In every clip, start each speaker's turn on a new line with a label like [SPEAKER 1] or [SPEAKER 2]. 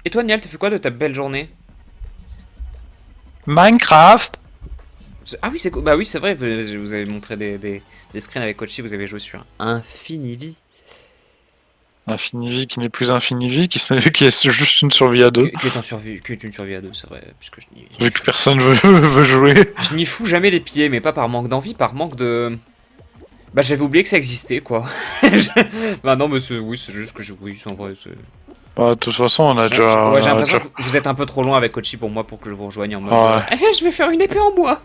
[SPEAKER 1] Et toi, Niel, t'as fait quoi de ta belle journée?
[SPEAKER 2] Minecraft.
[SPEAKER 1] Ah oui, c'est bah oui, c'est vrai, vous avez montré des screens avec Kochi, vous avez joué sur Infinivie.
[SPEAKER 2] Infinivie qui n'est plus Infinivie, qui est juste une survie à deux.
[SPEAKER 1] Qui est une survie à deux, c'est vrai, puisque
[SPEAKER 2] Vu que personne veut jouer.
[SPEAKER 1] je n'y fous jamais les pieds, mais pas par manque d'envie, par manque de... Bah j'avais oublié que ça existait, quoi. Bah non, mais oui, c'est juste que oui, c'est en vrai, c'est...
[SPEAKER 2] Bah, de toute façon, on a
[SPEAKER 1] Ouais, j'ai l'impression
[SPEAKER 2] déjà...
[SPEAKER 1] que vous êtes un peu trop loin avec Kochi pour moi pour que je vous rejoigne en mode...
[SPEAKER 2] Ouais.
[SPEAKER 1] Je vais faire une épée en bois.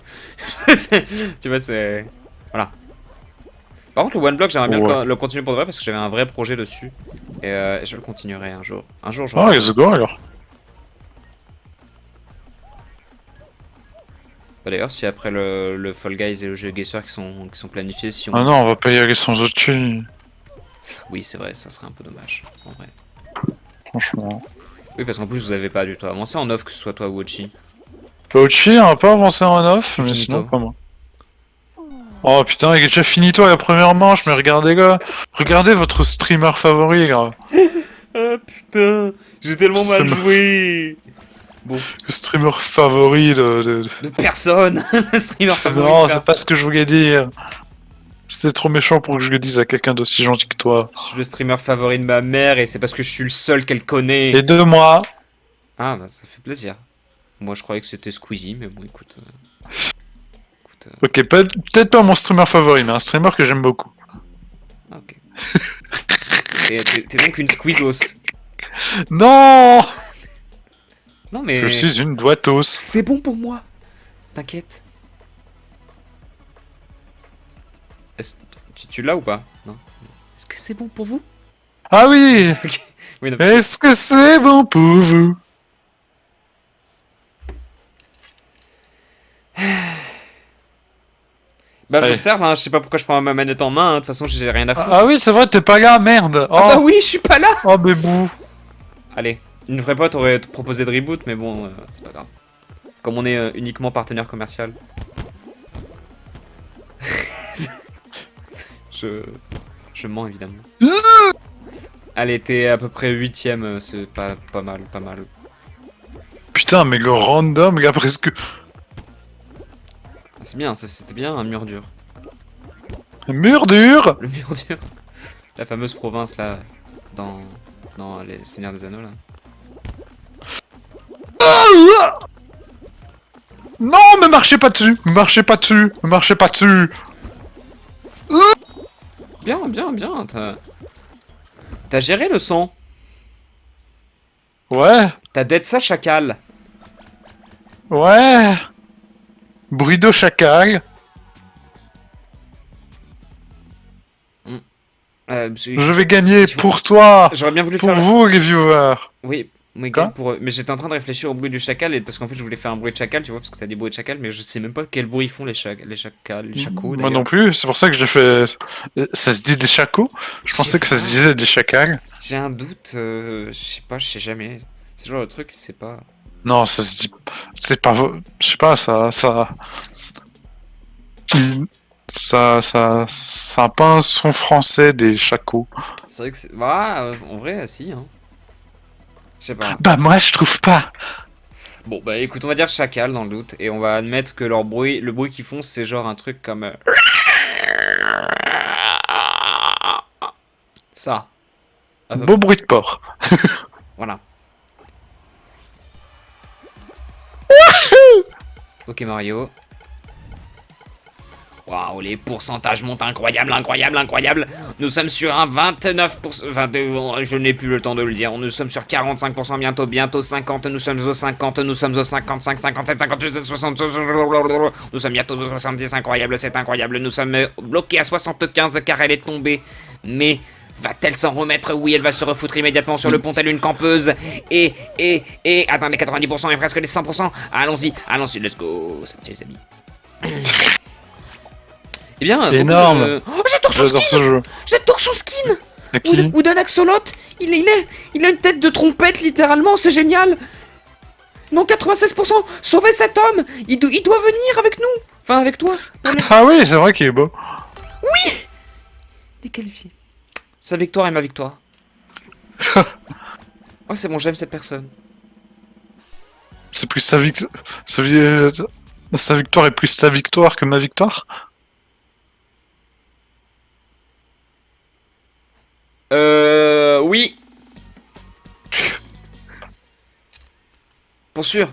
[SPEAKER 1] Tu vois, c'est... Voilà. Par contre, le One Block, j'aimerais bien
[SPEAKER 2] Ouais.
[SPEAKER 1] le continuer pour de vrai parce que j'avais un vrai projet dessus. Et je le continuerai un jour. Un jour,
[SPEAKER 2] Oh,
[SPEAKER 1] j'aurai...
[SPEAKER 2] let's go alors.
[SPEAKER 1] Bah, d'ailleurs, si après le Fall Guys et le jeu Gazer qui sont planifiés, si on...
[SPEAKER 2] Ah non, on va pas y aller sans outil.
[SPEAKER 1] Oui, c'est vrai, ça serait un peu dommage, en vrai.
[SPEAKER 2] Franchement.
[SPEAKER 1] Oui, parce qu'en plus, vous avez pas du tout avancé en off, que ce soit toi ou Ochi.
[SPEAKER 2] Outil, on va pas avancer en off,
[SPEAKER 1] Tu
[SPEAKER 2] mais
[SPEAKER 1] finis
[SPEAKER 2] sinon,
[SPEAKER 1] toi.
[SPEAKER 2] pas moi. Oh putain, il a déjà fini toi la première manche, mais regardez gars. Regardez votre streamer favori, gars.
[SPEAKER 1] Ah putain, j'ai tellement mal joué. Bon,
[SPEAKER 2] Le streamer favori
[SPEAKER 1] de personne, le streamer favori de
[SPEAKER 2] Non, c'est pas
[SPEAKER 1] personne.
[SPEAKER 2] ce que je voulais dire. C'est trop méchant pour que je le dise à quelqu'un d'aussi gentil que toi.
[SPEAKER 1] Je suis le streamer favori de ma mère et c'est parce que je suis le seul qu'elle connaît.
[SPEAKER 2] Et de moi.
[SPEAKER 1] Ah bah ça fait plaisir. Moi je croyais que c'était Squeezie, mais bon écoute...
[SPEAKER 2] Ok, peut-être pas mon streamer favori, mais un streamer que j'aime beaucoup.
[SPEAKER 1] Ah, ok. T'es donc une Squeezos.
[SPEAKER 2] Non.
[SPEAKER 1] Non mais...
[SPEAKER 2] Je suis une doitos.
[SPEAKER 1] C'est bon pour moi. T'inquiète. Tu l'as ou pas? Non. Est-ce que c'est bon pour vous?
[SPEAKER 2] Ah oui.
[SPEAKER 1] Ok. Oui, non,
[SPEAKER 2] Est-ce que c'est bon pour vous?
[SPEAKER 1] bah
[SPEAKER 2] Allez.
[SPEAKER 1] j'observe, hein, je sais pas pourquoi je prends ma manette en main, hein, de toute façon j'ai rien à foutre.
[SPEAKER 2] Ah oui, c'est vrai, t'es pas là, merde. Oh,
[SPEAKER 1] Ah bah oui, je suis pas là.
[SPEAKER 2] oh bébou.
[SPEAKER 1] Allez, une vraie pote aurait proposé de reboot, mais bon, c'est pas grave. Comme on est uniquement partenaire commercial. je... Je mens évidemment. Allez, t'es à peu près 8ème, c'est pas mal, pas mal.
[SPEAKER 2] Putain, mais le random, gars, presque.
[SPEAKER 1] Ah, c'est bien, c'était bien un mur dur.
[SPEAKER 2] Mur dur.
[SPEAKER 1] Le mur dur. La fameuse province là, dans les Seigneurs des Anneaux là.
[SPEAKER 2] Non, me marchez pas dessus. Me marchez pas dessus. Me marchez pas dessus.
[SPEAKER 1] Bien, t'as géré le son.
[SPEAKER 2] Ouais.
[SPEAKER 1] T'as dead ça, chacal.
[SPEAKER 2] Ouais. Bruit de chacal. Je vais gagner pour toi.
[SPEAKER 1] J'aurais bien voulu
[SPEAKER 2] Pour
[SPEAKER 1] faire...
[SPEAKER 2] vous, les viewers.
[SPEAKER 1] Oui, mais,
[SPEAKER 2] Quoi
[SPEAKER 1] mais j'étais en train de réfléchir au bruit du chacal, et parce qu'en fait je voulais faire un bruit de chacal, tu vois, parce que t'as des bruits de chacal, mais je sais même pas quel bruit ils font les chacals, les chacos
[SPEAKER 2] Moi
[SPEAKER 1] d'ailleurs.
[SPEAKER 2] non plus, c'est pour ça que j'ai fait... Ça se dit des chacos? Je pensais que ça se disait des chacals.
[SPEAKER 1] J'ai un doute, je sais pas, je sais jamais. C'est genre le truc, c'est pas...
[SPEAKER 2] Non, ça se dit... C'est pas... Je sais pas, ça... Ça a pas un son français des chacos.
[SPEAKER 1] C'est vrai que c'est... Bah, en vrai, si, hein. Je sais pas.
[SPEAKER 2] Bah moi, je trouve pas.
[SPEAKER 1] Bon, bah écoute, on va dire chacal dans le doute, et on va admettre que leur bruit, le bruit qu'ils font, c'est genre un truc comme... Ça.
[SPEAKER 2] Beau bruit de porc.
[SPEAKER 1] Voilà. Ok Mario. Waouh, les pourcentages montent incroyable, incroyable, incroyable. Nous sommes sur un 29%, 22, je n'ai plus le temps de le dire. Nous sommes sur 45% bientôt, bientôt 50, nous sommes au 50, nous sommes au 55, 57, 58, 60, nous sommes bientôt au 70, incroyable, c'est incroyable. Nous sommes bloqués à 75 car elle est tombée. Mais va-t-elle s'en remettre? Oui, elle va se refoutre immédiatement sur le pont telle une campeuse. Et atteindre les 90% et presque les 100%. Allons-y, let's go. Ça les amis. Eh bien,
[SPEAKER 2] énorme.
[SPEAKER 1] Oh, j'adore son
[SPEAKER 2] J'adore ce
[SPEAKER 1] skin.
[SPEAKER 2] jeu.
[SPEAKER 1] J'adore son skin.
[SPEAKER 2] À qui?
[SPEAKER 1] Ou d'un axolote. Il a une tête de trompette, littéralement, c'est génial. Non, 96%. Sauvez cet homme. Il doit venir avec nous. Enfin, avec toi.
[SPEAKER 2] Ah oui, c'est vrai qu'il est beau.
[SPEAKER 1] Il est qualifié. Sa victoire est ma victoire. Oh, c'est bon, j'aime cette personne.
[SPEAKER 2] C'est plus sa victoire est plus sa victoire que ma victoire.
[SPEAKER 1] Oui. Pour sûr.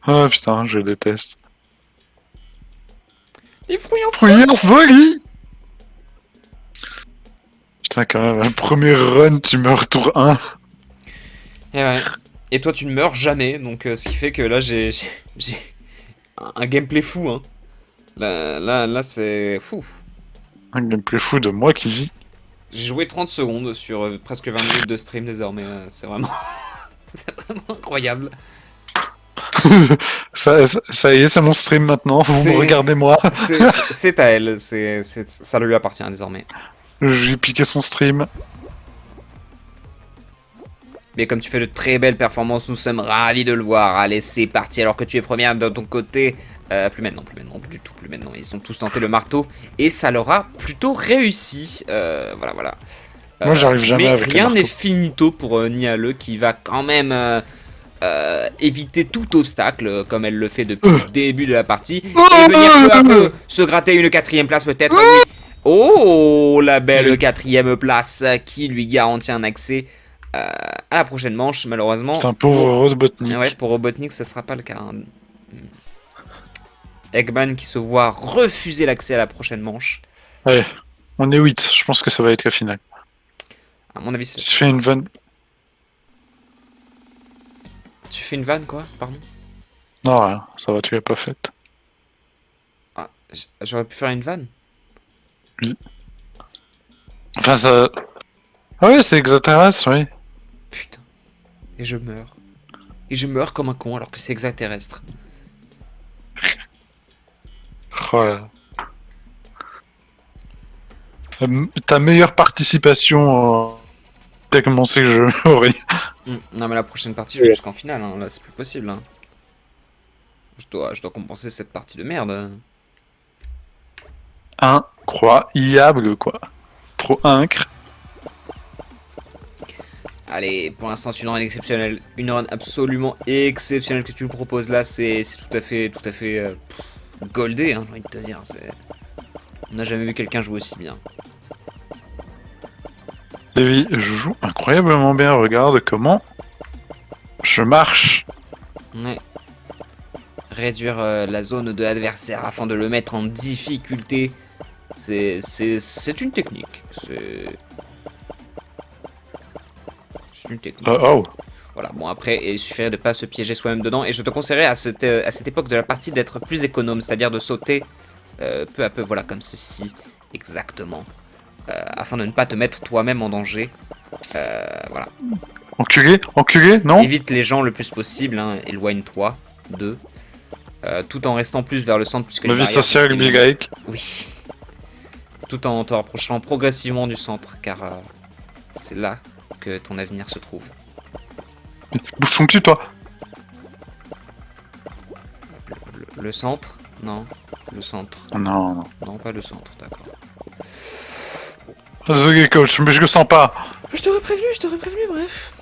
[SPEAKER 2] Oh putain, je déteste.
[SPEAKER 1] Les fruits en
[SPEAKER 2] Fruits en folie. Putain, quand même, un premier run, tu meurs tour 1.
[SPEAKER 1] Et ouais. Et toi, tu ne meurs jamais, donc ce qui fait que là, j'ai un gameplay fou, hein. Là, c'est fou.
[SPEAKER 2] Un gameplay fou de moi qui vis.
[SPEAKER 1] J'ai joué 30 secondes sur presque 20 minutes de stream désormais. C'est vraiment... c'est vraiment incroyable.
[SPEAKER 2] Ça y est, c'est mon stream maintenant. Vous
[SPEAKER 1] C'est-
[SPEAKER 2] me regardez moi.
[SPEAKER 1] C'est à elle, ça lui appartient désormais.
[SPEAKER 2] J'ai piqué son stream.
[SPEAKER 1] Mais comme tu fais de très belles performances, nous sommes ravis de le voir. Allez, c'est parti. Alors que tu es première de ton côté. Plus maintenant, plus du tout, plus maintenant. Ils ont tous tenté le marteau et ça leur a plutôt réussi. Voilà.
[SPEAKER 2] Moi, j'arrive jamais
[SPEAKER 1] mais
[SPEAKER 2] avec le
[SPEAKER 1] rien
[SPEAKER 2] marteau.
[SPEAKER 1] n'est finito pour Niale qui va quand même éviter tout obstacle comme elle le fait depuis le début de la partie et venir peu à peu se gratter une 4ème place peut-être. Oui. Oh, la belle 4ème place qui lui garantit un accès à la prochaine manche. Malheureusement,
[SPEAKER 2] C'est un pauvre Robotnik.
[SPEAKER 1] ouais, pour Robotnik, ce sera pas le cas. Hein. Eggman qui se voit refuser l'accès à la prochaine manche.
[SPEAKER 2] Allez, on est 8. Je pense que ça va être la finale.
[SPEAKER 1] À mon avis, c'est...
[SPEAKER 2] Si je fais une vanne.
[SPEAKER 1] Tu fais une vanne, quoi? Pardon?
[SPEAKER 2] Non, rien. Ça va, tu l'as pas faite.
[SPEAKER 1] Ah, j'aurais pu faire une vanne?
[SPEAKER 2] Enfin, ça. Ah oui, c'est extraterrestre, oui.
[SPEAKER 1] Putain. Et je meurs. Et je meurs comme un con alors que c'est extraterrestre.
[SPEAKER 2] Oh là là. Ta meilleure participation. T'as commencé le jeu, Aurélie.
[SPEAKER 1] Non mais la prochaine partie, je vais jusqu'en finale, hein. Là c'est plus possible. Hein. Je dois compenser cette partie de merde.
[SPEAKER 2] Incroyable, quoi. Trop incre.
[SPEAKER 1] Allez, pour l'instant c'est une run exceptionnelle. Une run absolument exceptionnelle que tu nous proposes là. C'est tout à fait goldé, hein, j'ai envie de te dire. On n'a jamais vu quelqu'un jouer aussi bien.
[SPEAKER 2] Et oui, je joue incroyablement bien. Regarde comment je marche.
[SPEAKER 1] Ouais. Réduire la zone de l'adversaire afin de le mettre en difficulté. C'est une technique. C'est une technique.
[SPEAKER 2] Oh.
[SPEAKER 1] Voilà, bon après, il suffirait de pas se piéger soi-même dedans. Et je te conseillerais à cette époque de la partie d'être plus économe, c'est-à-dire de sauter peu à peu, voilà, comme ceci, exactement. Afin de ne pas te mettre toi-même en danger. Voilà.
[SPEAKER 2] Enculé, non?
[SPEAKER 1] Évite les gens le plus possible, hein, éloigne-toi d'eux. Tout en restant plus vers le centre, puisque
[SPEAKER 2] Ma
[SPEAKER 1] les
[SPEAKER 2] vie
[SPEAKER 1] barrières
[SPEAKER 2] sociale,
[SPEAKER 1] sont
[SPEAKER 2] Big
[SPEAKER 1] énormes.
[SPEAKER 2] Ike.
[SPEAKER 1] Oui. Tout en te rapprochant progressivement du centre, car c'est là que ton avenir se trouve.
[SPEAKER 2] Bouge ton cul, toi.
[SPEAKER 1] Le centre? Non. Le centre.
[SPEAKER 2] Non.
[SPEAKER 1] Non, pas le centre, d'accord.
[SPEAKER 2] Désolé, coach, mais je le sens pas.
[SPEAKER 1] Je t'aurais prévenu, bref.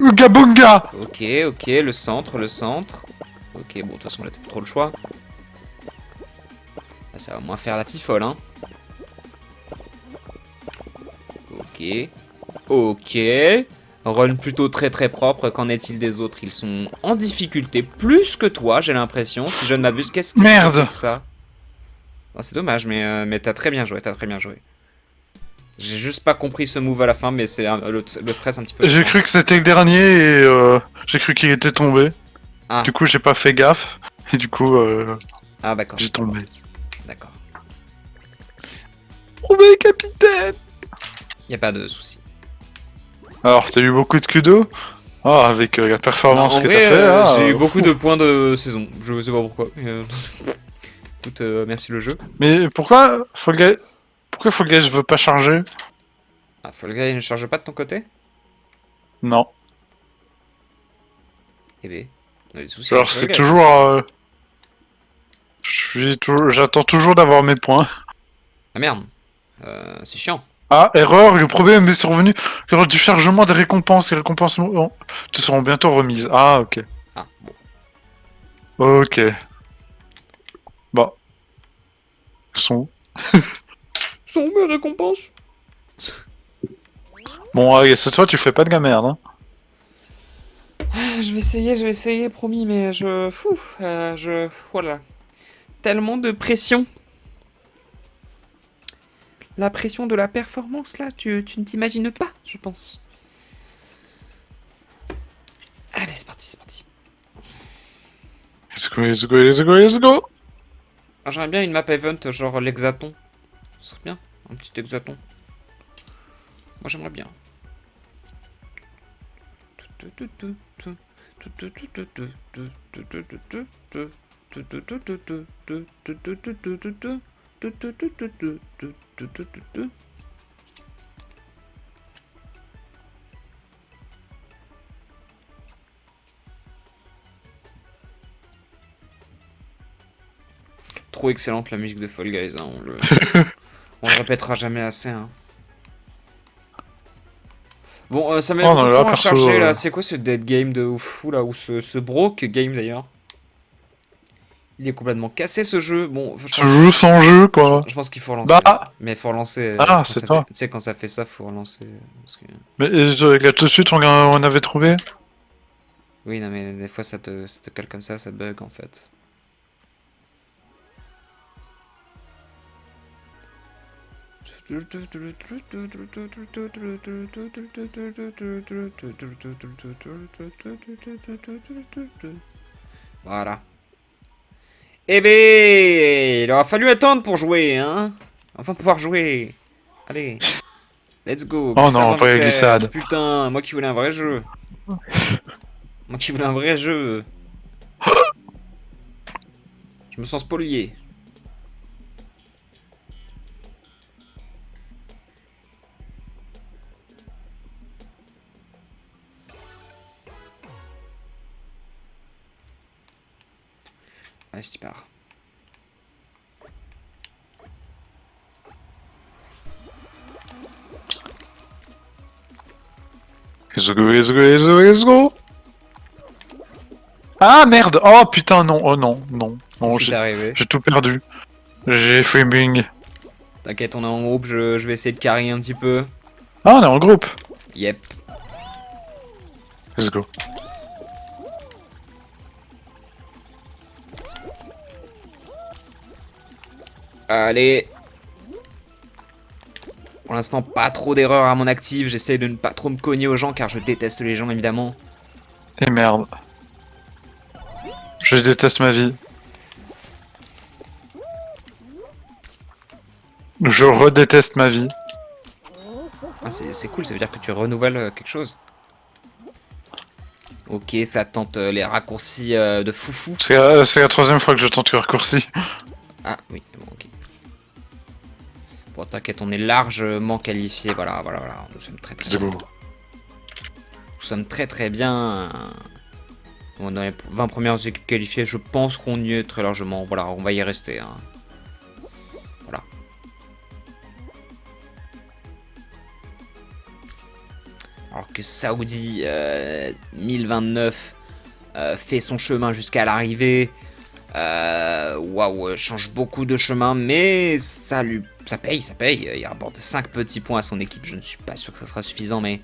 [SPEAKER 2] Gabunga.
[SPEAKER 1] Ok, le centre. Ok, bon, de toute façon, là, t'as plus trop le choix. Là, ça va au moins faire la petite folle, hein. Ok. Run plutôt très propre. Qu'en est-il des autres? Ils sont en difficulté plus que toi, j'ai l'impression. Si je ne m'abuse, qu'est-ce que
[SPEAKER 2] Merde.
[SPEAKER 1] c'est que ça? Ah, c'est dommage, mais t'as très bien joué, J'ai juste pas compris ce move à la fin, mais c'est le stress un petit peu.
[SPEAKER 2] J'ai cru que c'était le dernier et j'ai cru qu'il était tombé.
[SPEAKER 1] Ah.
[SPEAKER 2] Du coup, j'ai pas fait gaffe. Et du coup,
[SPEAKER 1] Ah, d'accord.
[SPEAKER 2] j'ai tombé.
[SPEAKER 1] D'accord.
[SPEAKER 2] Oh, mais capitaine.
[SPEAKER 1] Y a pas de souci.
[SPEAKER 2] Alors, t'as eu beaucoup de kudo? Oh, avec la performance
[SPEAKER 1] En
[SPEAKER 2] que
[SPEAKER 1] vrai,
[SPEAKER 2] t'as fait là.
[SPEAKER 1] j'ai eu beaucoup de points de saison. Je sais pas pourquoi. Écoute, merci le jeu.
[SPEAKER 2] Mais pourquoi Fall Guys veut pas charger?
[SPEAKER 1] Ah, Fall Guy ne charge pas de ton côté?
[SPEAKER 2] Non.
[SPEAKER 1] Eh ben, on a des soucis
[SPEAKER 2] Alors
[SPEAKER 1] avec Fall
[SPEAKER 2] c'est
[SPEAKER 1] Guy.
[SPEAKER 2] toujours... J'attends toujours d'avoir mes points.
[SPEAKER 1] Ah merde, c'est chiant.
[SPEAKER 2] Ah, erreur, le problème est survenu lors du chargement des récompenses. Les récompenses te seront bientôt remises. Ah, ok.
[SPEAKER 1] Ah, bon.
[SPEAKER 2] Ok. Bah. Ils sont où?
[SPEAKER 1] Sont où mes récompenses?
[SPEAKER 2] Bon, allez, cette fois tu fais pas de la merde, hein.
[SPEAKER 1] Je vais essayer, promis, mais voilà. Tellement de pression. La pression de la performance, là, tu ne t'imagines pas, je pense. Allez, c'est parti, c'est parti.
[SPEAKER 2] Let's go, let's go, let's go, let's go.
[SPEAKER 1] Ah, j'aimerais bien une map event, genre l'hexaton. Ce serait bien, un petit hexaton. Moi, j'aimerais bien. Trop excellente la musique de Fall Guys, hein, on le répétera jamais assez. Hein. Bon, ça met
[SPEAKER 2] Oh,
[SPEAKER 1] beaucoup
[SPEAKER 2] non,
[SPEAKER 1] de
[SPEAKER 2] là,
[SPEAKER 1] temps à
[SPEAKER 2] perso,
[SPEAKER 1] charger là. C'est quoi ce dead game de fou là, ou ce broke game d'ailleurs? Il est complètement cassé ce jeu. Bon,
[SPEAKER 2] Tu joues sans jeu, quoi.
[SPEAKER 1] je pense qu'il faut relancer.
[SPEAKER 2] Bah.
[SPEAKER 1] Mais faut relancer.
[SPEAKER 2] Ah, c'est toi.
[SPEAKER 1] Tu sais, quand ça fait ça, faut relancer. Parce que...
[SPEAKER 2] Mais là, tout de suite, on avait trouvé.
[SPEAKER 1] Oui, non, mais des fois ça te cale comme ça bug en fait. Voilà. Eh ben, il aura fallu attendre pour jouer, hein. Enfin pouvoir jouer. Allez, let's go.
[SPEAKER 2] Oh
[SPEAKER 1] Glissade
[SPEAKER 2] non,
[SPEAKER 1] en
[SPEAKER 2] pas les
[SPEAKER 1] vitesse.
[SPEAKER 2] glissades.
[SPEAKER 1] Putain, moi qui voulais un vrai jeu. Moi qui voulais un vrai jeu. Je me sens spolié. Allez, c'est part.
[SPEAKER 2] Let's go, let's go, let's go, let's go. Ah merde! Oh putain, non, oh non, non, non,
[SPEAKER 1] Qu'est-ce qui t'est arrivé?
[SPEAKER 2] j'ai tout perdu. J'ai framing.
[SPEAKER 1] T'inquiète, on est en groupe, je vais essayer de carry un petit peu.
[SPEAKER 2] Ah, on est en groupe.
[SPEAKER 1] Yep.
[SPEAKER 2] Let's go.
[SPEAKER 1] Allez. Pour l'instant, pas trop d'erreurs à mon actif. J'essaie de ne pas trop me cogner aux gens car je déteste les gens évidemment.
[SPEAKER 2] Et merde. Je déteste ma vie. Je redéteste ma vie.
[SPEAKER 1] Ah, c'est cool, ça veut dire que tu renouvelles quelque chose. Ok, ça tente les raccourcis de foufou.
[SPEAKER 2] C'est la troisième fois que je tente le raccourci.
[SPEAKER 1] Ah oui, bon, ok. Bon, t'inquiète, on est largement qualifié. Voilà, voilà, voilà. Nous sommes très très
[SPEAKER 2] Let's
[SPEAKER 1] bien.
[SPEAKER 2] go.
[SPEAKER 1] Nous sommes très très bien. Bon, dans les 20 premières équipes qualifiées, je pense qu'on y est très largement. Voilà, on va y rester. Hein. Voilà. Alors que Saoudi 1029 fait son chemin jusqu'à l'arrivée. Waouh, change beaucoup de chemin, mais ça paye, ça paye. Il rapporte 5 petits points à son équipe. Je ne suis pas sûr que ça sera suffisant, mais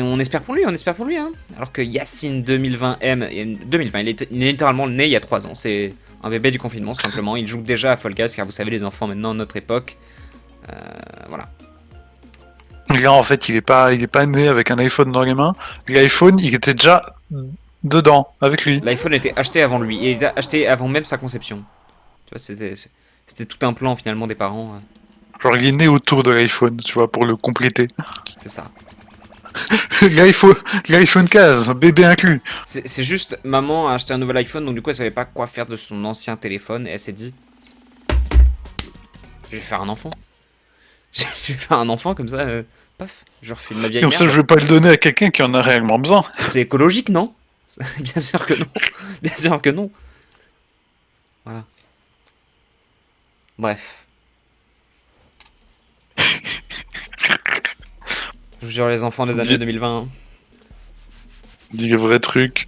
[SPEAKER 1] on espère pour lui, on espère pour lui. Hein. Alors que Yacine 2020M, 2020, il est littéralement né il y a 3 ans. C'est un bébé du confinement, simplement. Il joue déjà à Fall Guys, car vous savez, les enfants maintenant, notre époque. Voilà.
[SPEAKER 2] Là, en fait, il est pas né avec un iPhone dans les mains. L'iPhone, il était déjà dedans, avec lui.
[SPEAKER 1] L'iPhone était acheté avant lui, il était acheté avant même sa conception. Tu vois, c'était tout un plan finalement des parents.
[SPEAKER 2] Genre, il est né autour de l'iPhone, tu vois, pour le compléter.
[SPEAKER 1] C'est ça.
[SPEAKER 2] L'iPhone 15, bébé inclus.
[SPEAKER 1] C'est juste, maman a acheté un nouvel iPhone, donc du coup elle savait pas quoi faire de son ancien téléphone, et elle s'est dit, je vais faire un enfant. Je vais faire un enfant comme ça, paf, je refile ma vieille
[SPEAKER 2] Comme ça,
[SPEAKER 1] merde.
[SPEAKER 2] je vais pas le donner à quelqu'un qui en a réellement besoin.
[SPEAKER 1] C'est écologique, non? Bien sûr que non. Bien sûr que non. Voilà. Bref. Je vous jure, les enfants des années 2020.
[SPEAKER 2] Dis le vrai truc.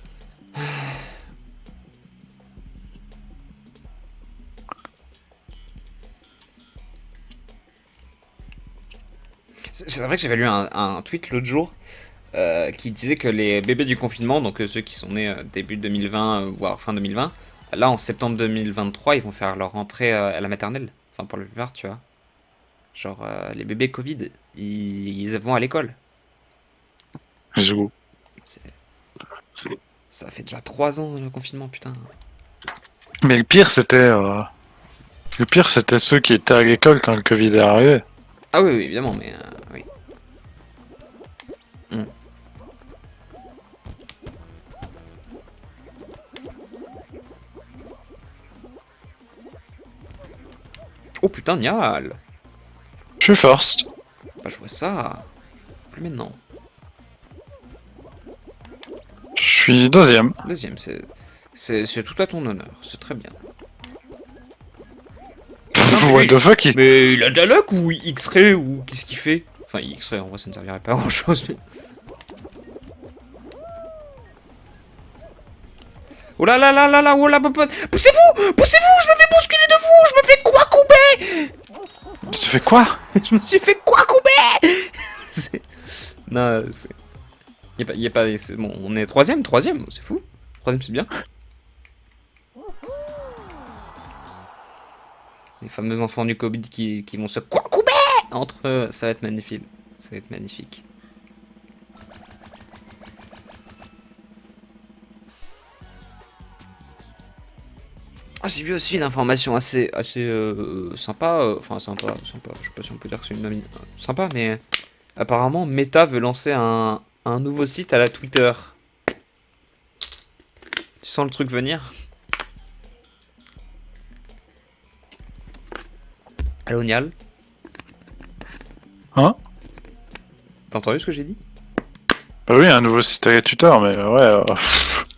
[SPEAKER 1] C'est vrai que j'avais lu un tweet l'autre jour qui disait que les bébés du confinement, donc ceux qui sont nés début 2020, voire fin 2020, là en septembre 2023, ils vont faire leur rentrée à la maternelle. Enfin, pour la plupart, tu vois. Genre, les bébés Covid, ils vont à l'école.
[SPEAKER 2] J'avoue.
[SPEAKER 1] C'est- Ça fait déjà 3 ans le confinement, putain.
[SPEAKER 2] Mais le pire, c'était... ceux qui étaient à l'école quand le Covid est arrivé.
[SPEAKER 1] Ah oui, oui, évidemment, mais oui. Hmm. Oh putain, Nial!
[SPEAKER 2] Je suis first.
[SPEAKER 1] Bah, je vois ça. Plus maintenant.
[SPEAKER 2] Je suis deuxième.
[SPEAKER 1] Deuxième, c'est tout à ton honneur, c'est très bien.
[SPEAKER 2] What the fuck
[SPEAKER 1] Mais il a de la luck ou X-Ray ou qu'est-ce qu'il fait? Enfin, X-Ray en vrai ça ne servirait pas à grand chose. Mais... Oh là là là là là, oh là, poussez-vous! Poussez-vous! Je me fais bousculer de vous! Je me fais quoi couper!
[SPEAKER 2] Tu te fais quoi?
[SPEAKER 1] Je me suis fait quoi couper! Non, c'est. Y a pas. C'est bon, on est troisième, c'est fou. Troisième, c'est bien. Les fameux enfants du Covid qui vont se quoi couper entre eux, ça va être magnifique. Ça va être magnifique. Ah, j'ai vu aussi une information assez sympa, enfin sympa, je sais pas si on peut dire que c'est une sympa, mais apparemment Meta veut lancer un nouveau site à la Twitter. Tu sens le truc venir? Allô Nial?
[SPEAKER 2] Hein?
[SPEAKER 1] T'as entendu ce que j'ai dit?
[SPEAKER 2] Bah oui, un nouveau site à Twitter, mais ouais...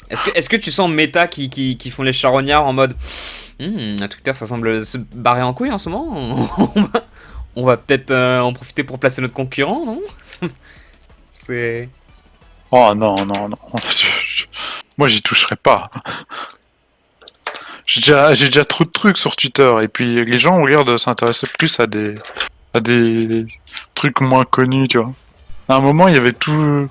[SPEAKER 1] Est-ce que tu sens Meta qui font les charognards en mode à Twitter ça semble se barrer en couille en ce moment? On va peut-être en profiter pour placer notre concurrent, non? C'est...
[SPEAKER 2] Oh non, non, non. Moi, j'y toucherai pas. J'ai déjà trop de trucs sur Twitter, et puis les gens ont l'air de s'intéresser plus à des trucs moins connus, tu vois. À un moment, il y avait tout...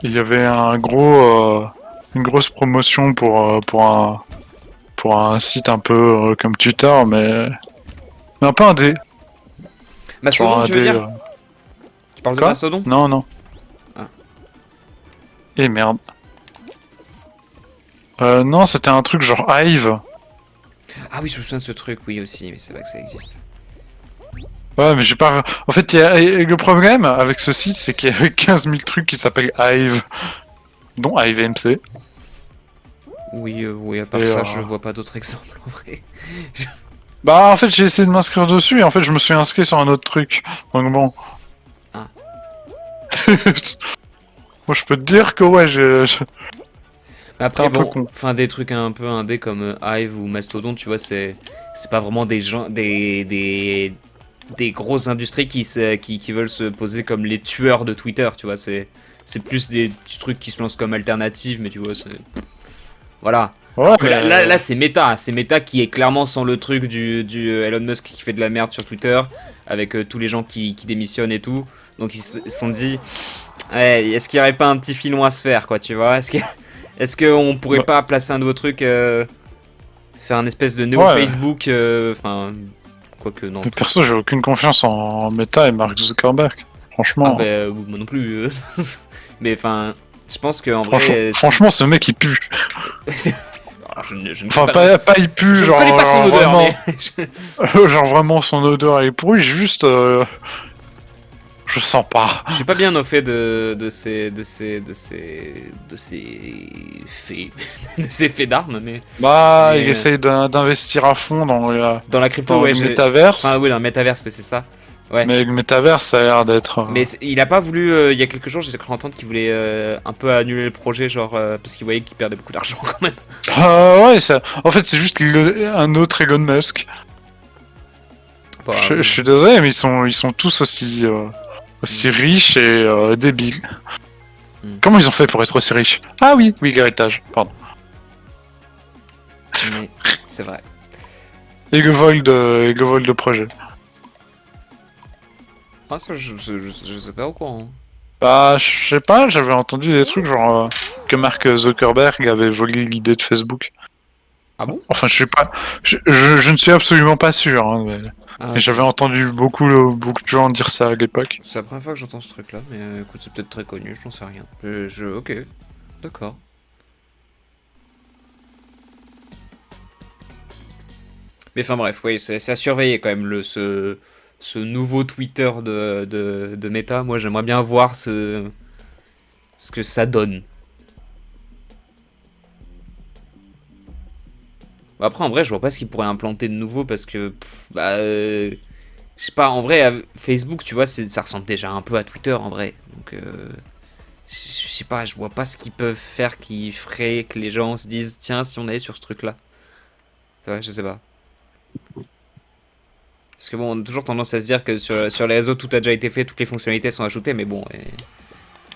[SPEAKER 2] Il y avait une grosse promotion pour un site un peu comme Twitter, mais un peu indé.
[SPEAKER 1] Mastodon,
[SPEAKER 2] Genre
[SPEAKER 1] tu veux
[SPEAKER 2] indé,
[SPEAKER 1] dire? Tu parles de
[SPEAKER 2] Quoi?
[SPEAKER 1] Mastodon?
[SPEAKER 2] Non, non.
[SPEAKER 1] Ah.
[SPEAKER 2] Et merde. Non, c'était un truc genre Hive.
[SPEAKER 1] Ah oui, je me souviens de ce truc, oui aussi, mais c'est vrai que ça existe.
[SPEAKER 2] Ouais, mais j'ai pas... En fait, le problème avec ce site, c'est qu'il y a 15 000 trucs qui s'appellent Hive. Dont HiveMC.
[SPEAKER 1] Oui, oui, à part
[SPEAKER 2] Et,
[SPEAKER 1] ça, je vois pas d'autres exemples en vrai.
[SPEAKER 2] Bah, en fait, j'ai essayé de m'inscrire dessus, et en fait, je me suis inscrit sur un autre truc. Donc bon...
[SPEAKER 1] Ah.
[SPEAKER 2] Moi, je peux te dire que ouais,
[SPEAKER 1] Mais après,
[SPEAKER 2] un peu
[SPEAKER 1] bon,
[SPEAKER 2] con.
[SPEAKER 1] enfin, des trucs un peu indés comme Hive ou Mastodon, tu vois, c'est pas vraiment des gens, des grosses industries qui veulent se poser comme les tueurs de Twitter, tu vois, c'est plus des petits trucs qui se lancent comme alternative, mais tu vois, c'est... Voilà.
[SPEAKER 2] Ouais,
[SPEAKER 1] Que là c'est Meta qui est clairement sans le truc du Elon Musk qui fait de la merde sur Twitter, avec tous les gens qui démissionnent et tout, donc ils se sont dit, hey, est-ce qu'il y aurait pas un petit filon à se faire, quoi, tu vois, est-ce qu'on pourrait pas placer un nouveau truc, faire un espèce de néo Facebook, enfin... Quoique non.
[SPEAKER 2] Mais perso, j'ai aucune confiance en Meta et Mark Zuckerberg. Franchement.
[SPEAKER 1] Ah bah, moi non plus. Mais enfin, je pense qu'en vrai...
[SPEAKER 2] Franchement, ce mec il pue.
[SPEAKER 1] Alors, je ne
[SPEAKER 2] Enfin,
[SPEAKER 1] connais
[SPEAKER 2] pas il pue,
[SPEAKER 1] je ne
[SPEAKER 2] genre.
[SPEAKER 1] connais pas son odeur,
[SPEAKER 2] vraiment,
[SPEAKER 1] mais...
[SPEAKER 2] genre vraiment son odeur elle est pourrie, juste. Je sens pas.
[SPEAKER 1] Je suis pas bien au fait de ces faits de ces faits d'armes, mais
[SPEAKER 2] Bah,
[SPEAKER 1] Mais,
[SPEAKER 2] il essaye d'investir à fond dans
[SPEAKER 1] dans la crypto,
[SPEAKER 2] dans
[SPEAKER 1] ouais,
[SPEAKER 2] le métaverse.
[SPEAKER 1] enfin oui, dans le métaverse, ouais, c'est ça. Ouais.
[SPEAKER 2] Mais le métaverse, ça a l'air d'être.
[SPEAKER 1] Mais il a pas voulu, il y a quelques jours, j'ai cru entendre qu'il voulait un peu annuler le projet, genre, parce qu'il voyait qu'il perdait beaucoup d'argent quand même.
[SPEAKER 2] Ouais, ça. En fait, c'est juste un autre Elon Musk.
[SPEAKER 1] Bah,
[SPEAKER 2] Je suis désolé, mais ils sont tous aussi riches et débiles.
[SPEAKER 1] Mm.
[SPEAKER 2] Comment ils ont fait pour être aussi riches? Ah oui, oui, l'héritage, pardon.
[SPEAKER 1] mais c'est vrai.
[SPEAKER 2] Et le vol de projet.
[SPEAKER 1] Ah, ça, je sais pas au courant.
[SPEAKER 2] Bah, je sais pas, j'avais entendu des trucs genre que Mark Zuckerberg avait volé l'idée de Facebook.
[SPEAKER 1] Ah bon?
[SPEAKER 2] Enfin, je sais pas, je ne suis absolument pas sûr, hein,
[SPEAKER 1] Ah,
[SPEAKER 2] mais j'avais entendu beaucoup de gens dire ça à l'époque.
[SPEAKER 1] c'est la première fois que j'entends ce truc-là, mais écoute, c'est peut-être très connu, j'en sais rien. Ok, d'accord. Mais enfin bref, oui, c'est à surveiller quand même ce nouveau Twitter de Meta. Moi, j'aimerais bien voir ce que ça donne. Après, en vrai, je vois pas ce qu'ils pourraient implanter de nouveau parce que, je sais pas, en vrai, Facebook, tu vois, ça ressemble déjà un peu à Twitter en vrai. Donc, je sais pas, je vois pas ce qu'ils peuvent faire qui ferait que les gens se disent, tiens, si on allait sur ce truc-là. Tu vois, je sais pas. Parce que bon, on a toujours tendance à se dire que sur les réseaux, tout a déjà été fait, toutes les fonctionnalités sont ajoutées, mais bon.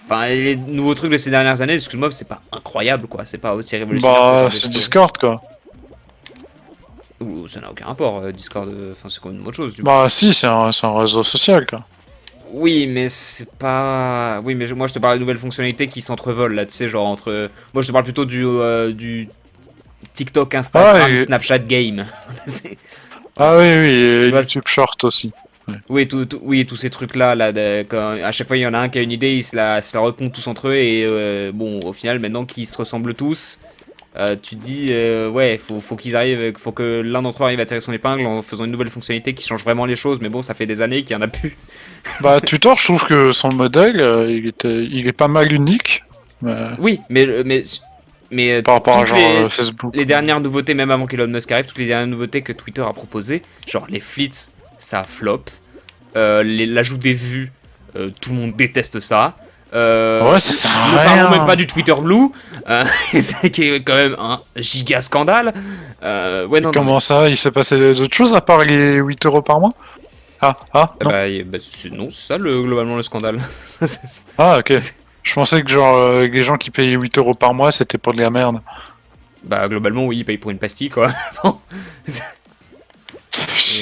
[SPEAKER 1] Enfin, les nouveaux trucs de ces dernières années, excuse-moi, c'est pas incroyable, quoi. C'est pas aussi révolutionnaire que ce
[SPEAKER 2] Bah,
[SPEAKER 1] genre de
[SPEAKER 2] c'est
[SPEAKER 1] choses.
[SPEAKER 2] Discord quoi.
[SPEAKER 1] Ouh, ça n'a aucun rapport, Discord, enfin, c'est quand même autre chose, du coup.
[SPEAKER 2] Bah, si, c'est un réseau social quoi.
[SPEAKER 1] Oui, mais c'est pas. Oui, mais moi je te parle de nouvelles fonctionnalités qui s'entrevolent là, tu sais, genre entre. Moi je te parle plutôt du TikTok,
[SPEAKER 2] Ah,
[SPEAKER 1] Instagram, Snapchat Game. C'est-
[SPEAKER 2] ah oui, oui, et
[SPEAKER 1] Tu vois,
[SPEAKER 2] YouTube Short aussi.
[SPEAKER 1] oui, oui, tous ces trucs-là, là, quand à chaque fois il y en a un qui a une idée, ils se la recomptent tous entre eux, et bon, au final, maintenant qu'ils se ressemblent tous, tu te dis, ouais, faut qu'ils arrivent, faut que l'un d'entre eux arrive à tirer son épingle en faisant une nouvelle fonctionnalité qui change vraiment les choses, mais bon, ça fait des années qu'il y en a plus.
[SPEAKER 2] Bah, Twitter, je trouve que son modèle, il est pas mal unique.
[SPEAKER 1] Oui, mais
[SPEAKER 2] Par rapport à
[SPEAKER 1] toutes
[SPEAKER 2] genre Facebook.
[SPEAKER 1] les dernières nouveautés, même avant qu'Elon Musk arrive, toutes les dernières nouveautés que Twitter a proposées, genre les flits, ça flop. L'ajout des vues, tout le monde déteste ça.
[SPEAKER 2] Ouais, ça sert à
[SPEAKER 1] Ne parlons
[SPEAKER 2] rien.
[SPEAKER 1] même pas du Twitter Blue, c'est qui est quand même un giga scandale. Ouais, non, non, mais.
[SPEAKER 2] Comment ça, il s'est passé d'autres choses à part les 8 € par mois? Non.
[SPEAKER 1] Non, c'est ça globalement le scandale.
[SPEAKER 2] Ah, ok. Je pensais que genre les gens qui payaient 8 € par mois, c'était pour de la merde.
[SPEAKER 1] Bah, globalement, oui, il paye pour une pastille, quoi. Bon.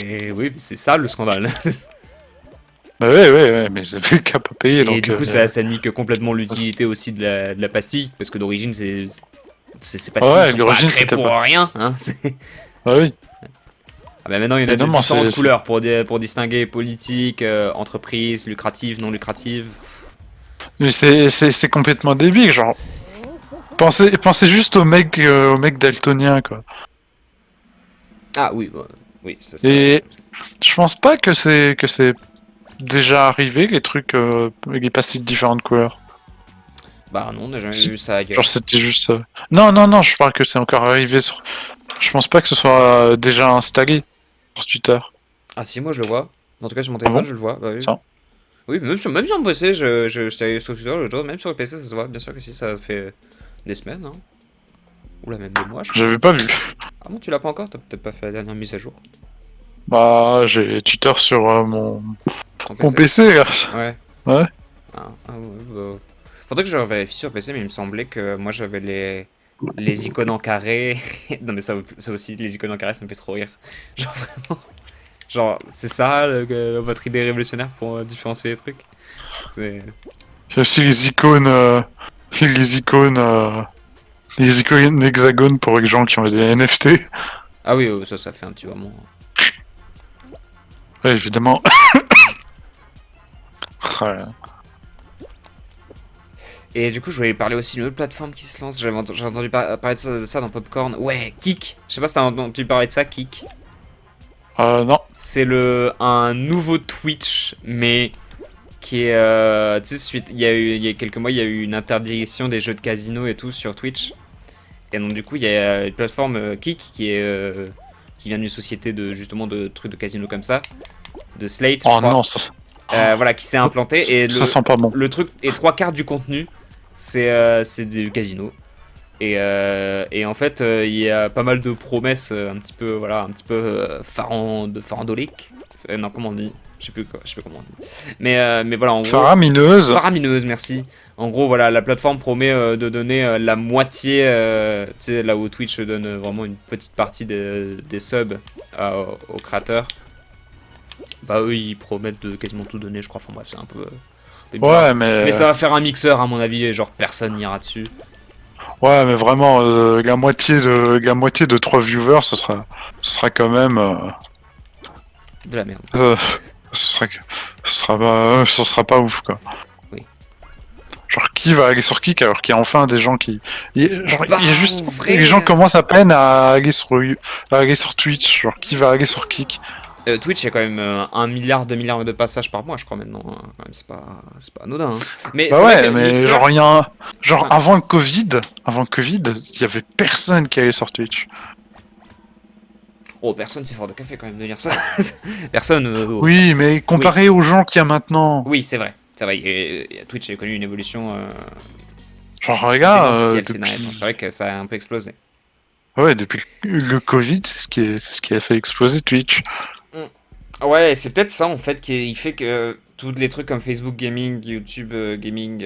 [SPEAKER 1] Et oui, c'est ça le scandale.
[SPEAKER 2] Bah ouais, mais ils avaient qu'à pas payer,
[SPEAKER 1] Et
[SPEAKER 2] donc...
[SPEAKER 1] du coup, ça nie que complètement l'utilité aussi de la pastille, parce que d'origine, ces pastilles
[SPEAKER 2] Ouais,
[SPEAKER 1] sont pas
[SPEAKER 2] l'origine,
[SPEAKER 1] créées
[SPEAKER 2] c'était
[SPEAKER 1] pour
[SPEAKER 2] pas...
[SPEAKER 1] rien. Hein,
[SPEAKER 2] Ah oui.
[SPEAKER 1] ah bah maintenant, il y en a de
[SPEAKER 2] Évidemment,
[SPEAKER 1] différentes
[SPEAKER 2] c'est-
[SPEAKER 1] couleurs pour distinguer politique, entreprise, lucrative, non lucrative.
[SPEAKER 2] Mais c'est complètement débile, genre... Pensez juste au mec daltonien, quoi.
[SPEAKER 1] Ah oui, oui, c'est ça.
[SPEAKER 2] Et je pense pas que c'est déjà arrivé, les trucs, les pastilles de différentes couleurs.
[SPEAKER 1] Bah non, on n'a jamais
[SPEAKER 2] Si.
[SPEAKER 1] vu ça ailleurs.
[SPEAKER 2] Genre c'était juste... Non, je parle que c'est encore arrivé sur... Je pense pas que ce soit déjà installé sur Twitter.
[SPEAKER 1] Ah si, moi je le vois. En tout cas, sur mon
[SPEAKER 2] Ah
[SPEAKER 1] téléphone,
[SPEAKER 2] bon?
[SPEAKER 1] je le vois. Bah, oui.
[SPEAKER 2] Ça.
[SPEAKER 1] Oui, même sur mon PC, j'étais allé sur Twitter le jour, même sur le PC, ça se voit. Bien sûr que si, ça fait des semaines, hein. Oula, même des mois, je crois.
[SPEAKER 2] J'avais pas vu.
[SPEAKER 1] Ah bon, tu l'as pas encore? T'as peut-être pas fait la dernière mise à jour.
[SPEAKER 2] Bah, j'ai Twitter sur
[SPEAKER 1] Ton
[SPEAKER 2] mon
[SPEAKER 1] PC?
[SPEAKER 2] PC, là.
[SPEAKER 1] Ouais.
[SPEAKER 2] Ouais.
[SPEAKER 1] Ouais, bah. Faudrait que je vérifie sur PC, mais il me semblait que moi j'avais les icônes en carré. Non, mais ça aussi, les icônes en carré, ça me fait trop rire. Genre vraiment. Genre, c'est ça votre idée révolutionnaire pour différencier les trucs? C'est.
[SPEAKER 2] Il y a aussi les icônes hexagones pour les gens qui ont des NFT.
[SPEAKER 1] Ah oui, ça fait un petit moment.
[SPEAKER 2] Ouais, évidemment. Ouais.
[SPEAKER 1] Et du coup, je voulais parler aussi d'une autre plateforme qui se lance. J'ai entendu parler de ça dans Popcorn. Ouais, Kik. Je sais pas si t'as entendu parler de ça, Kik.
[SPEAKER 2] Non.
[SPEAKER 1] C'est un nouveau Twitch, mais qui est. Tu sais, il y a quelques mois, il y a eu une interdiction des jeux de casino et tout sur Twitch. Et donc, du coup, il y a une plateforme Kik qui vient d'une société justement de trucs de casino comme ça. de Slate, je
[SPEAKER 2] Oh
[SPEAKER 1] crois,
[SPEAKER 2] non, ça
[SPEAKER 1] voilà, qui s'est implanté. Et
[SPEAKER 2] sent pas bon.
[SPEAKER 1] le truc, et 3/4 du contenu, c'est du casino. Et en fait, il y a pas mal de promesses un petit peu, voilà, un petit peu farandoliques. Non, comment on dit? Je sais plus comment on dit. Mais voilà, en gros.
[SPEAKER 2] Faramineuse.
[SPEAKER 1] Faramineuse, merci. En gros, voilà, la plateforme promet de donner la moitié, tu sais, là où Twitch donne vraiment une petite partie des subs aux créateurs. Bah eux, ils promettent de quasiment tout donner, je crois. Enfin bref, c'est un peu bizarre.
[SPEAKER 2] Ouais, mais
[SPEAKER 1] Mais ça va faire un mixeur, à mon avis, et genre personne n'ira dessus.
[SPEAKER 2] ouais, mais vraiment, la moitié de 3 viewers, ce sera quand même,
[SPEAKER 1] De la merde.
[SPEAKER 2] ce sera pas ouf, quoi.
[SPEAKER 1] Oui.
[SPEAKER 2] Genre, qui va aller sur Kik alors qu'il y a enfin des gens qui, genre,
[SPEAKER 1] Bah,
[SPEAKER 2] il y a juste,
[SPEAKER 1] en vrai,
[SPEAKER 2] les gens commencent à peine à aller sur Twitch. Genre, qui va aller sur Kik?
[SPEAKER 1] Twitch, il y a quand même 1 milliard, 2 milliards de passages par mois, je crois maintenant. Hein. Quand même, c'est pas anodin. Hein. Mais
[SPEAKER 2] Bah
[SPEAKER 1] c'est vrai
[SPEAKER 2] ouais,
[SPEAKER 1] que
[SPEAKER 2] mais
[SPEAKER 1] Mixer-
[SPEAKER 2] genre, genre,
[SPEAKER 1] Enfin-
[SPEAKER 2] avant le Covid, il y avait personne qui allait sur Twitch.
[SPEAKER 1] Oh, personne, c'est fort de café quand même de dire ça. Personne. Oh.
[SPEAKER 2] Oui, mais comparé aux gens qu'il y a maintenant.
[SPEAKER 1] Oui, c'est vrai. C'est vrai. Et Twitch a connu une évolution
[SPEAKER 2] Genre, regarde,
[SPEAKER 1] démentielle ces derniers temps. C'est vrai que ça a un peu explosé.
[SPEAKER 2] ouais, depuis le Covid, c'est ce qui a fait exploser Twitch.
[SPEAKER 1] Ouais, c'est peut-être ça en fait qui fait que tous les trucs comme Facebook Gaming, YouTube Gaming,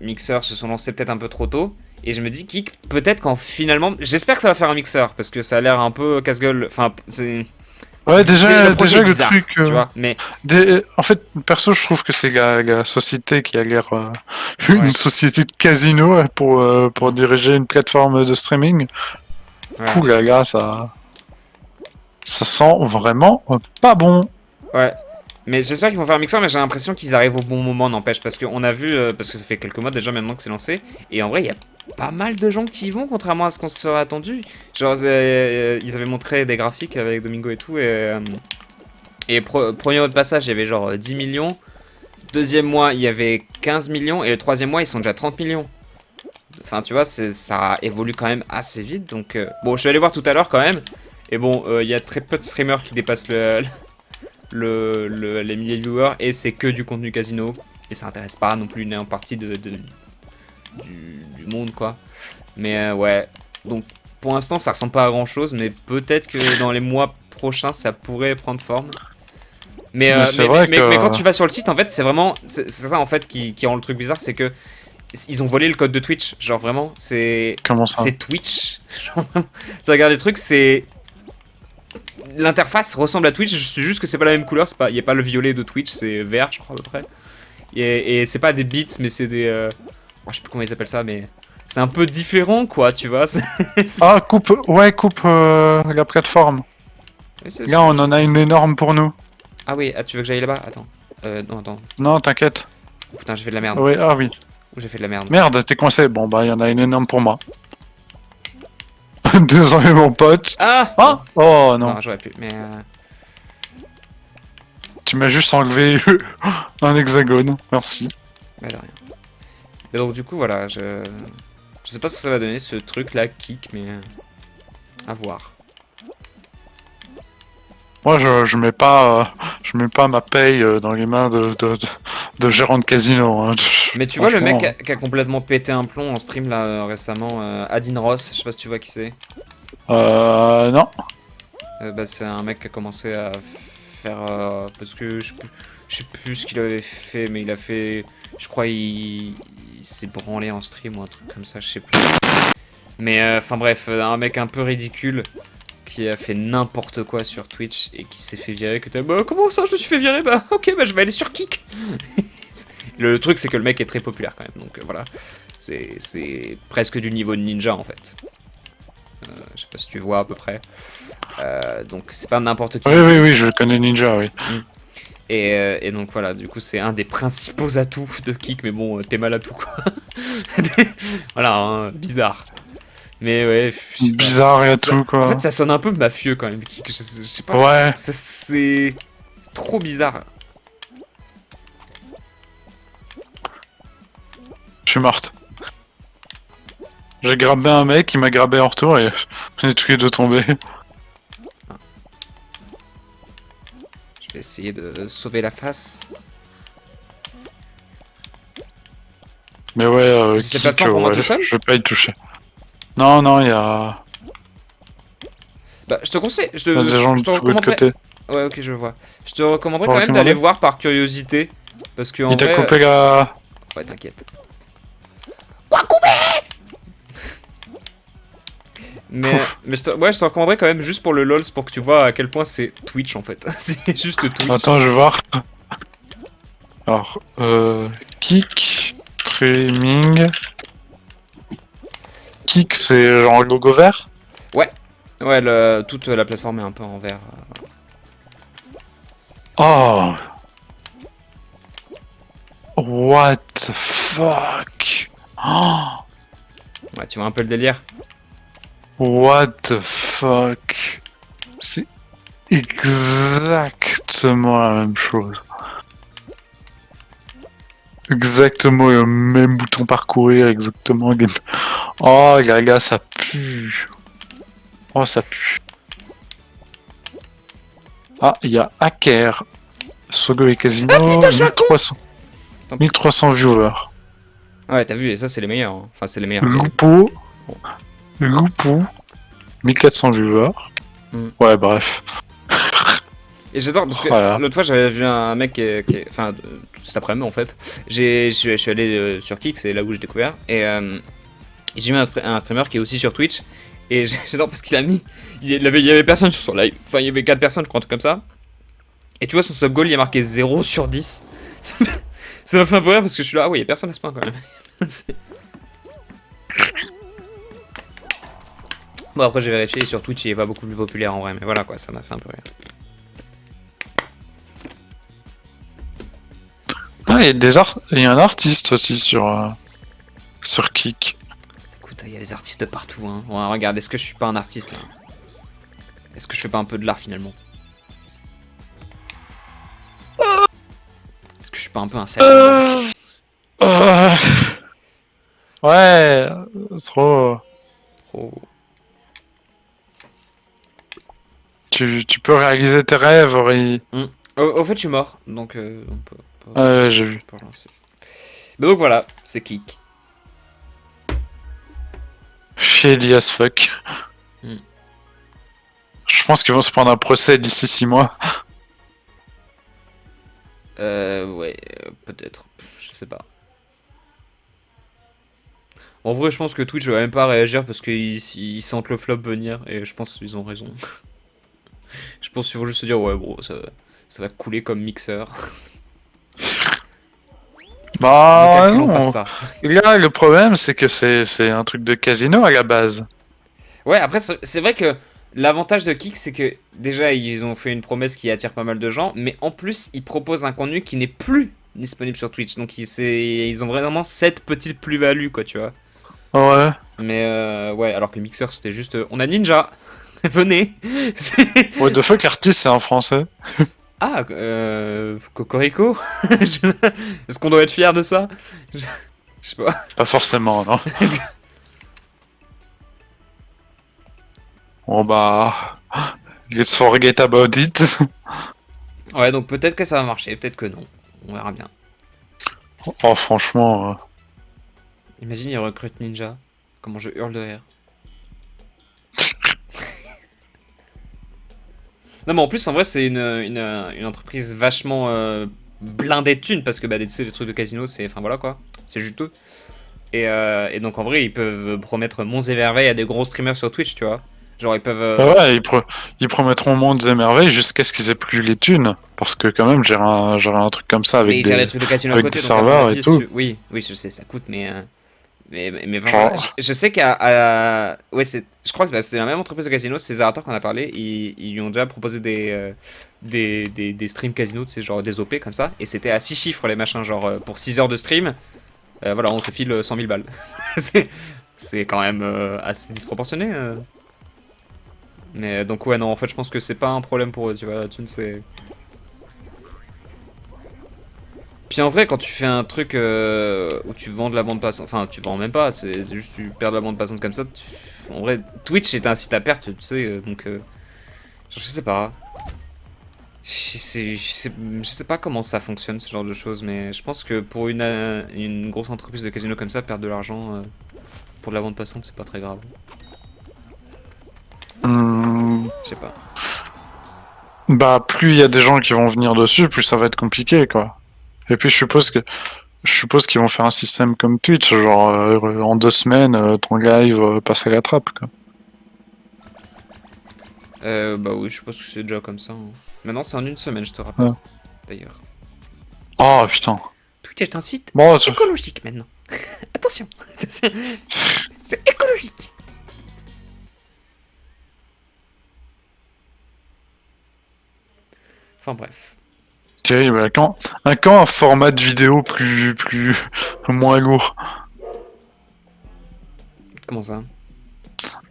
[SPEAKER 1] Mixer se sont lancés peut-être un peu trop tôt. Et je me dis Kik, peut-être qu'en finalement, j'espère que ça va faire un Mixer parce que ça a l'air un peu casse-gueule. Enfin, c'est
[SPEAKER 2] Ouais, déjà,
[SPEAKER 1] le projet est
[SPEAKER 2] le
[SPEAKER 1] bizarre,
[SPEAKER 2] truc.
[SPEAKER 1] tu vois. Mais
[SPEAKER 2] En fait, perso, je trouve que c'est la société qui a l'air
[SPEAKER 1] Ouais.
[SPEAKER 2] une société de casino pour diriger une plateforme de streaming.
[SPEAKER 1] ouais.
[SPEAKER 2] Pouh là là, ça sent vraiment pas bon.
[SPEAKER 1] Ouais. Mais j'espère qu'ils vont faire un mixeur, mais j'ai l'impression qu'ils arrivent au bon moment, n'empêche. Parce qu'on a vu, parce que ça fait quelques mois déjà maintenant que c'est lancé. Et en vrai, il y a pas mal de gens qui y vont, contrairement à ce qu'on serait attendu. Genre, ils avaient montré des graphiques avec Domingo et tout. Premier mois de passage, il y avait genre 10 millions. Deuxième mois, il y avait 15 millions. Et le troisième mois, ils sont déjà 30 millions. Enfin, tu vois, ça évolue quand même assez vite. Donc, bon, je suis allé voir tout à l'heure quand même. Et bon, il y a très peu de streamers qui dépassent les milliers de viewers et c'est que du contenu casino et ça intéresse pas non plus une partie du monde quoi. Mais ouais, donc pour l'instant ça ressemble pas à grand chose, mais peut-être que dans les mois prochains ça pourrait prendre forme. Mais quand tu vas sur le site en fait c'est ça en fait qui rend le truc bizarre, c'est que ils ont volé le code de Twitch, genre vraiment c'est
[SPEAKER 2] Comment ça?
[SPEAKER 1] c'est Twitch. Genre, tu regardes les trucs, c'est l'interface ressemble à Twitch, c'est juste que c'est pas la même couleur, il n'y a pas le violet de Twitch, c'est vert je crois à peu près. Et c'est pas des bits mais c'est des... je sais plus comment ils appellent ça mais c'est un peu différent quoi, tu vois.
[SPEAKER 2] Ah, coupe la plateforme. Là, on en a une énorme pour nous.
[SPEAKER 1] Ah oui, tu veux que j'aille là-bas? Attends. Non, attends.
[SPEAKER 2] Non, t'inquiète.
[SPEAKER 1] Oh, putain, j'ai fait de la merde.
[SPEAKER 2] Ouais, ah oui.
[SPEAKER 1] Ou j'ai fait de la merde.
[SPEAKER 2] Merde, t'es coincé. Bon, bah, il y en a une énorme pour moi. Désolé, mon pote.
[SPEAKER 1] Ah
[SPEAKER 2] Ah oh non.
[SPEAKER 1] Non, j'aurais pu, mais...
[SPEAKER 2] Tu m'as juste enlevé un hexagone. Merci.
[SPEAKER 1] Mais de rien. Et donc du coup, voilà, je sais pas ce que ça va donner, ce truc-là, Kik, mais... à voir.
[SPEAKER 2] Moi, je mets pas ma paye dans les mains de gérants de casino. Hein.
[SPEAKER 1] Mais tu vois le mec
[SPEAKER 2] Franchement.
[SPEAKER 1] qui a complètement pété un plomb en stream là récemment, Adin Ross, je sais pas si tu vois qui c'est.
[SPEAKER 2] Non.
[SPEAKER 1] Bah, c'est un mec qui a commencé à faire... parce que je sais plus ce qu'il avait fait, mais il a fait... Je crois il s'est branlé en stream ou un truc comme ça, je sais plus. Mais enfin bref, un mec un peu ridicule qui a fait n'importe quoi sur Twitch et qui s'est fait virer, que t'as... Bah comment ça je me suis fait virer? Bah ok, bah je vais aller sur Kik. Le truc c'est que le mec est très populaire quand même, donc voilà. C'est presque du niveau de Ninja en fait. Je sais pas si tu vois à peu près. Donc c'est pas n'importe qui.
[SPEAKER 2] Oui, je connais Ninja, oui.
[SPEAKER 1] Et donc voilà, du coup c'est un des principaux atouts de Kik, mais bon, t'es mal à tout quoi. Voilà, hein, bizarre. Mais ouais, je sais pas.
[SPEAKER 2] Bizarre et tout, quoi.
[SPEAKER 1] En fait ça sonne un peu mafieux quand même, Kik. Je sais pas.
[SPEAKER 2] Ouais.
[SPEAKER 1] C'est trop bizarre.
[SPEAKER 2] Je suis morte. J'ai grabé un mec, il m'a grabé en retour et on est tous les deux tombés.
[SPEAKER 1] Je vais essayer de sauver la face.
[SPEAKER 2] Mais ouais,
[SPEAKER 1] C'est pas fort pour moi tout seul.
[SPEAKER 2] je vais pas y toucher. Non, non, il y a
[SPEAKER 1] Bah, je te conseille,
[SPEAKER 2] il y a des gens
[SPEAKER 1] je
[SPEAKER 2] de
[SPEAKER 1] te
[SPEAKER 2] tous les
[SPEAKER 1] recommanderais.
[SPEAKER 2] côtés.
[SPEAKER 1] Ouais, ok, je vois. Je te recommanderais
[SPEAKER 2] T'as
[SPEAKER 1] quand même
[SPEAKER 2] recommandé
[SPEAKER 1] d'aller voir par curiosité. Parce que en
[SPEAKER 2] Il t'a
[SPEAKER 1] vrai.
[SPEAKER 2] coupé la...
[SPEAKER 1] Ouais, t'inquiète. Mais ouais, je te recommanderais quand même juste pour le LOLs pour que tu vois à quel point c'est Twitch en fait. C'est juste Twitch.
[SPEAKER 2] Attends, je vais voir. Alors, kick, streaming... Kick, c'est genre le logo vert?
[SPEAKER 1] Ouais, toute la plateforme est un peu en vert.
[SPEAKER 2] Oh! What the fuck? Oh!
[SPEAKER 1] Ouais, tu vois un peu le délire.
[SPEAKER 2] What the fuck? C'est exactement la même chose. Exactement le même bouton parcourir, exactement le game. Oh les gars, ça pue. Oh, ça pue. Ah, il y a Hacker. Sogo et Casino,
[SPEAKER 1] Ah, putain, je suis un con.
[SPEAKER 2] 1300. 1300 viewers.
[SPEAKER 1] Ouais, t'as vu, et ça c'est les meilleurs. Hein. Enfin, c'est les meilleurs.
[SPEAKER 2] Lupo. Lupo. 1400 viewers.
[SPEAKER 1] Mm.
[SPEAKER 2] Ouais, bref.
[SPEAKER 1] Et j'adore parce que
[SPEAKER 2] Voilà.
[SPEAKER 1] l'autre fois j'avais vu un mec enfin cet après-midi en fait, je suis allé sur Kick, c'est là où j'ai découvert et j'ai mis un streamer qui est aussi sur Twitch et j'adore parce qu'il a mis, il y avait personne sur son live, enfin il y avait 4 personnes je crois un truc comme ça et tu vois son sub goal il a marqué 0 sur 10. Ça m'a fait un peu rire parce que je suis là, ah oui il y a personne à ce point quand même. Bon après j'ai vérifié sur Twitch il est pas beaucoup plus populaire en vrai mais voilà quoi, ça m'a fait un peu rire.
[SPEAKER 2] Ah, il y a un artiste aussi sur Kick.
[SPEAKER 1] Écoute, il y a des artistes de partout. Hein. Ouais, regarde, est-ce que je suis pas un artiste là? Est-ce que je fais pas un peu de l'art finalement? Est-ce que je suis pas un peu un cerveau?
[SPEAKER 2] Ouais, trop.
[SPEAKER 1] Trop.
[SPEAKER 2] Tu peux réaliser tes rêves, Ori.
[SPEAKER 1] Au fait, je suis mort, donc on peut
[SPEAKER 2] Ouais, j'ai vu.
[SPEAKER 1] relancer. Mais donc voilà, c'est Kick.
[SPEAKER 2] Shady as fuck.
[SPEAKER 1] Mm.
[SPEAKER 2] Je pense qu'ils vont se prendre un procès d'ici 6 mois.
[SPEAKER 1] Ouais, peut-être. Je sais pas. En vrai, je pense que Twitch va même pas réagir parce qu'ils sentent le flop venir et je pense qu'ils ont raison. Je pense qu'ils vont juste se dire, ouais, bro, ça va couler comme mixeur.
[SPEAKER 2] Bah
[SPEAKER 1] Ne calculons pas
[SPEAKER 2] non.
[SPEAKER 1] ça.
[SPEAKER 2] Là, le problème, c'est que c'est un truc de casino à la base.
[SPEAKER 1] Ouais, après, c'est vrai que l'avantage de Kick, c'est que déjà, ils ont fait une promesse qui attire pas mal de gens, mais en plus, ils proposent un contenu qui n'est plus disponible sur Twitch. Donc, ils ont vraiment cette petite plus-value, quoi, tu vois.
[SPEAKER 2] Ouais.
[SPEAKER 1] Mais ouais, alors que le mixeur, c'était juste on a Ninja, venez.
[SPEAKER 2] What the fuck, l'artiste, c'est en français.
[SPEAKER 1] Ah, Cocorico. Est-ce qu'on doit être fier de ça? Je sais pas.
[SPEAKER 2] Pas forcément, non. Bon bah... Let's forget about it.
[SPEAKER 1] Ouais, donc peut-être que ça va marcher, peut-être que non. On verra bien.
[SPEAKER 2] Oh, franchement...
[SPEAKER 1] Imagine, ils recrutent Ninja. Comment je hurle de rire. Non, mais en plus, en vrai, c'est une entreprise vachement blindée de thunes parce que bah, tu sais, les trucs de casino, c'est. Enfin voilà quoi. C'est juteux. Et donc en vrai, ils peuvent promettre monts et merveilles à des gros streamers sur Twitch, tu vois. Genre, ils peuvent.
[SPEAKER 2] Ouais, ils promettront mondes et merveilles jusqu'à ce qu'ils aient plus les thunes. Parce que quand même, j'aurais un truc comme ça
[SPEAKER 1] Mais
[SPEAKER 2] avec
[SPEAKER 1] ils gèrent les
[SPEAKER 2] des...
[SPEAKER 1] trucs de casino à
[SPEAKER 2] avec
[SPEAKER 1] côté,
[SPEAKER 2] des
[SPEAKER 1] donc à mon
[SPEAKER 2] serveurs
[SPEAKER 1] avis,
[SPEAKER 2] et tout.
[SPEAKER 1] Oui, oui, je sais, ça coûte, mais
[SPEAKER 2] Genre-
[SPEAKER 1] vraiment, je sais ouais, je crois que c'était la même entreprise de casino, c'est Zerator qu'on a parlé, ils lui ont déjà proposé des streams casino, tu sais, genre des OP comme ça, et c'était à 6 chiffres les machins, genre pour 6 heures de stream, voilà, on te file 100 000 balles. C'est quand même assez disproportionné. Mais donc ouais, non, en fait, je pense que c'est pas un problème pour eux, tu vois, la thune, c'est... Puis en vrai, quand tu fais un truc où tu vends de la bande passante, enfin tu vends même pas, c'est juste tu perds de la bande passante comme ça. En vrai, Twitch est un site à perte, tu sais, donc je sais pas. Je sais pas comment ça fonctionne ce genre de choses, mais je pense que pour une grosse entreprise de casino comme ça, perdre de l'argent pour de la vente passante, c'est pas très grave.
[SPEAKER 2] Hmm,
[SPEAKER 1] Je sais pas.
[SPEAKER 2] Bah, plus il y a des gens qui vont venir dessus, plus ça va être compliqué, quoi. Et puis je suppose qu'ils vont faire un système comme Twitch, genre en 2 semaines, ton live passe à la trappe, quoi.
[SPEAKER 1] Bah oui, je pense que c'est déjà comme ça, hein. Maintenant, c'est en une semaine, je te rappelle.
[SPEAKER 2] Ouais.
[SPEAKER 1] D'ailleurs.
[SPEAKER 2] Oh putain.
[SPEAKER 1] Twitch est un site
[SPEAKER 2] Bon,
[SPEAKER 1] écologique maintenant. Attention, c'est écologique. Enfin bref.
[SPEAKER 2] terrible. Quand un format de vidéo plus moins lourd.
[SPEAKER 1] Comment ça?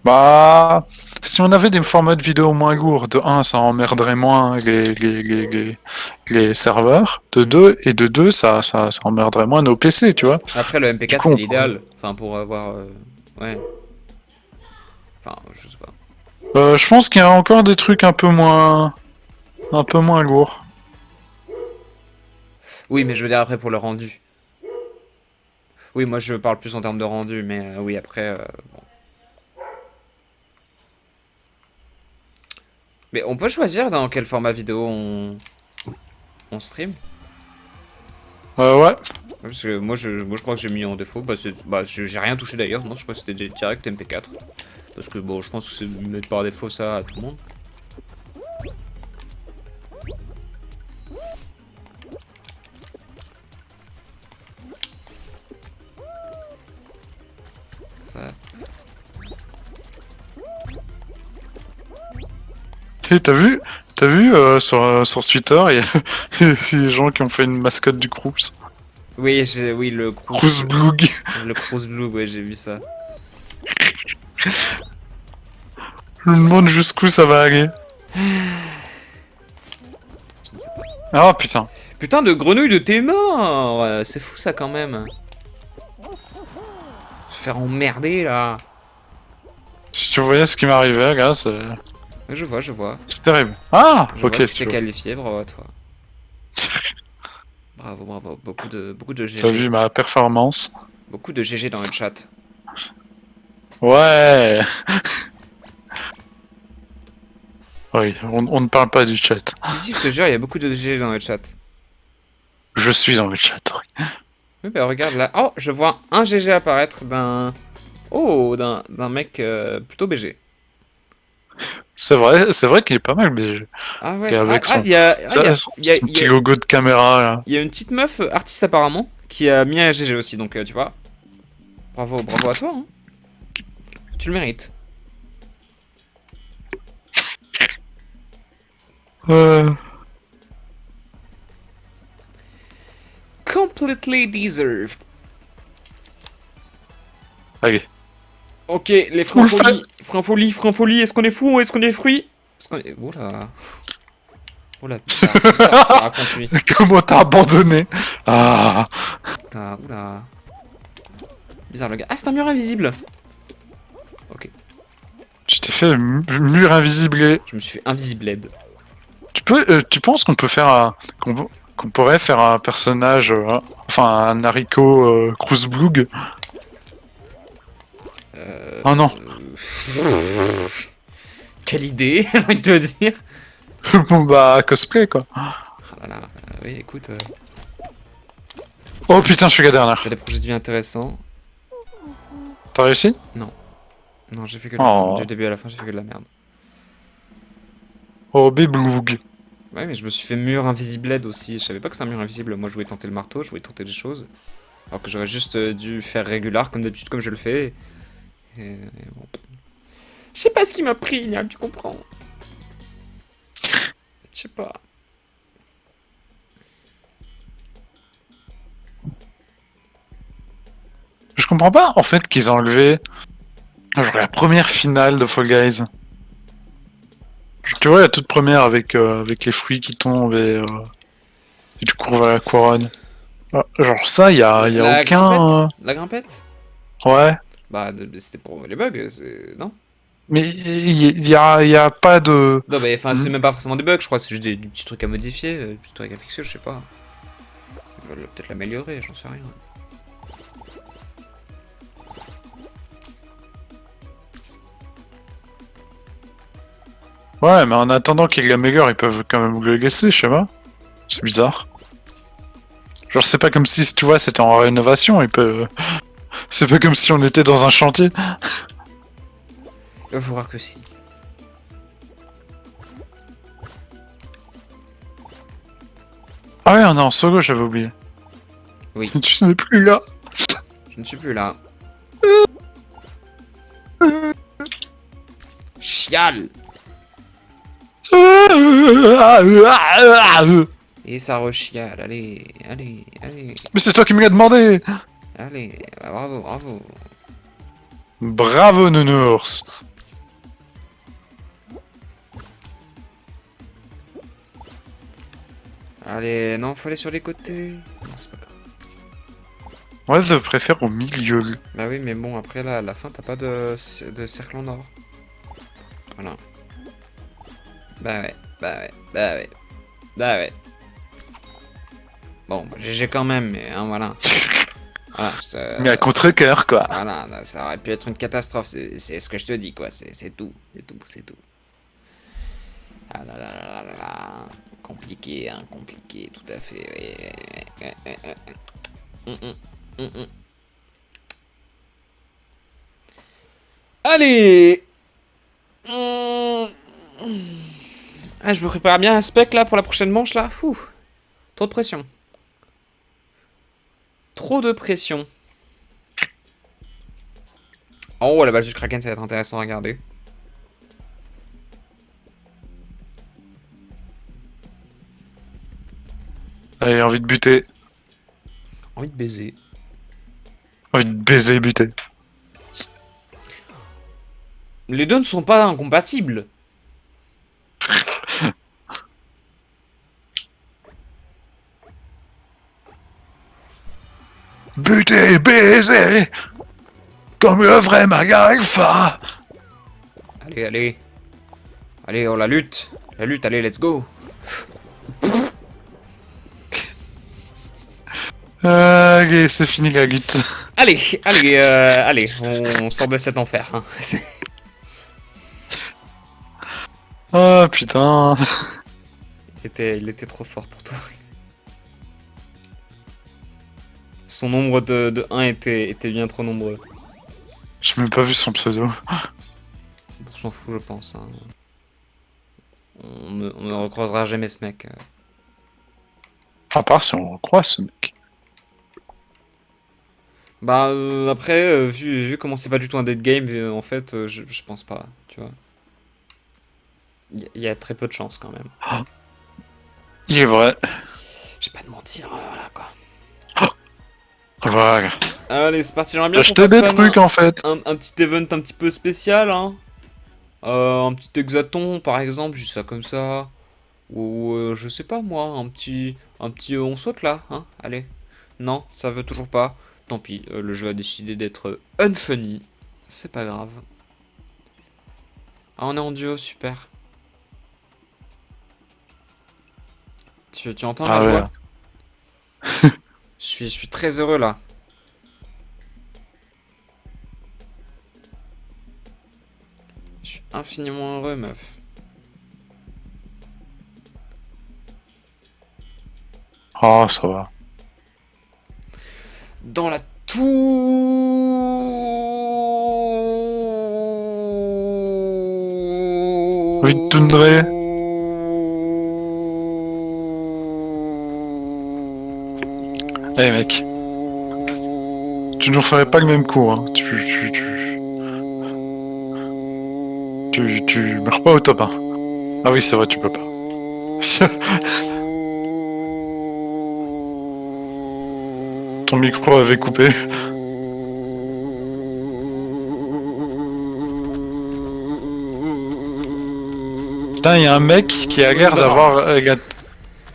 [SPEAKER 2] Bah, si on avait des formats de vidéo moins lourds, de un, ça emmerderait moins les serveurs, de deux, ça emmerderait moins nos PC, tu vois.
[SPEAKER 1] Après, le
[SPEAKER 2] Du
[SPEAKER 1] MP4,
[SPEAKER 2] coup,
[SPEAKER 1] c'est
[SPEAKER 2] on pourrait-
[SPEAKER 1] l'idéal. Enfin, pour avoir... Ouais. Enfin, je sais pas.
[SPEAKER 2] Je pense qu'il y a encore des trucs un peu moins lourds.
[SPEAKER 1] Oui, mais je veux dire après pour le rendu. Oui, moi je parle plus en termes de rendu, mais oui, après... bon. Mais on peut choisir dans quel format vidéo on stream.
[SPEAKER 2] Ouais.
[SPEAKER 1] Ouais, parce que moi je crois que j'ai mis en défaut. Bah, j'ai rien touché d'ailleurs. Non, je crois que c'était direct MP4. Parce que bon, je pense que c'est de mettre par défaut ça à tout le monde. Ouais.
[SPEAKER 2] Et t'as vu sur Twitter, il y a il y a des gens qui ont fait une mascotte du Crous.
[SPEAKER 1] Oui, oui,
[SPEAKER 2] Crous Bloog.
[SPEAKER 1] le Cruise Blue, ouais, j'ai vu ça.
[SPEAKER 2] Je me demande jusqu'où ça va aller.
[SPEAKER 1] Je ne sais pas.
[SPEAKER 2] Ah putain.
[SPEAKER 1] Putain de grenouille de tes morts! C'est fou ça quand même. Se faire emmerder là.
[SPEAKER 2] Si tu voyais ce qui m'arrivait, là,
[SPEAKER 1] Ouais, je vois.
[SPEAKER 2] c'est terrible. Ah,
[SPEAKER 1] Je
[SPEAKER 2] ok,
[SPEAKER 1] vois que tu
[SPEAKER 2] tu
[SPEAKER 1] t'es
[SPEAKER 2] vois.
[SPEAKER 1] qualifié, bravo à toi. Bravo, beaucoup de
[SPEAKER 2] T'as vu
[SPEAKER 1] GG.
[SPEAKER 2] ma performance?
[SPEAKER 1] Beaucoup de GG dans le chat.
[SPEAKER 2] Ouais. Oui, on ne parle pas du chat.
[SPEAKER 1] Si, je te jure, il y a beaucoup de GG dans le chat.
[SPEAKER 2] Je suis dans le chat. Oui.
[SPEAKER 1] Oui, bah regarde là. Oh, je vois un GG apparaître d'un... Oh, d'un mec plutôt BG.
[SPEAKER 2] C'est vrai qu'il est pas mal, mais
[SPEAKER 1] Ah ouais.
[SPEAKER 2] avec
[SPEAKER 1] Il y a...
[SPEAKER 2] son petit logo de caméra là.
[SPEAKER 1] Il y a une petite meuf artiste apparemment qui a mis un GG aussi, donc tu vois. Bravo à toi, hein. Tu le mérites.
[SPEAKER 2] Euh...
[SPEAKER 1] Completely deserved.
[SPEAKER 2] Allez.
[SPEAKER 1] Ok, les frinfolies, est-ce qu'on est fou ou est-ce qu'on est fruits? Est-ce qu'on est... Oula. Oula, bizarre, ça raconte lui.
[SPEAKER 2] Comment t'as abandonné? Ah.
[SPEAKER 1] Oula. Bizarre le gars. Ah, c'est un mur invisible. Ok,
[SPEAKER 2] Tu t'es fait mur invisible.
[SPEAKER 1] je me suis fait invisibled.
[SPEAKER 2] Tu penses qu'on peut faire qu'on pourrait faire un personnage, enfin un haricot Cruzblug? Oh non.
[SPEAKER 1] Quelle idée, j'ai envie de te dire.
[SPEAKER 2] Bon bah cosplay quoi.
[SPEAKER 1] Ah là là, oui, écoute,
[SPEAKER 2] Oh putain, je suis la dernière.
[SPEAKER 1] t'as des projets de vie intéressants.
[SPEAKER 2] T'as réussi?
[SPEAKER 1] Non, j'ai fait que
[SPEAKER 2] Oh.
[SPEAKER 1] du début à la fin, j'ai fait que de la merde.
[SPEAKER 2] Oh Bébloug.
[SPEAKER 1] Ouais, mais je me suis fait mur invisibled aussi. Je savais pas que c'est un mur invisible. Moi, je voulais tenter le marteau, je voulais tenter des choses. Alors que j'aurais juste dû faire régular comme d'habitude, comme je le fais. Et bon. Je sais pas ce qui m'a pris, Niam, tu comprends? Je sais pas.
[SPEAKER 2] Je comprends pas en fait qu'ils ont enlevé genre la première finale de Fall Guys. Genre, tu vois la toute première avec les fruits qui tombent et tu cours vers la couronne. Ah, genre ça, y a
[SPEAKER 1] La
[SPEAKER 2] aucun.
[SPEAKER 1] grimpette? La grimpette?
[SPEAKER 2] Ouais.
[SPEAKER 1] Bah, c'était pour les bugs, non?
[SPEAKER 2] Mais il y a pas de...
[SPEAKER 1] Non, mais enfin, c'est
[SPEAKER 2] Hmm.
[SPEAKER 1] même pas forcément des bugs, je crois, c'est juste des petits trucs à modifier, des petits trucs à fixer, je sais pas. Ils veulent peut-être l'améliorer, j'en sais rien.
[SPEAKER 2] Ouais, mais en attendant qu'il l'améliore, ils peuvent quand même le laisser, je sais pas. C'est bizarre. Genre, c'est pas comme si, tu vois, c'était en rénovation, ils peuvent... C'est pas comme si on était dans un chantier.
[SPEAKER 1] Il faut voir que si.
[SPEAKER 2] Ah ouais, on est en solo, j'avais oublié.
[SPEAKER 1] Oui,
[SPEAKER 2] Tu n'es plus là.
[SPEAKER 1] je ne suis plus là. Chial! Et ça rechiale, allez, allez, allez,
[SPEAKER 2] Mais c'est toi qui me l'as demandé.
[SPEAKER 1] allez, bah, bravo, bravo.
[SPEAKER 2] Bravo, Nounours.
[SPEAKER 1] Allez, non, faut aller sur les côtés. Non, c'est pas grave.
[SPEAKER 2] Moi, je préfère au milieu.
[SPEAKER 1] Bah oui, mais bon, après, là, à la fin, t'as pas de cercle en or. Voilà. Bah ouais, bah ouais, bah ouais, bah ouais. Bon, bah, GG quand même, mais hein, voilà. Voilà,
[SPEAKER 2] Mais à contre-cœur, quoi.
[SPEAKER 1] voilà, là, ça aurait pu être une catastrophe, c'est ce que je te dis, quoi. C'est tout, c'est tout, c'est tout. Ah là là là là là. Compliqué, hein, compliqué, tout à fait. Hum, hum, hum, hum. Allez. Ah, je me prépare bien un spec là pour la prochaine manche là. Fou. Trop de pression. Trop de pression. Oh, la balle du Kraken, ça va être intéressant à regarder.
[SPEAKER 2] Allez, envie de buter.
[SPEAKER 1] Envie de baiser.
[SPEAKER 2] Envie de baiser, buter.
[SPEAKER 1] Les deux ne sont pas incompatibles.
[SPEAKER 2] Buter, baiser. Comme le vrai Magalfa.
[SPEAKER 1] Allez, allez. Allez, oh la lutte. La lutte, allez, let's go.
[SPEAKER 2] Ok, c'est fini la lutte.
[SPEAKER 1] Allez, allez, allez, on sort de cet enfer. Hein.
[SPEAKER 2] Oh putain.
[SPEAKER 1] Il était trop fort pour toi. Son nombre de 1 était bien trop nombreux.
[SPEAKER 2] J'ai même pas vu son pseudo.
[SPEAKER 1] On s'en fout, je pense. Hein. On ne recroisera jamais ce mec.
[SPEAKER 2] À part si on croise ce mec.
[SPEAKER 1] Bah, après, vu comment c'est pas du tout un dead game, en fait, je pense pas, tu vois. Il y a très peu de chance quand même.
[SPEAKER 2] Il est vrai.
[SPEAKER 1] Je vais pas te mentir, voilà quoi.
[SPEAKER 2] Voilà.
[SPEAKER 1] Allez, c'est parti, j'aimerais bien qu'on
[SPEAKER 2] Acheter
[SPEAKER 1] fasse
[SPEAKER 2] des
[SPEAKER 1] quand même
[SPEAKER 2] trucs en fait.
[SPEAKER 1] un petit event un petit peu spécial, hein. Un petit hexaton, par exemple, juste ça comme ça. Ou, je sais pas moi, un petit on saute là, hein. Allez. Non, ça veut toujours pas. Tant pis, le jeu a décidé d'être unfunny. C'est pas grave. Ah, on est en duo, super. Tu entends la
[SPEAKER 2] Ah
[SPEAKER 1] joie?
[SPEAKER 2] ouais.
[SPEAKER 1] Je suis très heureux là. Je suis infiniment heureux, meuf.
[SPEAKER 2] Oh, ça va.
[SPEAKER 1] Dans la tour.
[SPEAKER 2] Vite toundré. Eh mec. Tu nous ferais pas le même coup, hein. Tu meurs pas au top 1. Ah oui, c'est vrai, tu peux pas. Ton micro avait coupé. Putain, il y a un mec qui a l'air d'avoir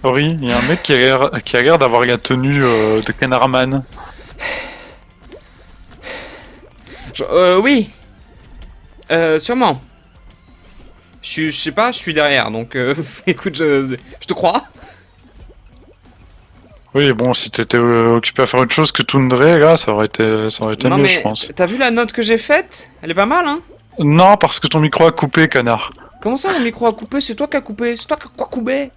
[SPEAKER 2] Oui, il y a un mec qui a l'air d'avoir la tenue de Canarman.
[SPEAKER 1] Oui. Sûrement. Je sais pas, je suis derrière, donc écoute, je te crois.
[SPEAKER 2] Oui, bon, si t'étais occupé à faire autre chose que Toundré, là, ça aurait été
[SPEAKER 1] Non
[SPEAKER 2] mieux, je
[SPEAKER 1] mais,
[SPEAKER 2] pense.
[SPEAKER 1] t'as vu la note que j'ai faite? Elle est pas mal, hein?
[SPEAKER 2] Non, parce que ton micro a coupé, connard.
[SPEAKER 1] Comment ça, mon micro a coupé? C'est toi qui as coupé. C'est toi qui as coupé.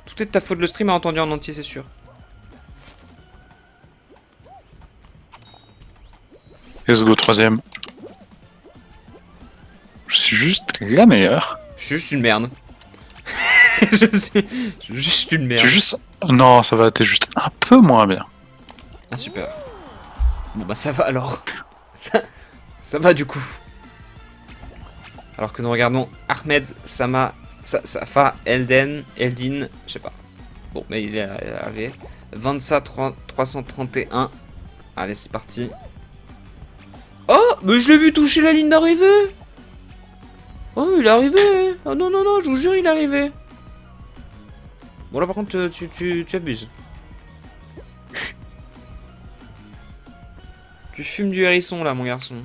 [SPEAKER 1] Tout est de ta faute, le stream a entendu en entier, c'est sûr.
[SPEAKER 2] Let's go, troisième. Je suis juste la meilleure.
[SPEAKER 1] Je suis juste une merde. Je suis juste une
[SPEAKER 2] Je
[SPEAKER 1] merde.
[SPEAKER 2] suis juste... Non, ça va, t'es juste un peu moins bien.
[SPEAKER 1] Ah, super. Bon bah ça va alors. Ça va du coup. Alors que nous regardons Ahmed, Sama, Safa, Eldin, je sais pas. Bon, mais il est arrivé. 331. Allez, c'est parti. Oh, mais je l'ai vu toucher la ligne d'arrivée. Oh, il est arrivé. Oh non, non, non, je vous jure, il est arrivé. Bon, là, par contre, tu abuses. Tu fumes du hérisson, là, mon garçon.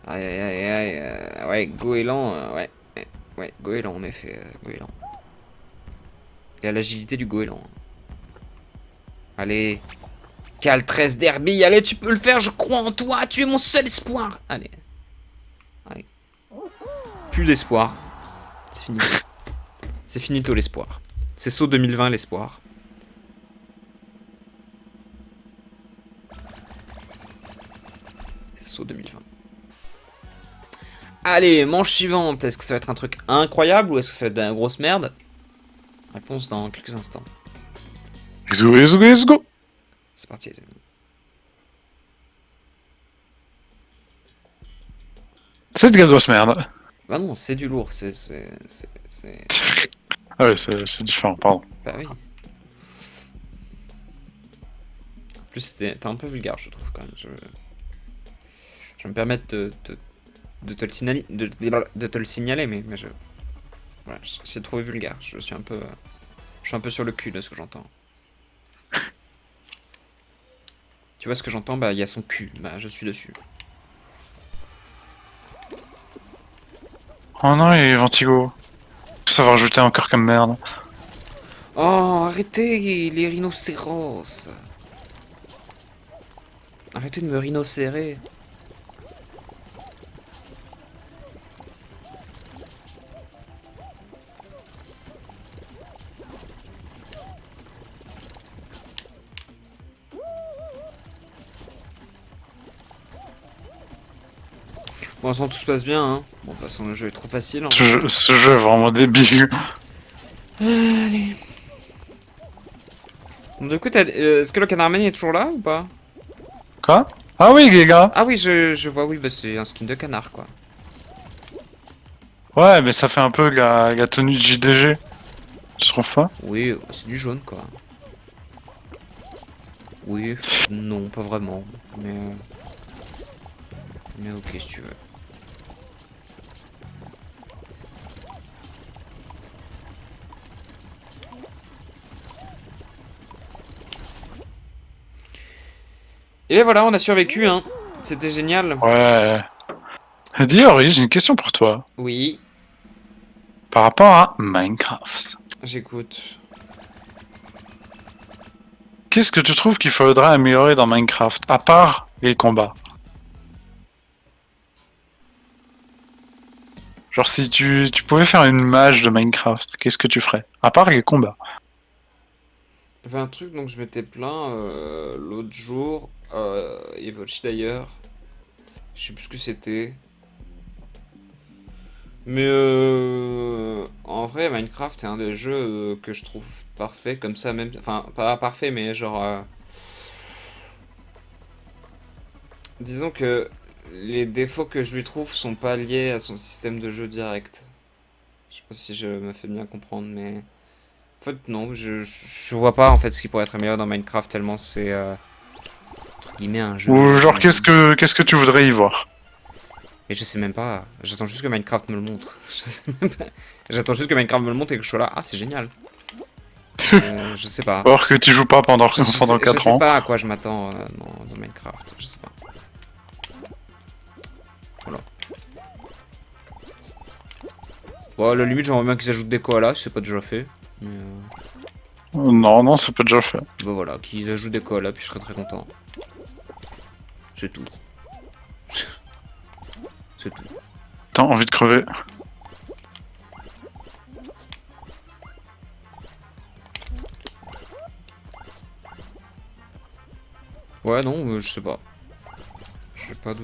[SPEAKER 1] Aïe, aïe, aïe, aïe. Ouais, goéland, ouais. Ouais, goéland, en effet, goéland. Il y a l'agilité du goéland. Allez. Cal 13 derby, allez, tu peux le faire, je crois en toi, tu es mon seul espoir. Allez. Allez. Plus d'espoir. C'est fini. C'est finito l'espoir. C'est saut 2020 l'espoir. C'est saut 2020. Allez, manche suivante. Est-ce que ça va être un truc incroyable ou est-ce que ça va être de la grosse merde? Réponse dans quelques instants.
[SPEAKER 2] Let's go, let's go, let's go.
[SPEAKER 1] C'est parti les amis.
[SPEAKER 2] C'est de la grosse merde.
[SPEAKER 1] Bah non, c'est du lourd, c'est...
[SPEAKER 2] Ah ouais, c'est différent, pardon.
[SPEAKER 1] Bah oui. En plus, t'es un peu vulgaire, je trouve, quand même. Je vais me permettre de te le signaler, de te le signaler, mais je... Voilà, c'est trop vulgaire. Je suis un peu sur le cul de ce que j'entends. Tu vois ce que j'entends? Bah, il y a son cul. Bah, je suis dessus.
[SPEAKER 2] Oh non, il est Ventigo. Ça va rajouter encore comme merde.
[SPEAKER 1] Oh, arrêtez les rhinocéros. Arrêtez de me rhinocérer. Pour l'instant, tout se passe bien, hein. Bon, de toute façon, le jeu est trop facile. Hein.
[SPEAKER 2] Ce jeu est vraiment débile.
[SPEAKER 1] Allez. Bon, du coup, est-ce que le canard manie est toujours là ou pas?
[SPEAKER 2] Quoi? Ah oui, les gars.
[SPEAKER 1] Ah oui, je vois, oui, bah c'est un skin de canard, quoi.
[SPEAKER 2] Ouais, mais ça fait un peu la tenue de JDG. Je trouve pas?
[SPEAKER 1] Oui, c'est du jaune, quoi. Oui, non, pas vraiment. Mais ok, si tu veux. Et bien voilà, on a survécu, hein. C'était génial.
[SPEAKER 2] Ouais. D'ailleurs, oui, j'ai une question pour toi.
[SPEAKER 1] Oui,
[SPEAKER 2] Par rapport à Minecraft.
[SPEAKER 1] j'écoute.
[SPEAKER 2] Qu'est-ce que tu trouves qu'il faudrait améliorer dans Minecraft, à part les combats? Genre, si tu pouvais faire une mage de Minecraft, qu'est-ce que tu ferais? À part les combats.
[SPEAKER 1] Il y avait un truc dont je m'étais plaint l'autre jour, Evochi d'ailleurs. Je sais plus ce que c'était. Mais en vrai, Minecraft est un des jeux que je trouve parfait comme ça même. Enfin, pas parfait, mais genre. Disons que les défauts que je lui trouve sont pas liés à son système de jeu direct. Je sais pas si je me fais bien comprendre, mais. En fait, non, je vois pas en fait ce qui pourrait être amélioré dans Minecraft tellement c'est. Entre guillemets un jeu.
[SPEAKER 2] Ou genre, qu'est-ce que tu voudrais y voir?
[SPEAKER 1] Mais je sais même pas. J'attends juste que Minecraft me le montre. Je sais même pas. J'attends juste que Minecraft me le montre et que je sois là. Ah, c'est génial. Je sais pas.
[SPEAKER 2] Alors que tu joues pas pendant, pendant
[SPEAKER 1] Je
[SPEAKER 2] 4
[SPEAKER 1] sais
[SPEAKER 2] ans.
[SPEAKER 1] pas à quoi je m'attends dans Minecraft. Je sais pas. Voilà. Bon, à la limite, j'aimerais bien qu'ils ajoutent des koalas, si c'est pas déjà fait. Mais
[SPEAKER 2] Non, non, c'est pas déjà fait.
[SPEAKER 1] bah voilà, qu'ils ajoutent des koalas, puis je serais très content. C'est tout. C'est tout.
[SPEAKER 2] T'as envie de crever.
[SPEAKER 1] Ouais, non, je sais pas. J'ai pas de...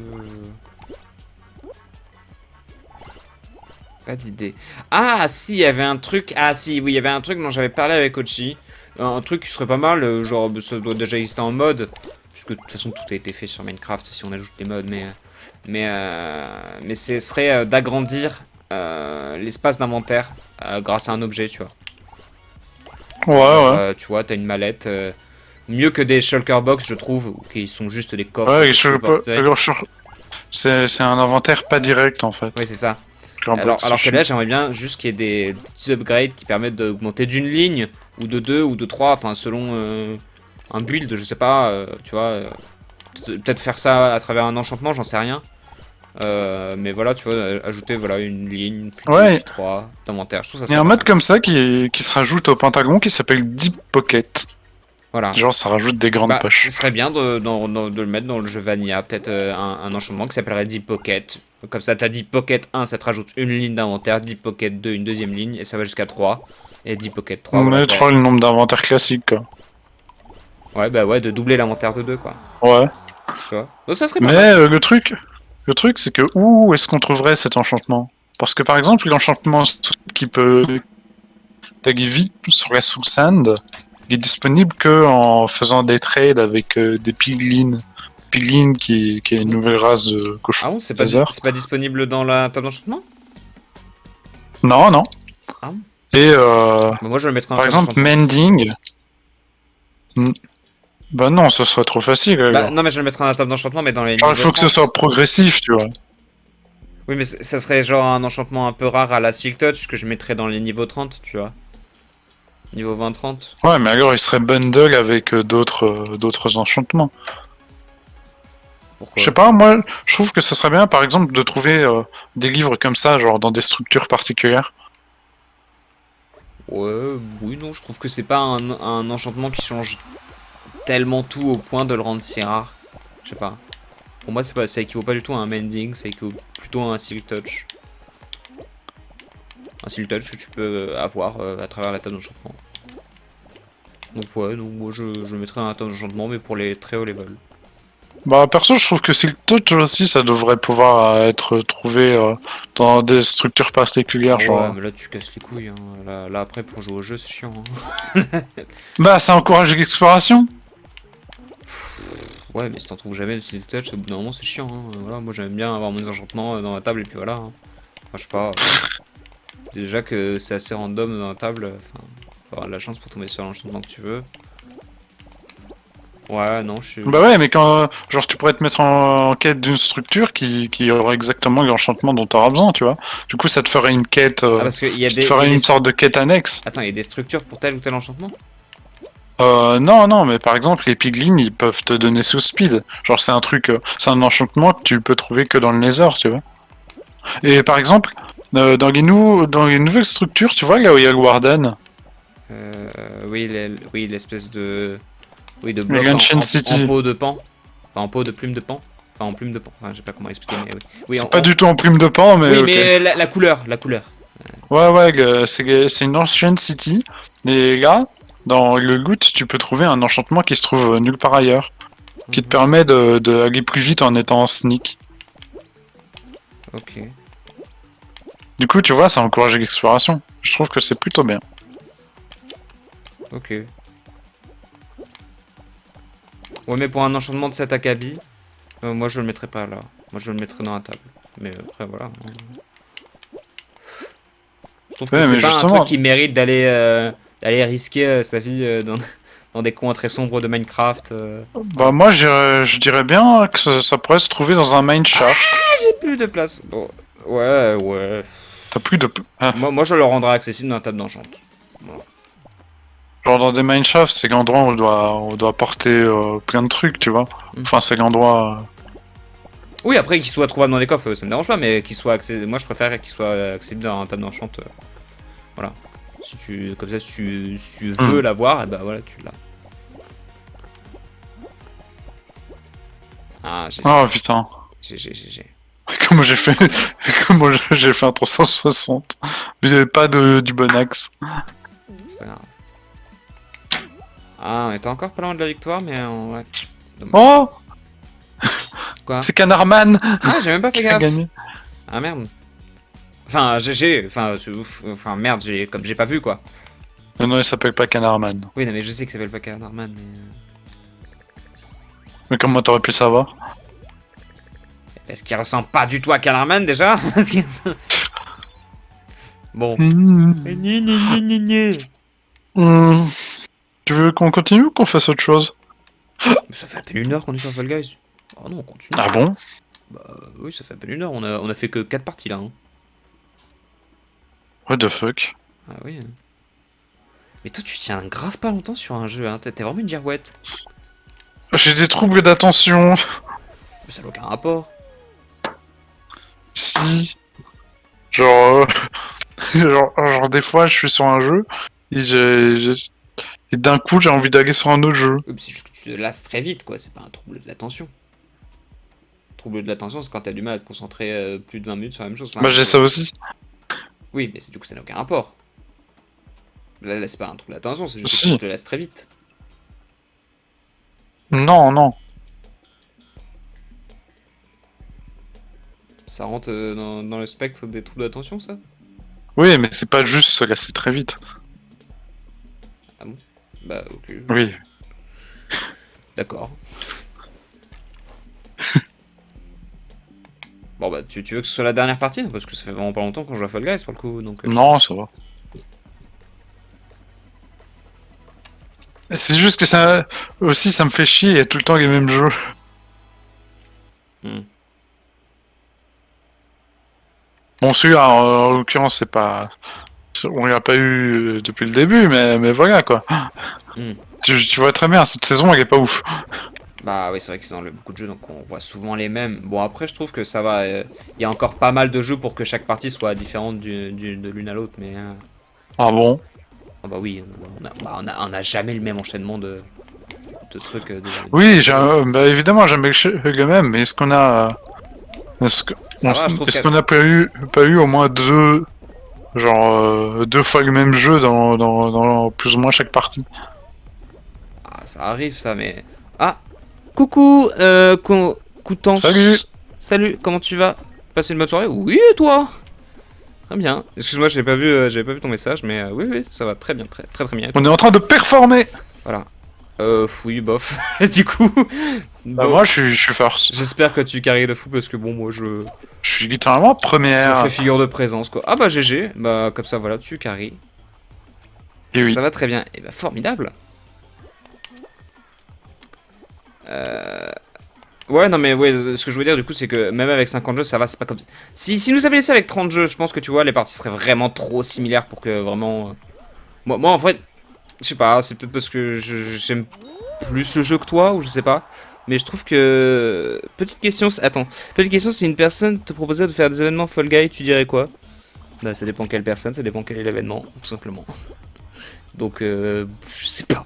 [SPEAKER 1] Pas d'idée. Ah, si, il y avait un truc... Ah, si, oui, il y avait un truc dont j'avais parlé avec Ochi. Un truc qui serait pas mal, genre, ça doit déjà exister en mode. Puisque de toute façon, tout a été fait sur Minecraft si on ajoute les modes, mais ce serait d'agrandir l'espace d'inventaire grâce à un objet, tu vois.
[SPEAKER 2] Ouais,
[SPEAKER 1] Genre,
[SPEAKER 2] ouais.
[SPEAKER 1] tu vois, t'as une mallette. Mieux que des shulker box, je trouve, qui sont juste des coffres.
[SPEAKER 2] Ouais,
[SPEAKER 1] que tu peux porter.
[SPEAKER 2] c'est un inventaire pas direct en fait.
[SPEAKER 1] Oui, c'est ça.
[SPEAKER 2] Shulker box,
[SPEAKER 1] Alors
[SPEAKER 2] c'est
[SPEAKER 1] que là, j'aimerais bien juste qu'il y ait des petits upgrades qui permettent d'augmenter d'une ligne, ou de deux, ou de trois, enfin selon un build, je sais pas, tu vois. Peut-être faire ça à travers un enchantement, j'en sais rien. Mais voilà, tu vois, ajouter voilà, une ligne, puis
[SPEAKER 2] Ouais.
[SPEAKER 1] deux, puis trois d'inventaire. Je trouve ça
[SPEAKER 2] Il y a un mode comme ça qui se rajoute au Pentagon qui s'appelle Deep Pocket.
[SPEAKER 1] Voilà.
[SPEAKER 2] Genre ça rajoute des grandes
[SPEAKER 1] Bah,
[SPEAKER 2] poches.
[SPEAKER 1] ce serait bien de le mettre dans le jeu Vanilla, peut-être un enchantement qui s'appellerait Deep Pocket. Comme ça, t'as Deep Pocket 1, ça te rajoute une ligne d'inventaire, Deep Pocket 2, une deuxième ligne, et ça va jusqu'à 3. Et Deep Pocket 3,
[SPEAKER 2] On
[SPEAKER 1] voilà.
[SPEAKER 2] mettra le nombre d'inventaires classiques quoi.
[SPEAKER 1] Ouais, bah ouais, de doubler l'inventaire de 2, quoi.
[SPEAKER 2] Ouais.
[SPEAKER 1] Tu vois. Donc ça serait pas
[SPEAKER 2] Mais
[SPEAKER 1] mal.
[SPEAKER 2] le truc c'est que où est-ce qu'on trouverait cet enchantement? Parce que par exemple l'enchantement qui peut taguer vite sur la Soul Sand, il est disponible que en faisant des trades avec des piglins. Piglin qui est une nouvelle race de cochon.
[SPEAKER 1] Ah bon, c'est
[SPEAKER 2] Lézard.
[SPEAKER 1] pas disponible dans la table d'enchantement?
[SPEAKER 2] Non, non.
[SPEAKER 1] Ah bon.
[SPEAKER 2] Et
[SPEAKER 1] Bah, moi, je le mettrais dans
[SPEAKER 2] par
[SPEAKER 1] la table
[SPEAKER 2] exemple,
[SPEAKER 1] d'enchantement.
[SPEAKER 2] mending. Bah non, ce serait trop facile.
[SPEAKER 1] Bah,
[SPEAKER 2] Alors.
[SPEAKER 1] non, mais je le mettrais dans la table d'enchantement, mais dans les
[SPEAKER 2] Genre, il
[SPEAKER 1] niveaux
[SPEAKER 2] faut que ce
[SPEAKER 1] 30.
[SPEAKER 2] soit progressif, tu vois.
[SPEAKER 1] Oui, mais ça serait genre un enchantement un peu rare à la Silk Touch que je mettrais dans les niveaux 30, tu vois. Niveau 20-30.
[SPEAKER 2] Ouais, mais alors il serait bundle avec d'autres enchantements.
[SPEAKER 1] Pourquoi?
[SPEAKER 2] Je sais pas, moi, je trouve que ce serait bien, par exemple, de trouver des livres comme ça, genre dans des structures particulières.
[SPEAKER 1] Ouais, oui, non, je trouve que c'est pas un enchantement qui change tellement tout au point de le rendre si rare. Je sais pas. Pour moi, ça équivaut pas du tout à un mending, ça équivaut plutôt à un Silk Touch. Un Silk Touch que tu peux avoir à travers la table d'enchantement. Donc ouais, donc moi je le mettrais dans la table d'enchantement, mais pour les très hauts level.
[SPEAKER 2] Bah, perso, je trouve que Silk Touch aussi, ça devrait pouvoir être trouvé dans des structures particulières,
[SPEAKER 1] Ah ouais,
[SPEAKER 2] genre.
[SPEAKER 1] mais là tu casses les couilles. Hein. Là après, pour jouer au jeu, c'est chiant. Hein.
[SPEAKER 2] Bah, ça encourage l'exploration.
[SPEAKER 1] Ouais, mais si t'en trouves jamais de Silk Touch, au bout d'un moment, c'est chiant. Hein. Voilà, moi j'aime bien avoir mes enchantements dans la table, et puis voilà. Hein. Enfin, je sais pas. Déjà que c'est assez random dans la table. Enfin, faut avoir de la chance pour tomber sur l'enchantement que tu veux. Ouais, non, je suis...
[SPEAKER 2] Bah ouais, mais quand, genre, tu pourrais te mettre en quête d'une structure qui aurait exactement l'enchantement dont tu auras besoin, tu vois. Du coup, ça te ferait une quête,
[SPEAKER 1] Ah, parce qu'il y a
[SPEAKER 2] ça
[SPEAKER 1] des...
[SPEAKER 2] te
[SPEAKER 1] il y a
[SPEAKER 2] ferait
[SPEAKER 1] des-
[SPEAKER 2] une sorte de quête annexe.
[SPEAKER 1] Attends, il y a des structures pour tel ou tel enchantement?
[SPEAKER 2] Non, non, mais par exemple, les piglins, ils peuvent te donner sous speed. Genre, c'est un truc, c'est un enchantement que tu peux trouver que dans le Nether, tu vois. Et par exemple, dans les nouvelles structures, tu vois, là où il y a le Warden,
[SPEAKER 1] Oui, l'espèce de... Oui, de bloc
[SPEAKER 2] l'Ancient City.
[SPEAKER 1] en peau de pan. Enfin, en peau de plume de pan. Enfin, en plume de pan. Enfin, je sais pas comment expliquer, mais oui. Oui,
[SPEAKER 2] C'est pas du tout en plume de pan, mais
[SPEAKER 1] Oui,
[SPEAKER 2] ok.
[SPEAKER 1] mais la couleur, la couleur.
[SPEAKER 2] Ouais, ouais, c'est une Ancient City. Et là, dans le loot, tu peux trouver un enchantement qui se trouve nulle part ailleurs. Qui te
[SPEAKER 1] Mhm.
[SPEAKER 2] permet d'aller plus vite en étant en sneak.
[SPEAKER 1] Ok.
[SPEAKER 2] Du coup, tu vois, ça encourage l'exploration. Je trouve que c'est plutôt bien.
[SPEAKER 1] Ok. Ouais, mais pour un enchantement de cet acabit, moi je le mettrais pas là. Moi je le mettrais dans la table. Mais après, voilà. Hein. Je trouve que
[SPEAKER 2] Ouais,
[SPEAKER 1] c'est
[SPEAKER 2] mais
[SPEAKER 1] pas un
[SPEAKER 2] justement-
[SPEAKER 1] truc qui mérite d'aller risquer sa vie dans des coins très sombres de Minecraft.
[SPEAKER 2] Bah moi je dirais bien que ça pourrait se trouver dans un mineshaft.
[SPEAKER 1] J'ai plus de place. Bon, ouais.
[SPEAKER 2] T'as plus de... Ah,
[SPEAKER 1] Moi je le rendrai accessible dans la table d'enchant. Voilà.
[SPEAKER 2] Genre dans des mineshafts, c'est l'endroit où on doit porter plein de trucs, tu vois. Enfin, c'est l'endroit...
[SPEAKER 1] Oui, après qu'il soit trouvable dans les coffres, ça me dérange pas, mais qu'il soit accessible. Moi, je préfère qu'il soit accessible dans un table d'enchant. Voilà. Si tu, comme ça, si tu veux l'avoir, et bah voilà, tu l'as. Ah, GG.
[SPEAKER 2] Oh putain.
[SPEAKER 1] GG.
[SPEAKER 2] Comment j'ai fait... Comment j'ai fait un 360. Mais il n'y avait pas du bon axe.
[SPEAKER 1] C'est pas grave. Ah, on était encore pas loin de la victoire, mais ouais. Dommage.
[SPEAKER 2] Oh,
[SPEAKER 1] Quoi?
[SPEAKER 2] c'est Canarman
[SPEAKER 1] Ah, j'ai même pas fait
[SPEAKER 2] qui a
[SPEAKER 1] gaffe.
[SPEAKER 2] gagné.
[SPEAKER 1] Ah merde. Enfin, GG, enfin, c'est ouf. Enfin, merde, comme j'ai pas vu quoi.
[SPEAKER 2] Non, il s'appelle pas Canarman.
[SPEAKER 1] Oui, non, mais je sais que ça s'appelle pas Karen Norman, mais.
[SPEAKER 2] Mais comment t'aurais pu savoir?
[SPEAKER 1] Est-ce qu'il ressemble pas du tout à Calarman déjà? Parce qu'il ressemble- Bon.
[SPEAKER 2] Tu veux qu'on continue ou qu'on fasse autre chose?
[SPEAKER 1] Mais ça fait à peine 1 heure qu'on est sur Fall Guys. Oh non, on continue.
[SPEAKER 2] Ah bon?
[SPEAKER 1] Bah oui, ça fait à peine 1 heure. On a fait que 4 parties là. Hein.
[SPEAKER 2] What the fuck?
[SPEAKER 1] Ah oui. Mais toi, tu tiens grave pas longtemps sur un jeu. Hein. T'es vraiment une girouette.
[SPEAKER 2] J'ai des troubles d'attention.
[SPEAKER 1] Mais ça n'a aucun rapport.
[SPEAKER 2] Si. Genre, genre des fois je suis sur un jeu et, et d'un coup j'ai envie d'aller sur un autre jeu.
[SPEAKER 1] Oui, c'est juste que tu te lasses très vite, quoi. C'est pas un trouble de l'attention. Trouble de l'attention, c'est quand t'as du mal à te concentrer plus de 20 minutes sur la même chose. Enfin,
[SPEAKER 2] Bah j'ai ça aussi.
[SPEAKER 1] Oui, mais du coup, ça n'a aucun rapport. Là, c'est pas un trouble d'attention, c'est juste
[SPEAKER 2] Si.
[SPEAKER 1] que tu te lasses très vite.
[SPEAKER 2] Non, non.
[SPEAKER 1] Ça rentre dans le spectre des troubles d'attention, ça?
[SPEAKER 2] Oui, mais c'est pas juste se lasser très vite.
[SPEAKER 1] Bah, ok.
[SPEAKER 2] Oui.
[SPEAKER 1] D'accord. Bon, bah, tu veux que ce soit la dernière partie? Parce que ça fait vraiment pas longtemps qu'on joue à Fall Guys pour le coup, donc.
[SPEAKER 2] Non, ça va. C'est juste que ça aussi ça me fait chier, il y a tout le temps les mêmes jeux.
[SPEAKER 1] Hmm.
[SPEAKER 2] Bon celui-là en l'occurrence c'est pas... On l'a pas eu depuis le début, mais voilà quoi.
[SPEAKER 1] Hmm.
[SPEAKER 2] Tu vois très bien, cette saison elle est pas ouf.
[SPEAKER 1] Bah, oui, c'est vrai que c'est dans beaucoup de jeux, donc on voit souvent les mêmes. Bon, après, je trouve que ça va. Il y a encore pas mal de jeux pour que chaque partie soit différente de l'une à l'autre, mais.
[SPEAKER 2] Ah bon?
[SPEAKER 1] Ah bah oui, on a jamais le même enchaînement de trucs.
[SPEAKER 2] Oui, bah évidemment jamais le même, mais est-ce qu'on a...
[SPEAKER 1] Ça va, je trouve
[SPEAKER 2] Est-ce
[SPEAKER 1] que-
[SPEAKER 2] qu'on a pas eu au moins deux... Genre deux fois le même jeu dans plus ou moins chaque partie?
[SPEAKER 1] Ah, ça arrive ça, mais. Ah! Coucou, Coutance.
[SPEAKER 2] Salut.
[SPEAKER 1] Salut, comment tu vas? Passer une bonne soirée? Oui, et toi? Très bien. Excuse-moi, j'avais pas vu ton message, mais oui, oui, ça va très bien, très bien.
[SPEAKER 2] On est en train de performer.
[SPEAKER 1] Voilà. Oui, bof. Du coup.
[SPEAKER 2] Bah
[SPEAKER 1] bon,
[SPEAKER 2] moi je suis force.
[SPEAKER 1] j'espère que tu carries de fou parce que bon, moi je
[SPEAKER 2] Je suis littéralement première.
[SPEAKER 1] fais figure de présence quoi. Ah bah GG, bah comme ça voilà, tu carries.
[SPEAKER 2] Et oui.
[SPEAKER 1] Ça va très bien. Et bah formidable. Ouais, non mais ouais, ce que je veux dire du coup c'est que même avec 50 jeux ça va, c'est pas comme si nous avait laissé avec 30 jeux, je pense que tu vois les parties seraient vraiment trop similaires pour que vraiment moi en fait, je sais pas, c'est peut-être parce que j'aime plus le jeu que toi ou je sais pas. Mais je trouve que petite question, petite question, si une personne te proposait de faire des événements Fall Guy, tu dirais quoi? Bah ça dépend quelle personne, ça dépend quel est l'événement, tout simplement. Donc je sais pas.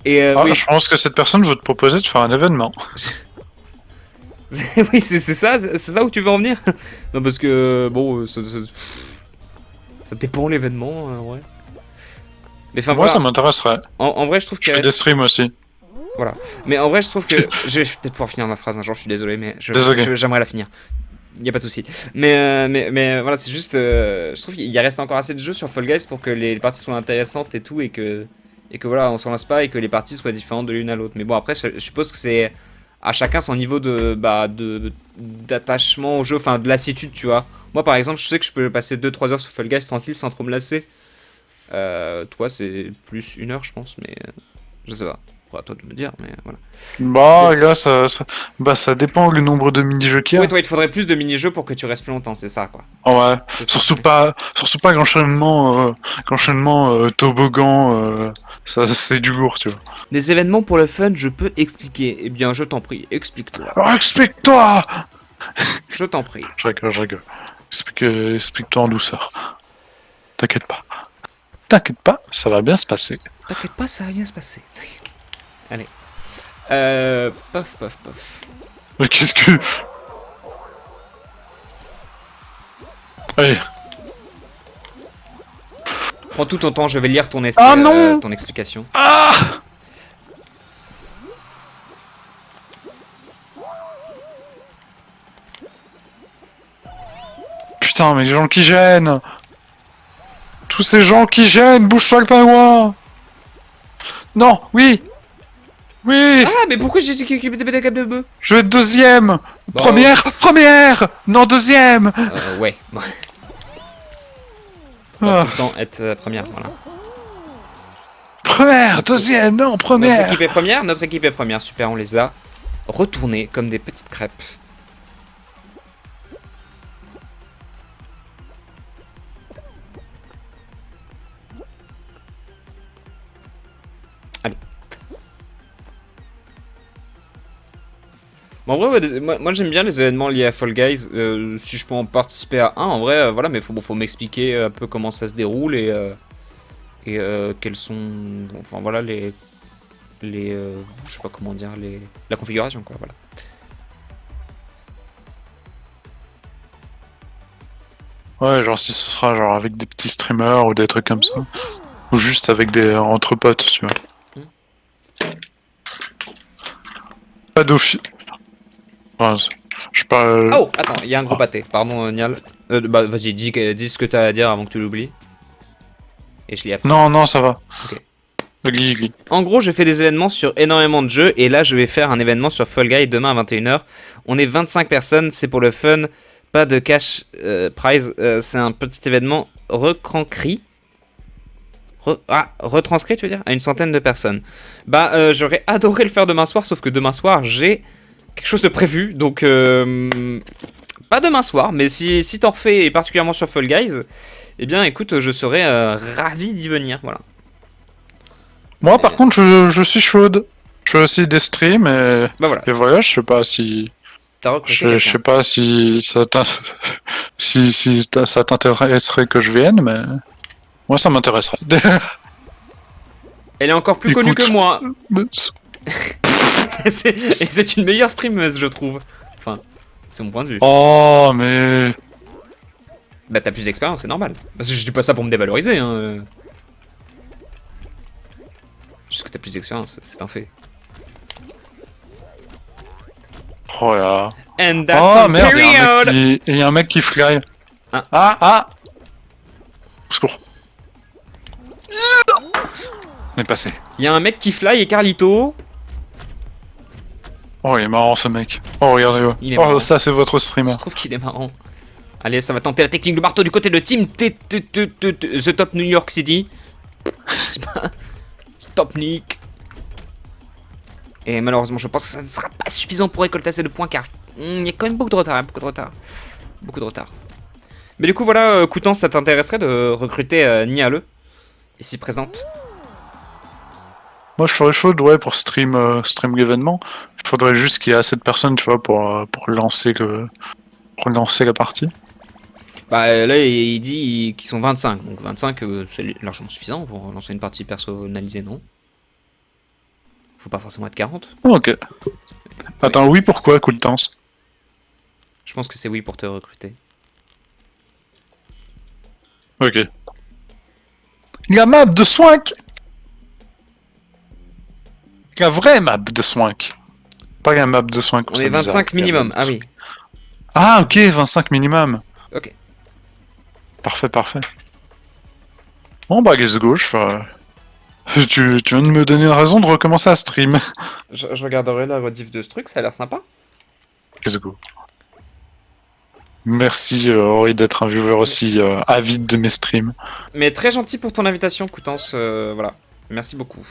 [SPEAKER 1] Et oui.
[SPEAKER 2] Je pense que cette personne veut te proposer de faire un événement.
[SPEAKER 1] Oui, c'est ça où tu veux en venir? Non, parce que bon, ça dépend l'événement, ouais. Mais enfin,
[SPEAKER 2] Moi
[SPEAKER 1] voilà.
[SPEAKER 2] ça m'intéresserait.
[SPEAKER 1] En vrai, je trouve
[SPEAKER 2] Je
[SPEAKER 1] que.
[SPEAKER 2] fais des streams aussi.
[SPEAKER 1] Voilà. Mais en vrai, je trouve que. Je vais peut-être pouvoir finir ma phrase un jour, je suis désolé, mais
[SPEAKER 2] Désolé.
[SPEAKER 1] j'aimerais la finir. Y a pas de souci. Mais voilà, c'est juste. Je trouve qu'il reste encore assez de jeux sur Fall Guys pour que les parties soient intéressantes et tout, et que voilà, on s'en lasse pas et que les parties soient différentes de l'une à l'autre. Mais bon, après, je suppose que c'est à chacun son niveau d'attachement au jeu, enfin de lassitude, tu vois. Moi, par exemple, je sais que je peux passer 2-3 heures sur Fall Guys tranquille sans trop me lasser. Toi, c'est plus 1 heure, je pense, mais je sais pas. À toi de me dire, mais voilà.
[SPEAKER 2] Bah, là, ça dépend le nombre de mini-jeux qu'il y a.
[SPEAKER 1] Oui, toi, il te faudrait plus de mini-jeux pour que tu restes plus longtemps, c'est ça, quoi.
[SPEAKER 2] Ouais,
[SPEAKER 1] C'est ça.
[SPEAKER 2] surtout pas qu'enchaînement toboggan, ça c'est du lourd, tu vois.
[SPEAKER 1] Des événements pour le fun, je peux expliquer. Eh bien, je t'en prie, explique-toi.
[SPEAKER 2] Alors, explique-toi!
[SPEAKER 1] Je t'en prie.
[SPEAKER 2] Je rigole. Explique-toi en douceur. T'inquiète pas. T'inquiète pas, ça va bien se passer.
[SPEAKER 1] T'inquiète pas, ça va bien se passer. Allez. Pof, pof, pof.
[SPEAKER 2] Mais qu'est-ce que... Allez.
[SPEAKER 1] Prends tout ton temps, je vais lire ton essai,
[SPEAKER 2] Ah non
[SPEAKER 1] ton explication.
[SPEAKER 2] Ah! Putain, mais les gens qui gênent! Tous ces gens qui gênent, bouge-toi le pingouin! Non, oui! Oui!
[SPEAKER 1] Ah, mais pourquoi j'ai dit qu'il y avait des câbles de bœuf?
[SPEAKER 2] Je vais être deuxième!
[SPEAKER 1] Bon.
[SPEAKER 2] Première! Non, deuxième!
[SPEAKER 1] Ouais. Bon. On va
[SPEAKER 2] Ah,
[SPEAKER 1] tout le temps être première, voilà.
[SPEAKER 2] première, deuxième, non,
[SPEAKER 1] Notre
[SPEAKER 2] première!
[SPEAKER 1] équipe est première, notre équipe est première. Super, on les a retournés comme des petites crêpes. Allez. Bon, en vrai, ouais, moi j'aime bien les événements liés à Fall Guys. Si je peux en participer à un, en vrai, voilà, mais faut m'expliquer un peu comment ça se déroule et quels sont, enfin voilà je sais pas comment dire, la configuration, quoi, voilà.
[SPEAKER 2] Ouais, genre si ce sera genre avec des petits streamers ou des trucs comme ça. Ou juste avec des entre potes, tu vois. Pas d'office. Enfin, je parle.
[SPEAKER 1] Oh, attends, il y a un gros pâté. Pardon, Nial. Bah, vas-y, dis ce que t'as à dire avant que tu l'oublies. Et je l'ai appris.
[SPEAKER 2] Non, ça va.
[SPEAKER 1] Ok.
[SPEAKER 2] Lis.
[SPEAKER 1] En gros, je fais des événements sur énormément de jeux. Et là, je vais faire un événement sur Fall Guys demain à 21h. On est 25 personnes, c'est pour le fun. Pas de cash prize. C'est un petit événement retranscrit. Retranscrit, tu veux dire? À une centaine de personnes. Bah, j'aurais adoré le faire demain soir. Sauf que demain soir, j'ai quelque chose de prévu. Donc, pas demain soir. Mais si t'en refais, et particulièrement sur Fall Guys, eh bien, écoute, je serais ravi d'y venir. Voilà.
[SPEAKER 2] Moi, par contre, je suis chaude. Je fais aussi des streams
[SPEAKER 1] Bah voilà.
[SPEAKER 2] et voilà, je sais pas si.
[SPEAKER 1] T'as recruté
[SPEAKER 2] Je
[SPEAKER 1] quelqu'un.
[SPEAKER 2] sais pas si ça t'intéresserait que je vienne, mais. Moi, ça m'intéresserait.
[SPEAKER 1] Elle est encore plus connue
[SPEAKER 2] Écoute.
[SPEAKER 1] que moi. Et c'est une meilleure streameuse, je trouve. Enfin, c'est mon point de vue.
[SPEAKER 2] Oh, mais.
[SPEAKER 1] Bah, t'as plus d'expérience, c'est normal. Parce que je dis pas ça pour me dévaloriser, hein. Juste que t'as plus d'expérience, c'est un fait.
[SPEAKER 2] Oh là.
[SPEAKER 1] And that's
[SPEAKER 2] Oh
[SPEAKER 1] a
[SPEAKER 2] merde,
[SPEAKER 1] period.
[SPEAKER 2] il y a un mec qui fly.
[SPEAKER 1] Ah.
[SPEAKER 2] Au secours. On est passé.
[SPEAKER 1] Il y a un mec qui fly et Carlito.
[SPEAKER 2] Oh, il est marrant ce mec. Oh, regardez-le.
[SPEAKER 1] Il est
[SPEAKER 2] Oh,
[SPEAKER 1] marrant.
[SPEAKER 2] ça, c'est votre streamer.
[SPEAKER 1] Je trouve qu'il est marrant. Allez, ça va tenter la technique du marteau du côté de Team The Top New York City. Stop Nick. Et malheureusement, je pense que ça ne sera pas suffisant pour récolter assez de points car il y a quand même beaucoup de retard. Beaucoup de retard. Mais du coup, voilà, Coutances, ça t'intéresserait de recruter Niale, ici présente?
[SPEAKER 2] Moi, je serais chaud, ouais, pour stream l'événement. Il faudrait juste qu'il y ait assez de personnes, tu vois, pour lancer la partie.
[SPEAKER 1] Bah là, il dit qu'ils sont 25. Donc 25, c'est largement suffisant pour lancer une partie personnalisée, non? Faut pas forcément être 40.
[SPEAKER 2] Oh, ok. Attends, oui, pourquoi, Coutances?
[SPEAKER 1] Je pense que c'est oui pour te recruter.
[SPEAKER 2] Ok. La map de Swank! La vraie map de Swank. Pas la map de Swank.
[SPEAKER 1] On est 25 minimum, ah oui.
[SPEAKER 2] Ah, ok, 25 minimum.
[SPEAKER 1] Ok.
[SPEAKER 2] Parfait. Bon, bah, let's go, tu viens de me donner une raison de recommencer à stream.
[SPEAKER 1] Je regarderai la rediff de ce truc, ça a l'air sympa.
[SPEAKER 2] Let's go. Merci, Henri, d'être un viewer aussi avide de mes streams.
[SPEAKER 1] Mais très gentil pour ton invitation, Coutances, voilà. Merci beaucoup.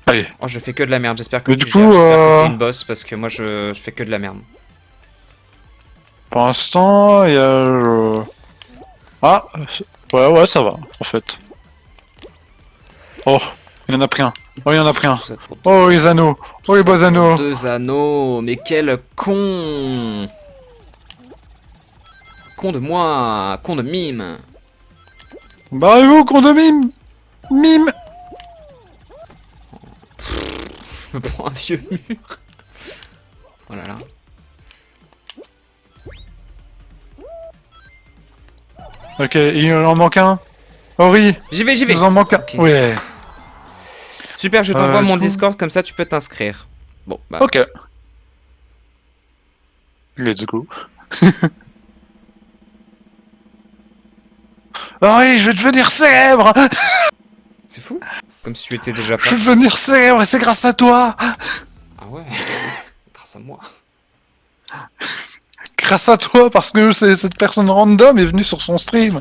[SPEAKER 2] Allez.
[SPEAKER 1] Oh, je fais que de la merde. J'espère que
[SPEAKER 2] Mais
[SPEAKER 1] tu
[SPEAKER 2] du
[SPEAKER 1] gères.
[SPEAKER 2] coup,
[SPEAKER 1] J'espère que t'es une boss parce que moi, je fais que de la merde.
[SPEAKER 2] Pour l'instant, il y a... Ah, ouais, ça va, en fait. Oh, il y en a pris un. Oh, il y en a pris un.
[SPEAKER 1] Tout ça pour
[SPEAKER 2] Oh, les anneaux. Oh, les beaux anneaux.
[SPEAKER 1] 2 anneaux. Mais quel con. Con de moi. Con de mime.
[SPEAKER 2] Barrez-vous, con de mime. Mime.
[SPEAKER 1] Je me prends un vieux mur. Oh là là.
[SPEAKER 2] Ok, il en manque un. Ori,
[SPEAKER 1] J'y vais, j'y
[SPEAKER 2] il
[SPEAKER 1] vais.
[SPEAKER 2] nous en manque un.
[SPEAKER 1] Ok.
[SPEAKER 2] Ouais.
[SPEAKER 1] Super, je t'envoie
[SPEAKER 2] du
[SPEAKER 1] mon
[SPEAKER 2] coup-
[SPEAKER 1] Discord, comme ça tu peux t'inscrire. Bon, bah.
[SPEAKER 2] Ok. Let's go. Ori, je vais devenir célèbre.
[SPEAKER 1] C'est fou. Comme si tu étais déjà
[SPEAKER 2] Je
[SPEAKER 1] pas.
[SPEAKER 2] vais devenir célèbre et c'est grâce à toi.
[SPEAKER 1] Ah ouais. Grâce à moi.
[SPEAKER 2] Grâce à toi, parce que cette personne random est venue sur son stream.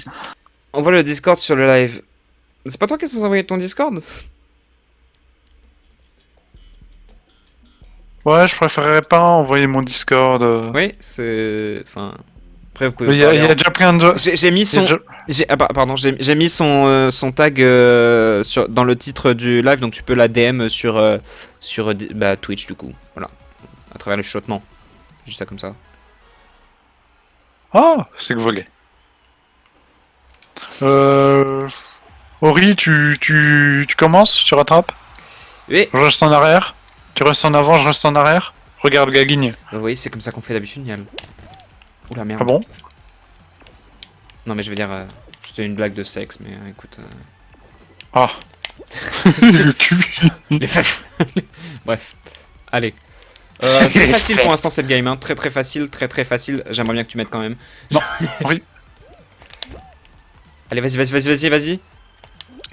[SPEAKER 1] Envoie le Discord sur le live. C'est pas toi qui as envoyé ton Discord?
[SPEAKER 2] Ouais, je préférerais pas envoyer mon Discord.
[SPEAKER 1] Oui, c'est. Enfin. Après, vous pouvez.
[SPEAKER 2] Il y
[SPEAKER 1] parler
[SPEAKER 2] a
[SPEAKER 1] en-
[SPEAKER 2] déjà plein de...
[SPEAKER 1] J'ai mis
[SPEAKER 2] il y a
[SPEAKER 1] son.
[SPEAKER 2] déjà-
[SPEAKER 1] Ah, pardon, j'ai mis son tag dans le titre du live, donc tu peux la DM sur bah, Twitch du coup. Voilà. À travers le chuchotement. Juste ça comme ça.
[SPEAKER 2] Ah, c'est que volé. Ori, tu commences, tu rattrapes.
[SPEAKER 1] Oui,
[SPEAKER 2] Je reste en arrière. Tu restes en avant, je reste en arrière. Regarde Gaguigne.
[SPEAKER 1] oui, c'est comme ça qu'on fait d'habitude, Nial. Oula merde.
[SPEAKER 2] Ah bon?
[SPEAKER 1] Non mais je veux dire, c'était une blague de sexe, mais écoute.
[SPEAKER 2] Ah. Le cul.
[SPEAKER 1] Les fesses. Bref, allez. Très facile pour l'instant cette game, hein. Très facile, très facile. J'aimerais bien que tu m'aides quand même.
[SPEAKER 2] Non, oui.
[SPEAKER 1] Allez, vas-y.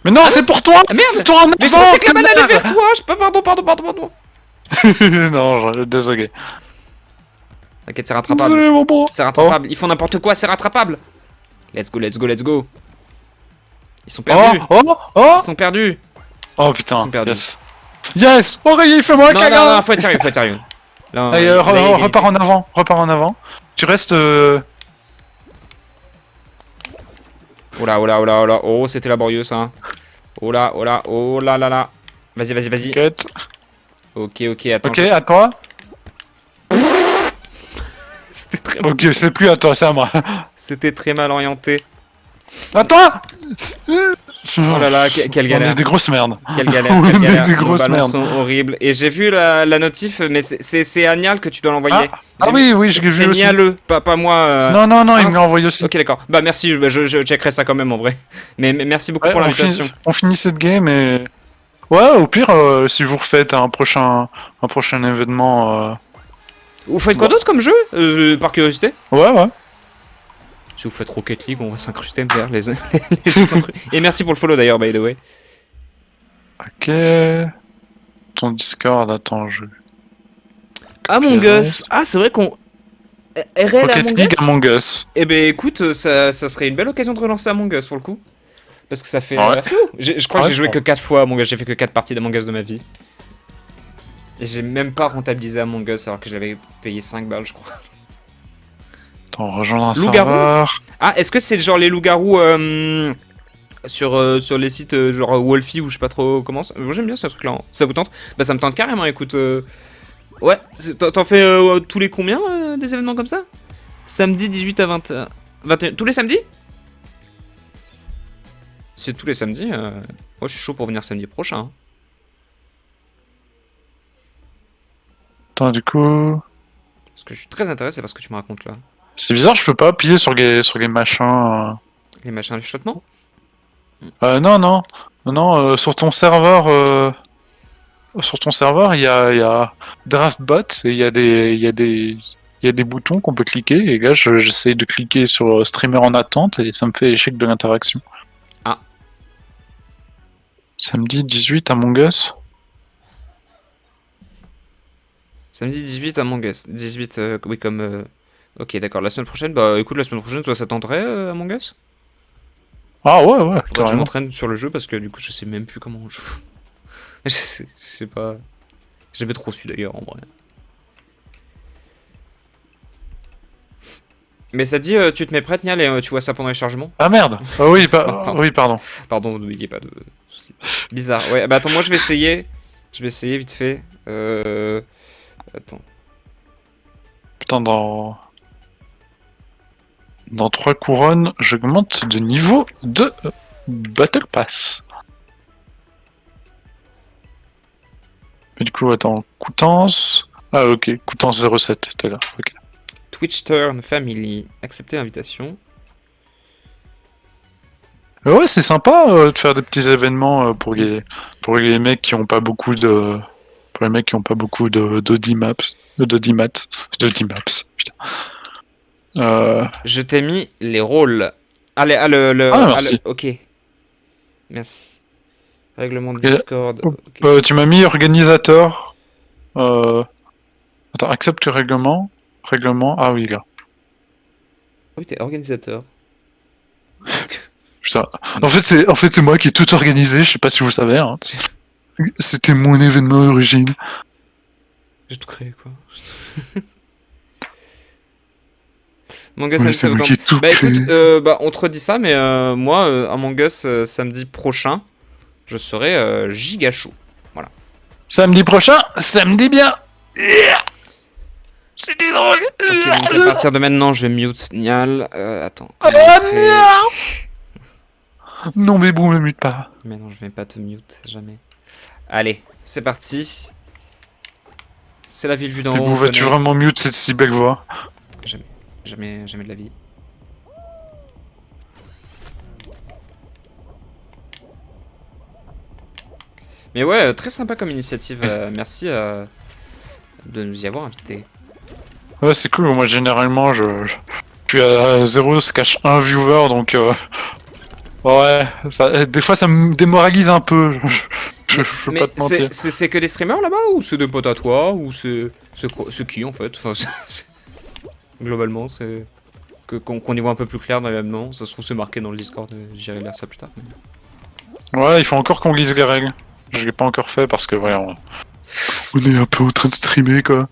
[SPEAKER 2] Mais non, c'est pour toi.
[SPEAKER 1] Ah merde.
[SPEAKER 2] C'est toi en
[SPEAKER 1] Mais je
[SPEAKER 2] avant,
[SPEAKER 1] pensais que la balle allait
[SPEAKER 2] connard.
[SPEAKER 1] vers toi. Pardon.
[SPEAKER 2] Non, désolé.
[SPEAKER 1] T'inquiète, c'est rattrapable.
[SPEAKER 2] Désolé, mon bro.
[SPEAKER 1] C'est rattrapable. Ils font n'importe quoi, c'est rattrapable. Let's go. Ils sont perdus.
[SPEAKER 2] Oh.
[SPEAKER 1] Ils sont perdus.
[SPEAKER 2] Oh putain.
[SPEAKER 1] Ils sont perdus.
[SPEAKER 2] Yes. Yes. Ori, fais-moi un câlin.
[SPEAKER 1] Non, faut être sérieux. Là,
[SPEAKER 2] Allez,
[SPEAKER 1] là,
[SPEAKER 2] repars en avant. Tu restes...
[SPEAKER 1] Oh là. Oh, c'était laborieux ça. Oh là. Vas-y.
[SPEAKER 2] T'inquiète.
[SPEAKER 1] Ok, attends.
[SPEAKER 2] Ok, à toi.
[SPEAKER 1] C'était très...
[SPEAKER 2] Ok, c'est plus à toi, c'est à moi.
[SPEAKER 1] C'était très mal orienté.
[SPEAKER 2] À toi.
[SPEAKER 1] Oh là là, quelle
[SPEAKER 2] On
[SPEAKER 1] galère.
[SPEAKER 2] est des grosses merdes.
[SPEAKER 1] Quelle galère.
[SPEAKER 2] On est des
[SPEAKER 1] Nos
[SPEAKER 2] grosses
[SPEAKER 1] ballons
[SPEAKER 2] merdes.
[SPEAKER 1] sont horribles. Et j'ai vu la notif, mais c'est à Nial que tu dois l'envoyer.
[SPEAKER 2] Ah oui, je l'ai vu aussi.
[SPEAKER 1] C'est Nialeux, pas moi.
[SPEAKER 2] Non, il
[SPEAKER 1] Ah.
[SPEAKER 2] me l'a envoyé aussi.
[SPEAKER 1] Ok, d'accord. Bah merci, je checkerai ça quand même en vrai. Mais merci beaucoup
[SPEAKER 2] Ouais,
[SPEAKER 1] pour l'invitation.
[SPEAKER 2] on finit cette game et... Ouais, au pire, si vous refaites un prochain événement...
[SPEAKER 1] Vous faites quoi
[SPEAKER 2] Bon.
[SPEAKER 1] d'autre comme jeu par curiosité?
[SPEAKER 2] Ouais.
[SPEAKER 1] Si vous faites Rocket League, on va s'incruster vers les Et merci pour le follow d'ailleurs, by the way.
[SPEAKER 2] Ok... Ton Discord, attends, je...
[SPEAKER 1] Among Us. Ah, c'est vrai qu'on. RL
[SPEAKER 2] Rocket
[SPEAKER 1] Among
[SPEAKER 2] League
[SPEAKER 1] Us.
[SPEAKER 2] Among Us.
[SPEAKER 1] Eh ben écoute, ça serait une belle occasion de relancer Among Us pour le coup. Parce que ça fait.
[SPEAKER 2] Ouais.
[SPEAKER 1] Je crois que
[SPEAKER 2] Ouais,
[SPEAKER 1] j'ai joué
[SPEAKER 2] je
[SPEAKER 1] que 4 fois à Among Us, j'ai fait que 4 parties d'Among Us de ma vie. Et j'ai même pas rentabilisé Among Us alors que j'avais payé 5 balles, je crois.
[SPEAKER 2] Attends, rejoindre un
[SPEAKER 1] Loup-garou.
[SPEAKER 2] serveur...
[SPEAKER 1] Ah, est-ce que c'est genre les loups-garous sur les sites genre Wolfie ou je sais pas trop comment. Moi j'aime bien ce truc là. Ça vous tente? Bah ça me tente carrément, écoute. Ouais, t'en fais tous les combien des événements comme ça? Samedi 18 à 20, 21. Tous les samedis? C'est tous les samedis. Moi je suis chaud pour venir samedi prochain. Hein.
[SPEAKER 2] Attends, du coup...
[SPEAKER 1] Parce que je suis très intéressé par ce que tu me racontes là.
[SPEAKER 2] C'est bizarre, je peux pas appuyer sur les machins...
[SPEAKER 1] Les machins, les chuchotements?
[SPEAKER 2] Non, sur ton serveur... Sur ton serveur, il y a DraftBot et il y a des boutons qu'on peut cliquer. Et là, j'essaye de cliquer sur streamer en attente et ça me fait échec de l'interaction.
[SPEAKER 1] Ah.
[SPEAKER 2] Samedi 18 Among Us.
[SPEAKER 1] Samedi 18 Among Us. 18, oui, comme. Ok, d'accord. La semaine prochaine, bah écoute, la semaine prochaine, toi ça tenterait Among Us?
[SPEAKER 2] Ah ouais,
[SPEAKER 1] Faudrait que je
[SPEAKER 2] carrément.
[SPEAKER 1] m'entraîne sur le jeu parce que du coup, je sais même plus comment on joue. Je sais pas. J'ai jamais trop su d'ailleurs en vrai. Mais ça te dit, tu te mets prête, Nial, et tu vois ça pendant les chargements?
[SPEAKER 2] Ah merde. Ah oui,
[SPEAKER 1] Pardon.
[SPEAKER 2] oui, pardon.
[SPEAKER 1] Pardon, n'oubliez pas de soucis. Bizarre. Ouais, bah attends, moi je vais essayer. Je vais essayer vite fait. Attends.
[SPEAKER 2] Putain, dans 3 couronnes, j'augmente de niveau de Battle Pass. Mais du coup, attends, Coutances... Ah ok, Coutances 07, t'es là, ok.
[SPEAKER 1] Twitch Turn Family. Accepter l'invitation.
[SPEAKER 2] Ouais, c'est sympa de faire des petits événements pour les mecs qui ont pas beaucoup de... Pour les mecs qui ont pas beaucoup d'audimaps. D'audimat. Putain.
[SPEAKER 1] Je t'ai mis les rôles. Allez,
[SPEAKER 2] merci.
[SPEAKER 1] ok. Merci. Règlement de Discord.
[SPEAKER 2] Oh,
[SPEAKER 1] Ok.
[SPEAKER 2] tu m'as mis organisateur. Attends, accepte le règlement. Règlement, ah oui, là.
[SPEAKER 1] Oui, t'es organisateur.
[SPEAKER 2] Putain. En fait, c'est moi qui ai tout organisé, je sais pas si vous savez. Hein. C'était mon événement d'origine.
[SPEAKER 1] J'ai tout créé, quoi. Among Us
[SPEAKER 2] Oui,
[SPEAKER 1] samedi
[SPEAKER 2] c'est moi
[SPEAKER 1] septembre.
[SPEAKER 2] qui ai tout
[SPEAKER 1] Bah écoute,
[SPEAKER 2] créé.
[SPEAKER 1] bah on te redit ça, mais moi, Among Us samedi prochain, je serai giga chaud.
[SPEAKER 2] Samedi prochain, samedi bien. C'était drôle.
[SPEAKER 1] Ok, donc à partir de maintenant, je vais mute Nial. Attends.
[SPEAKER 2] Oh
[SPEAKER 1] comment on fait
[SPEAKER 2] non. Non mais bon, me mute pas.
[SPEAKER 1] Mais non, je vais pas te mute, jamais. Allez, c'est parti. C'est la ville vue d'en
[SPEAKER 2] Mais
[SPEAKER 1] haut.
[SPEAKER 2] bon,
[SPEAKER 1] on
[SPEAKER 2] vas-tu
[SPEAKER 1] connaît.
[SPEAKER 2] vraiment mute cette si belle voix?
[SPEAKER 1] Jamais de la vie. Mais ouais, très sympa comme initiative. Merci de nous y avoir invités.
[SPEAKER 2] Ouais, c'est cool. Moi, généralement, je suis à 0 se cache 1 viewer, donc ouais, des fois, ça me démoralise un peu. Je veux
[SPEAKER 1] Mais
[SPEAKER 2] pas te mentir.
[SPEAKER 1] c'est que des streamers là-bas ou c'est des potes à toi ou c'est qui en fait enfin, globalement, c'est qu'on y voit un peu plus clair dans l'événement. Ça se trouve, c'est marqué dans le Discord. J'irai lire ça plus tard. Mais...
[SPEAKER 2] Ouais, il faut encore qu'on lise les règles. Je l'ai pas encore fait parce que voilà, on est un peu en train de streamer quoi.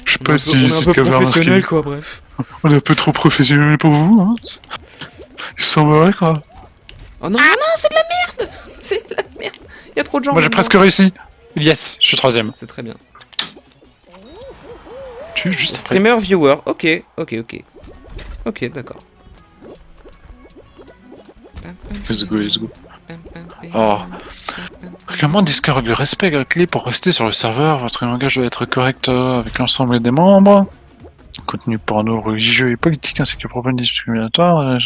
[SPEAKER 2] Je sais pas si
[SPEAKER 1] on est un
[SPEAKER 2] c'est
[SPEAKER 1] peu
[SPEAKER 2] qu'à avoir
[SPEAKER 1] professionnel,
[SPEAKER 2] remarqué.
[SPEAKER 1] quoi, bref.
[SPEAKER 2] On est un peu trop professionnel pour vous, hein. Il semblerait quoi.
[SPEAKER 1] Oh non, non, c'est de la merde. C'est de la merde. Il y a trop de gens.
[SPEAKER 2] Moi j'ai
[SPEAKER 1] là-dedans.
[SPEAKER 2] presque réussi. Yes, je suis 3ème.
[SPEAKER 1] C'est très bien.
[SPEAKER 2] Tu es juste après.
[SPEAKER 1] Streamer, viewer. Ok, d'accord.
[SPEAKER 2] Let's go. Oh. Règlement Discord, le respect est la clé pour rester sur le serveur. Votre langage doit être correct avec l'ensemble des membres. Contenu porno, religieux et politique ainsi que propos discriminatoires,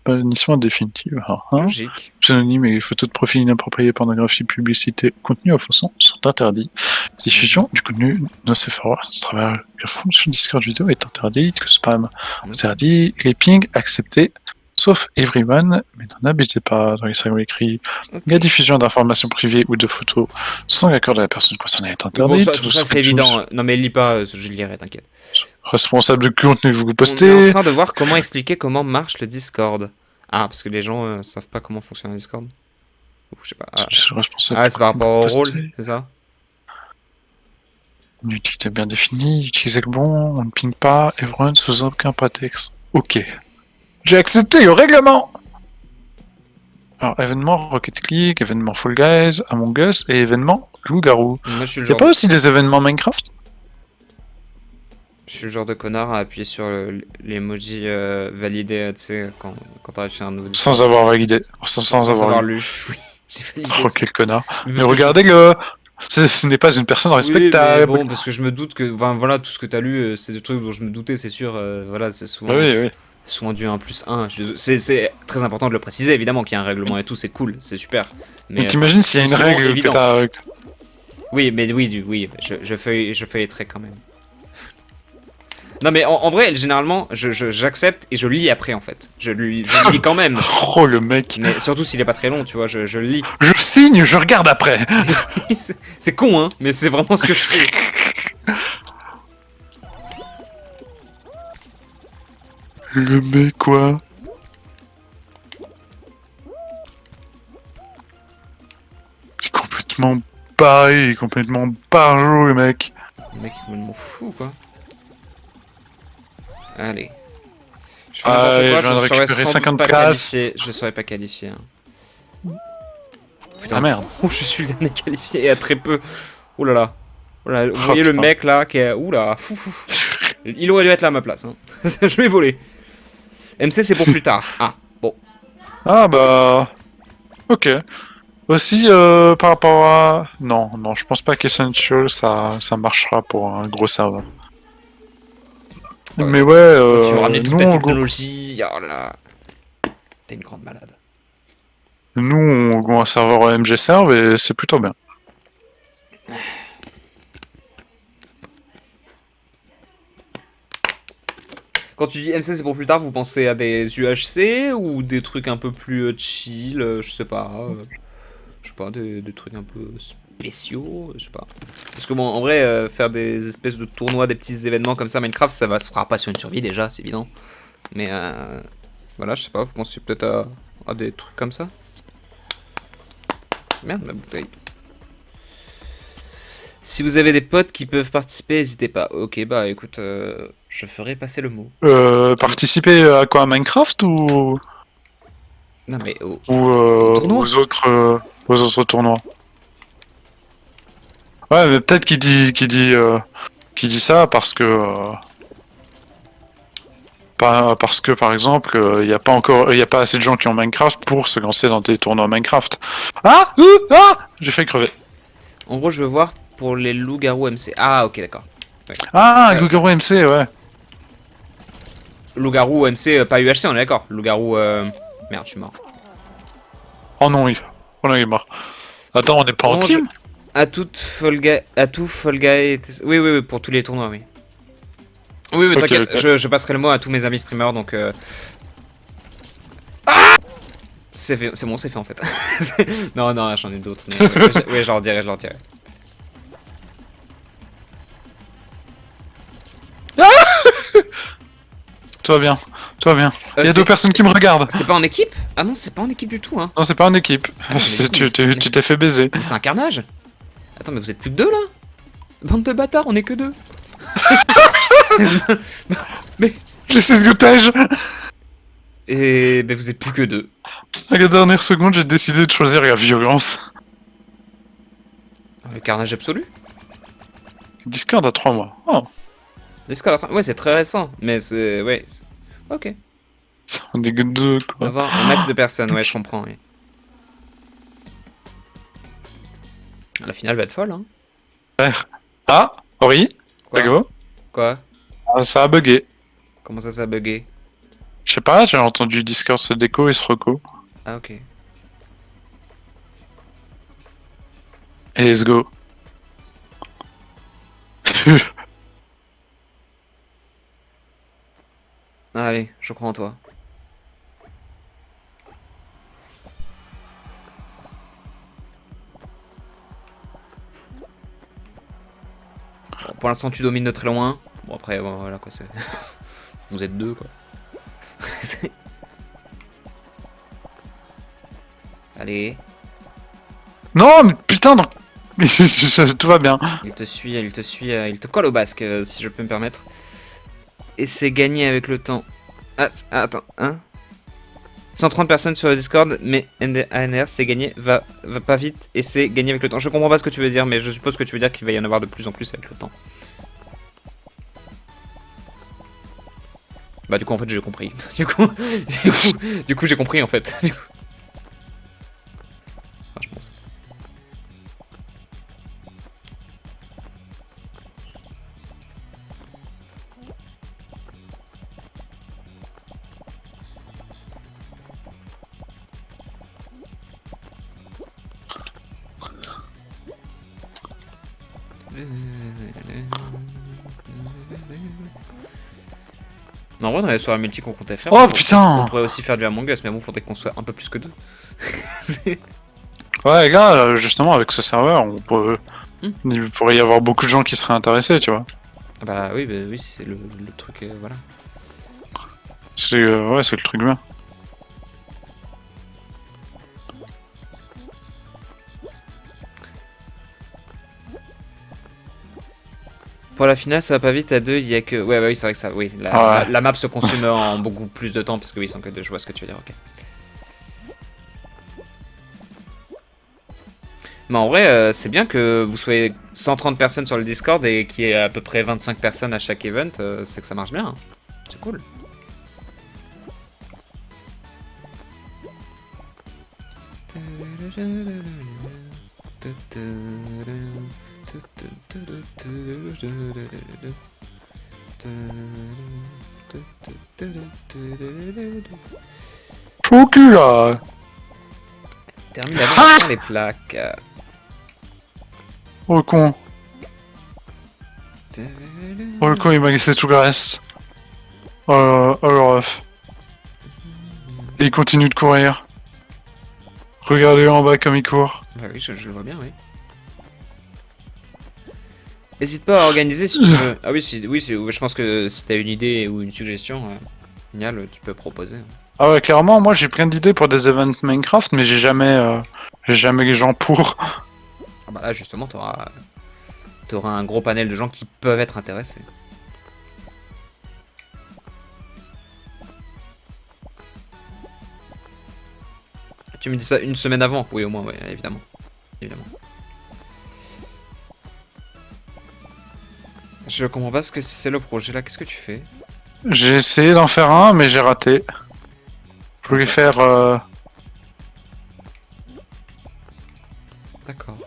[SPEAKER 2] bannissement définitif.
[SPEAKER 1] Logique.
[SPEAKER 2] Pseudonymes et les photos de profil inappropriées, pornographie, publicité, contenu offensant sont interdits. Diffusion du contenu nocifère à travers la fonction Discord vidéo est interdite. Le spam interdit. Les pings acceptés. Sauf everyone, mais n'en abusez pas dans les règles écrits.
[SPEAKER 1] Okay.
[SPEAKER 2] La diffusion d'informations privées ou de photos sans l'accord de la personne concernée est interdite.
[SPEAKER 1] Bon, tout ça c'est évident. Non mais lis pas, je lirai, t'inquiète.
[SPEAKER 2] Responsable de contenu que vous
[SPEAKER 1] On est
[SPEAKER 2] postez.
[SPEAKER 1] en train de voir comment expliquer comment marche le Discord. Ah, parce que les gens savent pas comment fonctionne le Discord. Ou je sais pas. Ah, c'est par rapport au rôle, c'est ça?
[SPEAKER 2] Une utilité bien définie, utilisez le bon, on ne ping pas, everyone sous aucun prétexte. Ok. J'ai accepté le règlement. Alors, événement Rocket League, événement Fall Guys, Among Us et événement Loup-Garou.
[SPEAKER 1] Moi je suis le
[SPEAKER 2] Y'a
[SPEAKER 1] genre.
[SPEAKER 2] pas aussi des événements Minecraft?
[SPEAKER 1] Je suis le genre de connard à appuyer sur l'emoji validé, tu sais, quand t'arrives sur un nouveau Discord.
[SPEAKER 2] Sans avoir validé. Sans avoir lu.
[SPEAKER 1] Oui, j'ai validé.
[SPEAKER 2] Oh, quel connard. Mais
[SPEAKER 1] parce que
[SPEAKER 2] regardez-le. Ce n'est pas une personne respectable.
[SPEAKER 1] Oui, mais bon, parce que je me doute que, enfin, voilà, tout ce que t'as lu, c'est des trucs dont je me doutais, c'est sûr. Voilà, c'est souvent.
[SPEAKER 2] Oui.
[SPEAKER 1] Souvent du 1+1. C'est très important de le préciser, évidemment, qu'il y a un règlement et tout, c'est cool, c'est super.
[SPEAKER 2] Mais t'imagines s'il y a une règle que t'as...
[SPEAKER 1] Oui, mais oui, je feuilleterai quand même. Non, mais en vrai, généralement, j'accepte et je lis après, en fait. Je lis quand même.
[SPEAKER 2] Oh, le mec.
[SPEAKER 1] Mais surtout s'il est pas très long, tu vois, je le lis.
[SPEAKER 2] Je signe, je regarde après.
[SPEAKER 1] C'est con, hein, mais c'est vraiment ce que je fais.
[SPEAKER 2] Le mec, quoi. complètement barré, complètement barjot, le mec.
[SPEAKER 1] Le mec est complètement fou, quoi. Allez. Je fais
[SPEAKER 2] Allez,
[SPEAKER 1] n'importe
[SPEAKER 2] je viens de
[SPEAKER 1] quoi, je serais
[SPEAKER 2] récupérer
[SPEAKER 1] sans
[SPEAKER 2] 50
[SPEAKER 1] doute pas
[SPEAKER 2] places.
[SPEAKER 1] qualifié. Je serais pas qualifié. Hein. Putain,
[SPEAKER 2] Ah merde.
[SPEAKER 1] oh, je suis le dernier qualifié et à très peu. Oh là là. Oh là, vous
[SPEAKER 2] Oh,
[SPEAKER 1] voyez le
[SPEAKER 2] putain.
[SPEAKER 1] mec là qui est. Ouh là, fou. Il aurait dû être là à ma place. Hein. Je l'ai volé. MC, c'est pour plus tard. Ah, bon.
[SPEAKER 2] Ah bah... Ok. Aussi, par rapport à... Non, je pense pas qu'Essential, ça marchera pour un gros serveur.
[SPEAKER 1] Ouais.
[SPEAKER 2] Mais ouais,
[SPEAKER 1] Tu veux ramener toute
[SPEAKER 2] nous,
[SPEAKER 1] ta
[SPEAKER 2] on go...
[SPEAKER 1] technologie. Oh là là. T'es une grande malade.
[SPEAKER 2] nous, on go un serveur OMG Serve et c'est plutôt bien.
[SPEAKER 1] Quand tu dis MC, c'est pour plus tard, vous pensez à des UHC ou des trucs un peu plus chill, je sais pas. Des trucs un peu spéciaux, je sais pas. Parce que bon, en vrai, faire des espèces de tournois, des petits événements comme ça, Minecraft, se fera pas sur une survie déjà, c'est évident. Mais voilà, je sais pas, vous pensez peut-être à des trucs comme ça? Merde, ma bouteille. Si vous avez des potes qui peuvent participer, n'hésitez pas. Ok, bah écoute, je ferai passer le mot.
[SPEAKER 2] Participer à quoi, à Minecraft ou
[SPEAKER 1] Non mais tournoi.
[SPEAKER 2] aux autres tournois? Ouais, mais peut-être qu'il dit ça parce que parce que par exemple, il y a pas assez de gens qui ont Minecraft pour se lancer dans des tournois Minecraft. J'ai fait crever.
[SPEAKER 1] En gros, je veux voir pour les loups-garous MC. Ah, ok, d'accord. Ouais.
[SPEAKER 2] Ah,
[SPEAKER 1] Ça- ça-
[SPEAKER 2] Google MC, ouais.
[SPEAKER 1] Loup-garou MC, pas UHC, on est d'accord. Loup-garou. Merde, je suis mort.
[SPEAKER 2] Oh non, oui. Oh non, il est mort. Attends, on n'est pas en
[SPEAKER 1] Comment
[SPEAKER 2] team?
[SPEAKER 1] À tout Fall Guy. Oui, pour tous les tournois, oui. Oui, mais
[SPEAKER 2] Ok,
[SPEAKER 1] t'inquiète,
[SPEAKER 2] ok.
[SPEAKER 1] je passerai le mot à tous mes amis streamers, donc. C'est fait, c'est bon, c'est fait en fait. Non, j'en ai d'autres. Mais ouais, je leur dirai.
[SPEAKER 2] Tout va bien, tout va bien. Il y a
[SPEAKER 1] C'est-
[SPEAKER 2] deux personnes qui me regardent.
[SPEAKER 1] C'est pas en équipe? Ah non, c'est pas en équipe du tout, hein.
[SPEAKER 2] Non, c'est pas en équipe.
[SPEAKER 1] Ah, mais
[SPEAKER 2] Tu t'es fait baiser.
[SPEAKER 1] Mais c'est un carnage. Attends, mais vous êtes plus que deux là? Bande de bâtards, on est que deux.
[SPEAKER 2] Laissez ce goûtage.
[SPEAKER 1] Et ben vous êtes plus que deux.
[SPEAKER 2] À la dernière seconde, j'ai décidé de choisir la violence.
[SPEAKER 1] Le carnage absolu.
[SPEAKER 2] Discord a 3 mois. Oh,
[SPEAKER 1] Ouais, c'est très récent, mais c'est. Ouais. Ok.
[SPEAKER 2] on est que deux,
[SPEAKER 1] On va
[SPEAKER 2] quoi.
[SPEAKER 1] voir un max de personnes, ouais, je comprends. Oui. La finale va être folle, hein.
[SPEAKER 2] Ah, Ori,
[SPEAKER 1] Quoi?
[SPEAKER 2] go.
[SPEAKER 1] Quoi?
[SPEAKER 2] Ah, ça a bugué.
[SPEAKER 1] Comment ça a bugué?
[SPEAKER 2] Je sais pas, j'ai entendu Discord se déco et se reco.
[SPEAKER 1] Ah, ok.
[SPEAKER 2] Et let's go.
[SPEAKER 1] Allez, je crois en toi. Bon, pour l'instant, tu domines de très loin. Bon, après, bon, voilà quoi, c'est. Vous êtes deux, quoi. Allez,
[SPEAKER 2] Non, mais putain, non. Tout va bien.
[SPEAKER 1] il te suit, il te colle au basque, si je peux me permettre. Et c'est gagné avec le temps. Attends, hein 130 personnes sur le Discord, mais ANR, c'est gagné, va pas vite, et c'est gagné avec le temps. Je comprends pas ce que tu veux dire, mais je suppose que tu veux dire qu'il va y en avoir de plus en plus avec le temps. Bah du coup en fait j'ai compris. Du coup j'ai compris en fait. Du coup. Enfin, je pense. Mais en vrai, dans les soirées multi qu'on comptait faire,
[SPEAKER 2] Oh putain.
[SPEAKER 1] on pourrait aussi faire du Among Us, mais bon, faudrait qu'on soit un peu plus que deux.
[SPEAKER 2] Ouais, les gars, justement, avec ce serveur, il pourrait y avoir beaucoup de gens qui seraient intéressés, tu vois.
[SPEAKER 1] Bah oui, c'est le truc, voilà.
[SPEAKER 2] Ouais, c'est le truc bien.
[SPEAKER 1] Pour la finale, ça va pas vite. À 2, il y a que. Ouais, bah oui, c'est vrai que ça. Oui,
[SPEAKER 2] Ouais.
[SPEAKER 1] la map se consomme en beaucoup plus de temps parce que oui, ils sont que 2. Je vois ce que tu veux dire. Ok. Mais en vrai, c'est bien que vous soyez 130 personnes sur le Discord et qu'il y ait à peu près 25 personnes à chaque event. C'est que ça marche bien. Hein. C'est cool.
[SPEAKER 2] Faux cul là.
[SPEAKER 1] Termine d'abord les plaques.
[SPEAKER 2] Oh le con. Oh le con, il m'a laissé tout le reste. Oh le ref. Et il continue de courir. Regardez en bas comme il court.
[SPEAKER 1] Bah oui, je le vois bien, oui. N'hésite pas à organiser si tu veux. Ah oui, je pense que si t'as une idée ou une suggestion, génial, tu peux proposer.
[SPEAKER 2] Ah ouais, clairement, moi j'ai plein d'idées pour des events Minecraft, mais j'ai jamais les gens pour.
[SPEAKER 1] Ah bah là, justement, t'auras un gros panel de gens qui peuvent être intéressés. Tu me dis ça une semaine avant? Oui, au moins, ouais, évidemment. Évidemment. Je comprends pas ce que c'est le projet là, qu'est-ce que tu fais?
[SPEAKER 2] J'ai essayé d'en faire un, mais j'ai raté. Je voulais faire.
[SPEAKER 1] D'accord.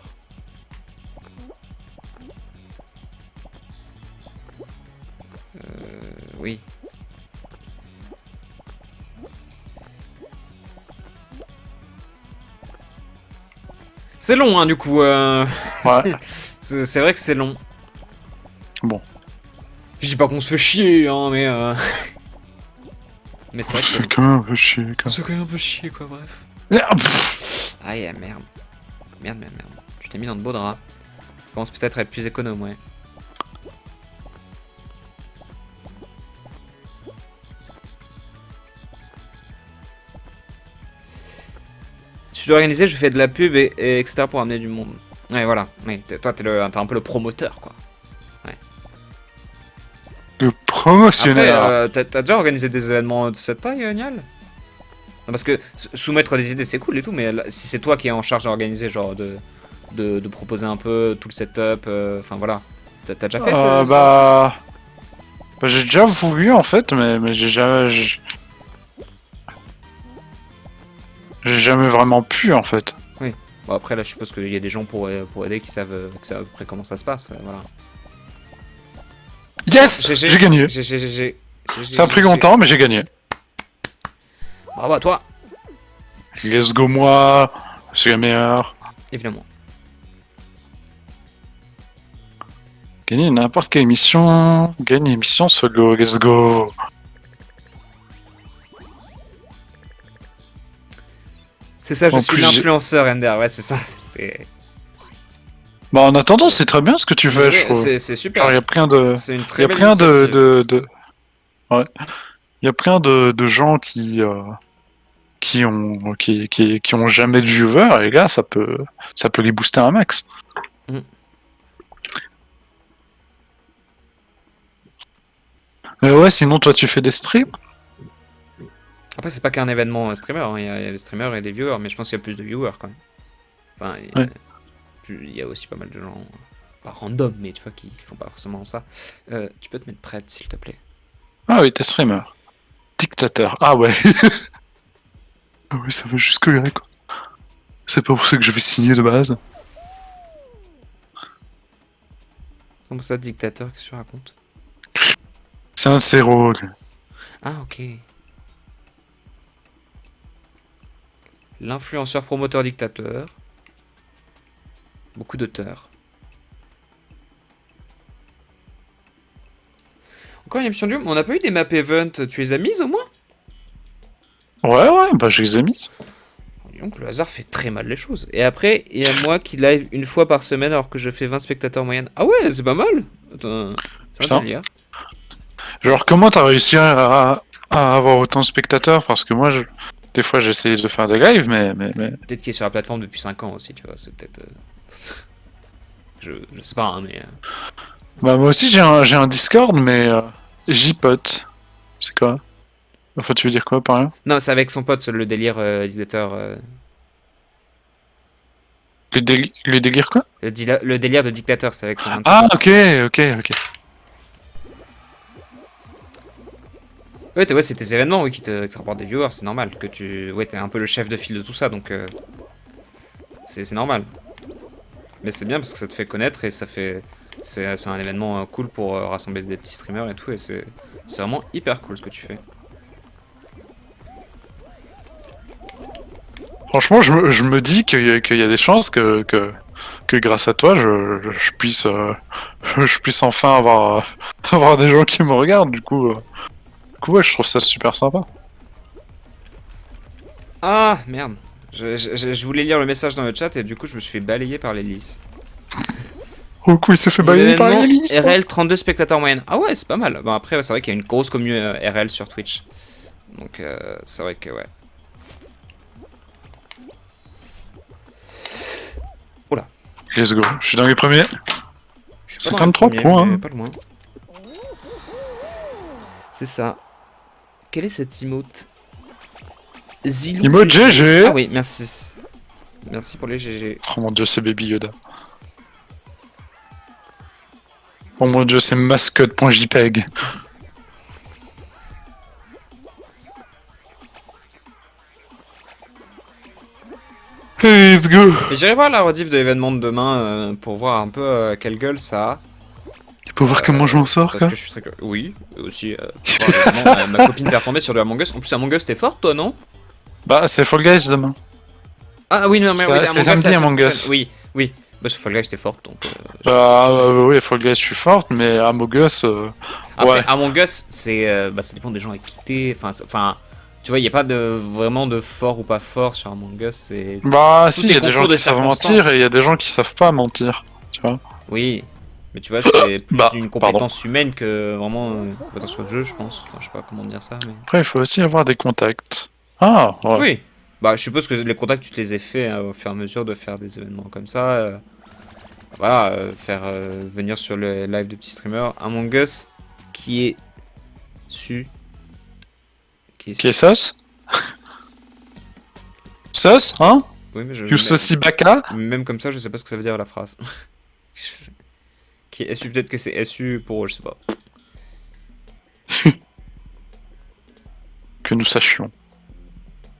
[SPEAKER 1] Oui. C'est long, hein, du coup.
[SPEAKER 2] Ouais.
[SPEAKER 1] C'est vrai que c'est long.
[SPEAKER 2] Bon.
[SPEAKER 1] Je dis pas qu'on se fait chier, hein, mais. Mais c'est vrai que
[SPEAKER 2] C'est quand même un peu chier.
[SPEAKER 1] on se fait quand même un peu chier, quoi, bref. Aïe, merde. Merde. Tu t'es mis dans de beaux draps. Tu commences peut-être à être plus économe, ouais. Si je dois organiser, je fais de la pub et etc. pour amener du monde. Ouais, voilà. Ouais, toi, t'es un peu le promoteur, quoi.
[SPEAKER 2] Le promotionnaire.
[SPEAKER 1] Après, t'as déjà organisé des événements de cette taille, Nial? Non, parce que soumettre des idées, c'est cool et tout, mais là, si c'est toi qui es en charge d'organiser, genre de proposer un peu tout le setup, enfin voilà. T'as déjà fait
[SPEAKER 2] Bah, j'ai déjà voulu en fait, mais j'ai jamais vraiment pu en fait.
[SPEAKER 1] Oui. Bon, après, là, je suppose qu'il y a des gens pour aider qui savent à peu près comment ça se passe, voilà.
[SPEAKER 2] Yes, j'ai gagné. Ça a pris longtemps, mais j'ai gagné.
[SPEAKER 1] Bravo à toi.
[SPEAKER 2] Let's go moi, c'est le meilleur.
[SPEAKER 1] Évidemment.
[SPEAKER 2] Gagner n'importe quelle émission, gagner émission solo, let's go.
[SPEAKER 1] C'est ça, je
[SPEAKER 2] En
[SPEAKER 1] suis
[SPEAKER 2] plus,
[SPEAKER 1] l'influenceur, Ender, ouais, c'est ça.
[SPEAKER 2] Bah en attendant, c'est très bien ce que tu fais, je trouve.
[SPEAKER 1] C'est super.
[SPEAKER 2] Il y a plein de,
[SPEAKER 1] C'est une
[SPEAKER 2] il y
[SPEAKER 1] très
[SPEAKER 2] a
[SPEAKER 1] belle
[SPEAKER 2] plein
[SPEAKER 1] initiative.
[SPEAKER 2] ouais, il y a plein de gens qui ont jamais de viewers et là ça peut les booster un max.
[SPEAKER 1] Mm.
[SPEAKER 2] Mais ouais, sinon toi tu fais des streams?
[SPEAKER 1] Après, c'est pas qu'un événement streamer, hein. Il y a les streamers et les viewers, mais je pense qu'il y a plus de viewers quand même. Enfin, il y a aussi pas mal de gens, pas random, mais tu vois, qui font pas forcément ça. Tu peux te mettre prête, s'il te plaît.
[SPEAKER 2] Ah oui, t'es streamer. Dictateur. Ah ouais. Ah oui, ça va jusque là quoi. C'est pas pour ça que je vais signer de base.
[SPEAKER 1] Comment ça, dictateur, qu'est-ce que tu racontes?
[SPEAKER 2] C'est un zéro.
[SPEAKER 1] Ah, ok. L'influenceur promoteur dictateur. Beaucoup d'auteurs. Encore une émission du... On n'a pas eu des map event, tu les as mises au moins?
[SPEAKER 2] Ouais, bah je les ai mis.
[SPEAKER 1] Donc le hasard fait très mal les choses. Et après, il y a moi qui live une fois par semaine alors que je fais 20 spectateurs moyenne. Ah ouais, c'est pas mal. Attends, c'est un délire.
[SPEAKER 2] Genre comment t'as réussi à avoir autant de spectateurs? Parce que moi, des fois j'essaye de faire des lives, mais...
[SPEAKER 1] Peut-être qu'il est sur la plateforme depuis 5 ans aussi, tu vois. C'est peut-être... je sais pas, hein, mais...
[SPEAKER 2] Bah moi aussi j'ai un Discord, mais J-Pot. C'est quoi? Enfin, tu veux dire quoi par là?
[SPEAKER 1] Non, c'est avec son pote, le délire dictateur.
[SPEAKER 2] Le délire quoi?
[SPEAKER 1] Le délire de dictateur, c'est avec son
[SPEAKER 2] Ah,
[SPEAKER 1] pote.
[SPEAKER 2] ok.
[SPEAKER 1] Ouais, ouais, c'est tes événements oui, qui te rapportent des viewers, c'est normal. Que tu. Ouais, t'es un peu le chef de file de tout ça, donc. C'est normal. Mais c'est bien parce que ça te fait connaître et ça fait. C'est un événement cool pour rassembler des petits streamers et tout, et c'est vraiment hyper cool ce que tu fais.
[SPEAKER 2] Franchement, je me dis qu'il y a des chances que grâce à toi, je puisse, je puisse enfin avoir, avoir des gens qui me regardent. Du coup, ouais, je trouve ça super sympa.
[SPEAKER 1] Ah, merde. Je voulais lire le message dans le chat et du coup je me suis fait balayer par l'hélice.
[SPEAKER 2] Oh, coup, il s'est fait balayer par
[SPEAKER 1] L'événement
[SPEAKER 2] Elise.
[SPEAKER 1] RL 32 spectateurs moyenne. Ah ouais, c'est pas mal. Bon après c'est vrai qu'il y a une grosse commu RL sur Twitch. Donc c'est vrai que ouais. Oula.
[SPEAKER 2] Let's go. Je suis dans les premiers.
[SPEAKER 1] Je suis pas dans les
[SPEAKER 2] 53
[SPEAKER 1] premiers,
[SPEAKER 2] points.
[SPEAKER 1] mais
[SPEAKER 2] Hein.
[SPEAKER 1] pas loin. C'est ça. Quel est cet emote? Zilou
[SPEAKER 2] Emote GG.
[SPEAKER 1] Ah oui, merci. Merci pour les GG.
[SPEAKER 2] Oh mon dieu, c'est Baby Yoda. Oh mon dieu, c'est mascotte.jpg. Let's go.
[SPEAKER 1] Et j'irai voir la rediff de l'événement de demain pour voir un peu quelle gueule ça a.
[SPEAKER 2] Pour voir comment je m'en sors,
[SPEAKER 1] Parce
[SPEAKER 2] quoi.
[SPEAKER 1] que je suis très curieux. Oui, et aussi pour voir évidemment, ma copine performer sur de Among Us. En plus, Among Us, t'es forte toi, non?
[SPEAKER 2] Bah, c'est Fall Guys demain.
[SPEAKER 1] Ah oui, non, mais oui,
[SPEAKER 2] C'est
[SPEAKER 1] Among Us,
[SPEAKER 2] samedi,
[SPEAKER 1] la semaine
[SPEAKER 2] Among Us.
[SPEAKER 1] prochaine. Oui, oui. Bah, sur Fall Guys, t'es forte donc.
[SPEAKER 2] Bah, oui, Fall Guys, je suis forte, mais Among Us,
[SPEAKER 1] Après,
[SPEAKER 2] ouais.
[SPEAKER 1] Among Us, c'est, bah, ça dépend des gens avec qui t'es. Enfin, tu vois, il n'y a pas vraiment de fort ou pas fort sur Among Us. C'est
[SPEAKER 2] Bah,
[SPEAKER 1] Tout
[SPEAKER 2] si, il
[SPEAKER 1] est
[SPEAKER 2] y a des gens
[SPEAKER 1] concours de
[SPEAKER 2] qui savent
[SPEAKER 1] circonstances.
[SPEAKER 2] mentir et il y a des gens qui savent pas mentir. Tu vois.
[SPEAKER 1] oui, mais tu vois, c'est plus
[SPEAKER 2] Bah,
[SPEAKER 1] une compétence humaine que vraiment une compétence sur le jeu, je pense. Enfin, je sais pas comment dire ça, mais.
[SPEAKER 2] Après, il faut aussi avoir des contacts. Ah, ouais.
[SPEAKER 1] Oui. Bah, je suppose que les contacts, tu te les as faits au fur et à mesure de faire des événements comme ça. Voilà, faire venir sur le live de petits streamers. Among Us, qui est su. Qui est su.
[SPEAKER 2] Qui est sauce? Sauce, hein?
[SPEAKER 1] Oui, mais
[SPEAKER 2] You saucy baka?
[SPEAKER 1] même comme ça, je sais pas ce que ça veut dire la phrase. Je sais- Qui est SU, peut-être que c'est SU pour, je sais pas.
[SPEAKER 2] Que nous sachions.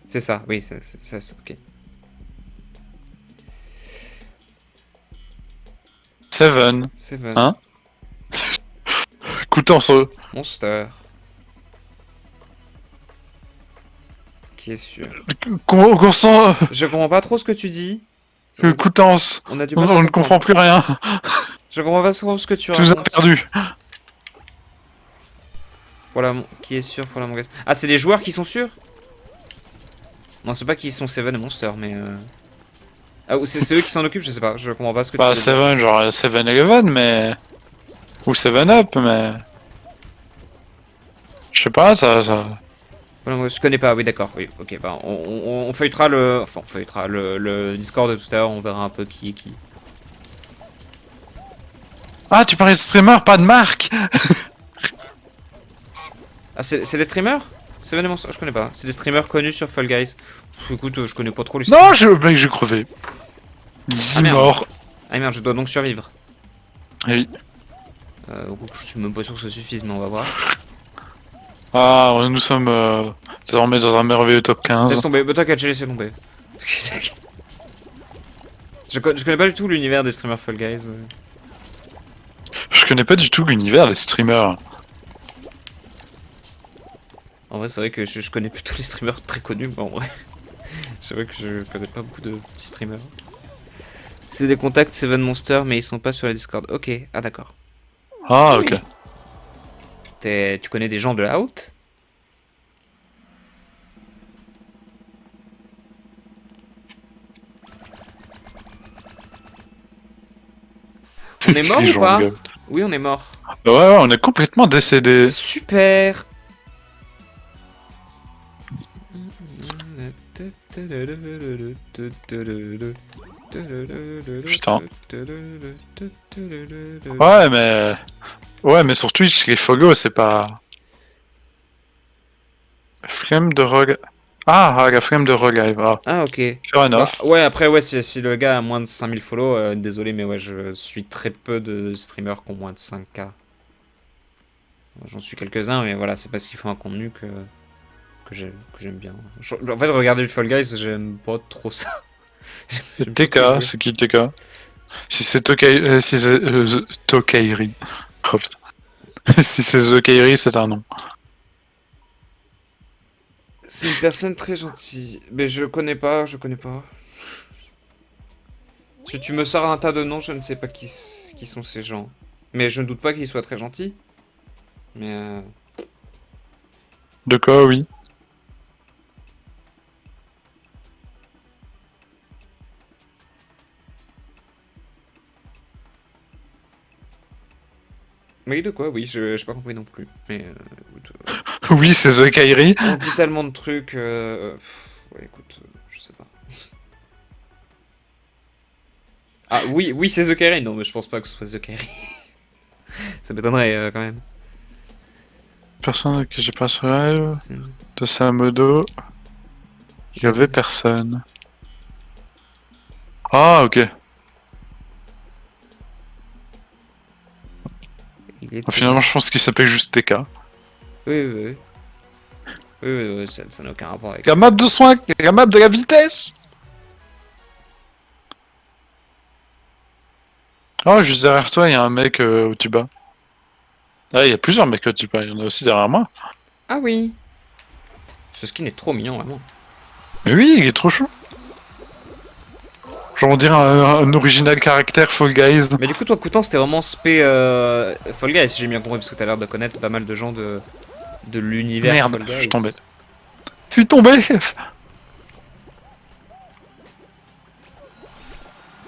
[SPEAKER 1] C'est ça, oui, c'est ok.
[SPEAKER 2] Seven.
[SPEAKER 1] Seven.
[SPEAKER 2] Hein? Coutenceau.
[SPEAKER 1] Monster. Qui est sûr.
[SPEAKER 2] Consent.
[SPEAKER 1] Je comprends pas trop ce que tu dis.
[SPEAKER 2] Coutenance.
[SPEAKER 1] On a du
[SPEAKER 2] On,
[SPEAKER 1] mal à
[SPEAKER 2] on ne
[SPEAKER 1] comprendre.
[SPEAKER 2] comprend plus rien.
[SPEAKER 1] Je comprends pas trop ce que tu
[SPEAKER 2] Tu nous as
[SPEAKER 1] racontes.
[SPEAKER 2] perdu.
[SPEAKER 1] Voilà, qui est sûr pour la Among Us. Ah, c'est les joueurs qui sont sûrs? Non, c'est pas qu'ils sont Seven et Monster, mais. Ah, ou c'est eux qui s'en occupent, je sais pas. Je comprends pas ce que tu
[SPEAKER 2] Bah,
[SPEAKER 1] veux dire.
[SPEAKER 2] Seven, genre 7-Eleven, mais. Ou 7-Up, mais. Je sais pas, ça.
[SPEAKER 1] Voilà, moi, je connais pas, oui, d'accord. Oui, ok, bah, on feuilletera le. Enfin, on feuilletera le Discord de tout à l'heure, on verra un peu qui est qui.
[SPEAKER 2] Ah, tu parlais de streamer, pas de marque.
[SPEAKER 1] Ah, c'est les streamers? Seven et Monster, je connais pas. C'est des streamers connus sur Fall Guys. Pff, écoute, je connais pas trop les streamers.
[SPEAKER 2] Non, mec, j'ai crevé.
[SPEAKER 1] Ah, merde.
[SPEAKER 2] Mort.
[SPEAKER 1] Ah merde, je dois donc survivre.
[SPEAKER 2] Oui.
[SPEAKER 1] Je suis même pas sûr que ça suffise, mais on va voir.
[SPEAKER 2] Ah, nous sommes désormais dans un merveilleux top 15.
[SPEAKER 1] Laisse tomber, bah t'inquiète, j'ai laissé tomber. Je connais pas du tout l'univers des streamers Fall Guys.
[SPEAKER 2] Je connais pas du tout l'univers des streamers.
[SPEAKER 1] En vrai, c'est vrai que je connais plutôt les streamers très connus, mais en vrai. C'est vrai que je connais pas beaucoup de petits streamers. C'est des contacts Seven Monster, mais ils sont pas sur la Discord. Ok, ah d'accord.
[SPEAKER 2] Ah,
[SPEAKER 1] Oui.
[SPEAKER 2] ok.
[SPEAKER 1] Tu connais des gens de la Out? On est mort
[SPEAKER 2] Les
[SPEAKER 1] ou
[SPEAKER 2] gens,
[SPEAKER 1] pas?
[SPEAKER 2] gars.
[SPEAKER 1] Oui, on est mort.
[SPEAKER 2] Bah ouais, on est complètement décédé.
[SPEAKER 1] Super.
[SPEAKER 2] Putain. Ouais, mais... Ouais, mais sur Twitch, les Fogo, c'est pas... Flemme de reg... Ah, la flemme de relive. Ah,
[SPEAKER 1] Ah, ok.
[SPEAKER 2] fair enough.
[SPEAKER 1] Ouais, après, ouais, si le gars a moins de 5000 follow, désolé, mais ouais, je suis très peu de streamers qui ont moins de 5K. J'en suis quelques-uns, mais voilà, c'est parce qu'ils font un contenu que j'aime bien. En fait, regarder le Fall Guys, j'aime pas trop ça. J'aime
[SPEAKER 2] TK,
[SPEAKER 1] plutôt jouer.
[SPEAKER 2] c'est qui TK? Si c'est si c'est Tokairi. Oh, putain. Si c'est The Kairi, c'est un nom.
[SPEAKER 1] C'est une personne très gentille. Mais je connais pas. Si tu me sors un tas de noms, je ne sais pas qui sont ces gens. Mais je ne doute pas qu'ils soient très gentils. Mais
[SPEAKER 2] De quoi, oui.
[SPEAKER 1] oui, de quoi? Oui, j'ai pas compris non plus. Mais écoute,
[SPEAKER 2] Oui, c'est The Kairi.
[SPEAKER 1] on dit tellement de trucs. Ouais, écoute, je sais pas. Ah oui, oui, c'est The Kairi. Non, mais je pense pas que ce soit The Kairi. Ça m'étonnerait quand même.
[SPEAKER 2] Personne que j'ai pas sur live. De Samodo. Il y avait personne. Ah, ok.
[SPEAKER 1] Il est
[SPEAKER 2] Finalement, je pense qu'il s'appelait juste TK.
[SPEAKER 1] Oui, oui, oui. Oui, oui, oui, ça n'a aucun rapport avec.
[SPEAKER 2] La map de soin, la map de la vitesse. Oh, juste derrière toi, il y a un mec où tu bats. Ah, il y a plusieurs mecs où tu bats. Il y en a aussi derrière moi.
[SPEAKER 1] Ah oui. Ce skin est trop mignon, vraiment.
[SPEAKER 2] Mais oui, il est trop chaud. Genre, on dirait un original caractère Fall Guys.
[SPEAKER 1] Mais du coup, toi, Coutan, c'était vraiment spé Fall Guys, si j'ai bien compris, parce que t'as l'air de connaître pas mal de gens de l'univers
[SPEAKER 2] Merde,
[SPEAKER 1] Fall Guys.
[SPEAKER 2] je suis tombé. Je suis tombé.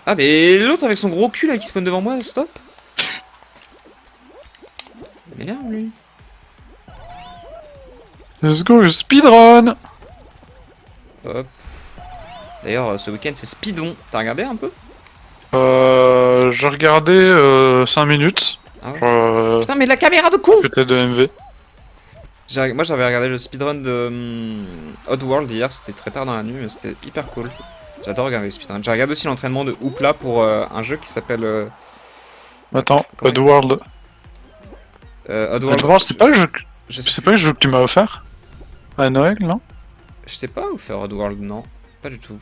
[SPEAKER 1] Ah, mais l'autre avec son gros cul là qui spawn devant moi, stop. Il m'énerve, lui.
[SPEAKER 2] Let's go, speedrun.
[SPEAKER 1] Hop. D'ailleurs, ce week-end, c'est Speedon. T'as regardé un peu?
[SPEAKER 2] Je regardais 5 minutes.
[SPEAKER 1] Ah ouais.
[SPEAKER 2] Genre,
[SPEAKER 1] Putain, mais la caméra de con!
[SPEAKER 2] peut-être de MV.
[SPEAKER 1] Moi, j'avais regardé le speedrun de Oddworld hier, c'était très tard dans la nuit, mais c'était hyper cool. J'adore regarder les speedruns. J'ai regardé aussi l'entraînement de Hoopla pour un jeu qui s'appelle...
[SPEAKER 2] Attends,
[SPEAKER 1] comment il
[SPEAKER 2] Oddworld.
[SPEAKER 1] Oddworld,
[SPEAKER 2] Oddworld, c'est pas le jeu que...
[SPEAKER 1] je sais
[SPEAKER 2] C'est pas le jeu que tu m'as offert à Noël, non?
[SPEAKER 1] Je t'ai pas offert Oddworld, non. Pas du tout.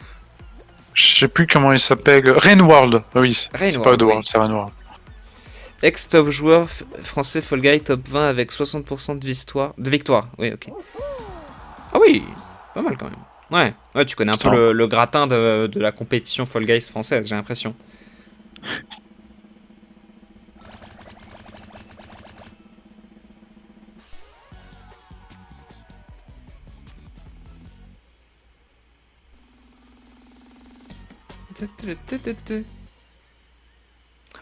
[SPEAKER 2] Je sais plus comment il s'appelle. Rainworld. Ah oui, c'est
[SPEAKER 1] Rainworld,
[SPEAKER 2] pas Oddworld,
[SPEAKER 1] oui.
[SPEAKER 2] c'est Rainworld.
[SPEAKER 1] Ex-top joueur français Fall Guy top 20 avec 60% de victoire. Oui, ok. Ah oui, pas mal quand même. Ouais, ouais, tu connais un
[SPEAKER 2] Putain.
[SPEAKER 1] peu le gratin de la compétition Fall Guys française, j'ai l'impression.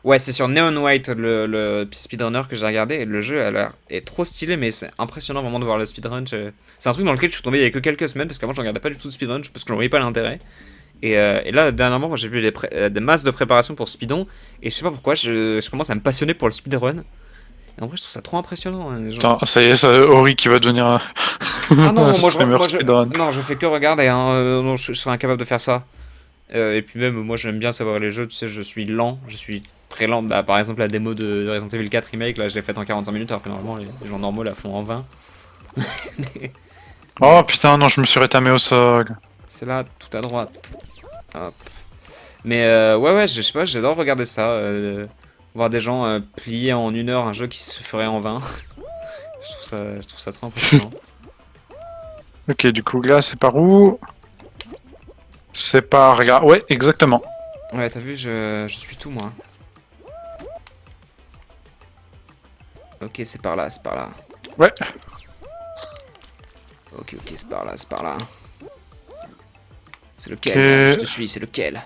[SPEAKER 1] Ouais, c'est sur Neon White, le speedrunner que j'ai regardé, et le jeu est trop stylé, mais c'est impressionnant vraiment de voir le speedrun. C'est un truc dans lequel je suis tombé il y a que quelques semaines, parce qu'avant je regardais pas du tout de speedrun, parce que je voyais pas l'intérêt. Et là, dernièrement, j'ai vu des masses de préparation pour speedon, et je sais pas pourquoi, je commence à me passionner pour le speedrun. Et en vrai, je trouve ça trop impressionnant. Hein, les gens.
[SPEAKER 2] Putain, ça y est, ça, Ori qui va devenir un...
[SPEAKER 1] Ah non,
[SPEAKER 2] un
[SPEAKER 1] moi,
[SPEAKER 2] streamer speedrun.
[SPEAKER 1] non, je fais que regarder, hein, non, je serais incapable de faire ça. Et puis même, moi j'aime bien savoir les jeux, tu sais, je suis lent, je suis très lent. Bah, par exemple, la démo de Resident Evil 4 Remake, là, je l'ai faite en 45 minutes, alors que normalement, les gens normaux la font en 20.
[SPEAKER 2] Oh putain, non, je me suis rétamé au sol.
[SPEAKER 1] C'est là, tout à droite. Hop. Mais ouais, je sais pas, j'adore regarder ça. Voir des gens plier en 1 heure un jeu qui se ferait en 20. je trouve ça trop impressionnant.
[SPEAKER 2] Ok, du coup, là, c'est par où? C'est par... Regarde, ouais, exactement.
[SPEAKER 1] Ouais, t'as vu, je suis tout, moi. Ok, c'est par là, c'est par là.
[SPEAKER 2] Ouais.
[SPEAKER 1] Ok, c'est par là, c'est par là. C'est lequel?
[SPEAKER 2] Ok.
[SPEAKER 1] Je te suis, c'est lequel?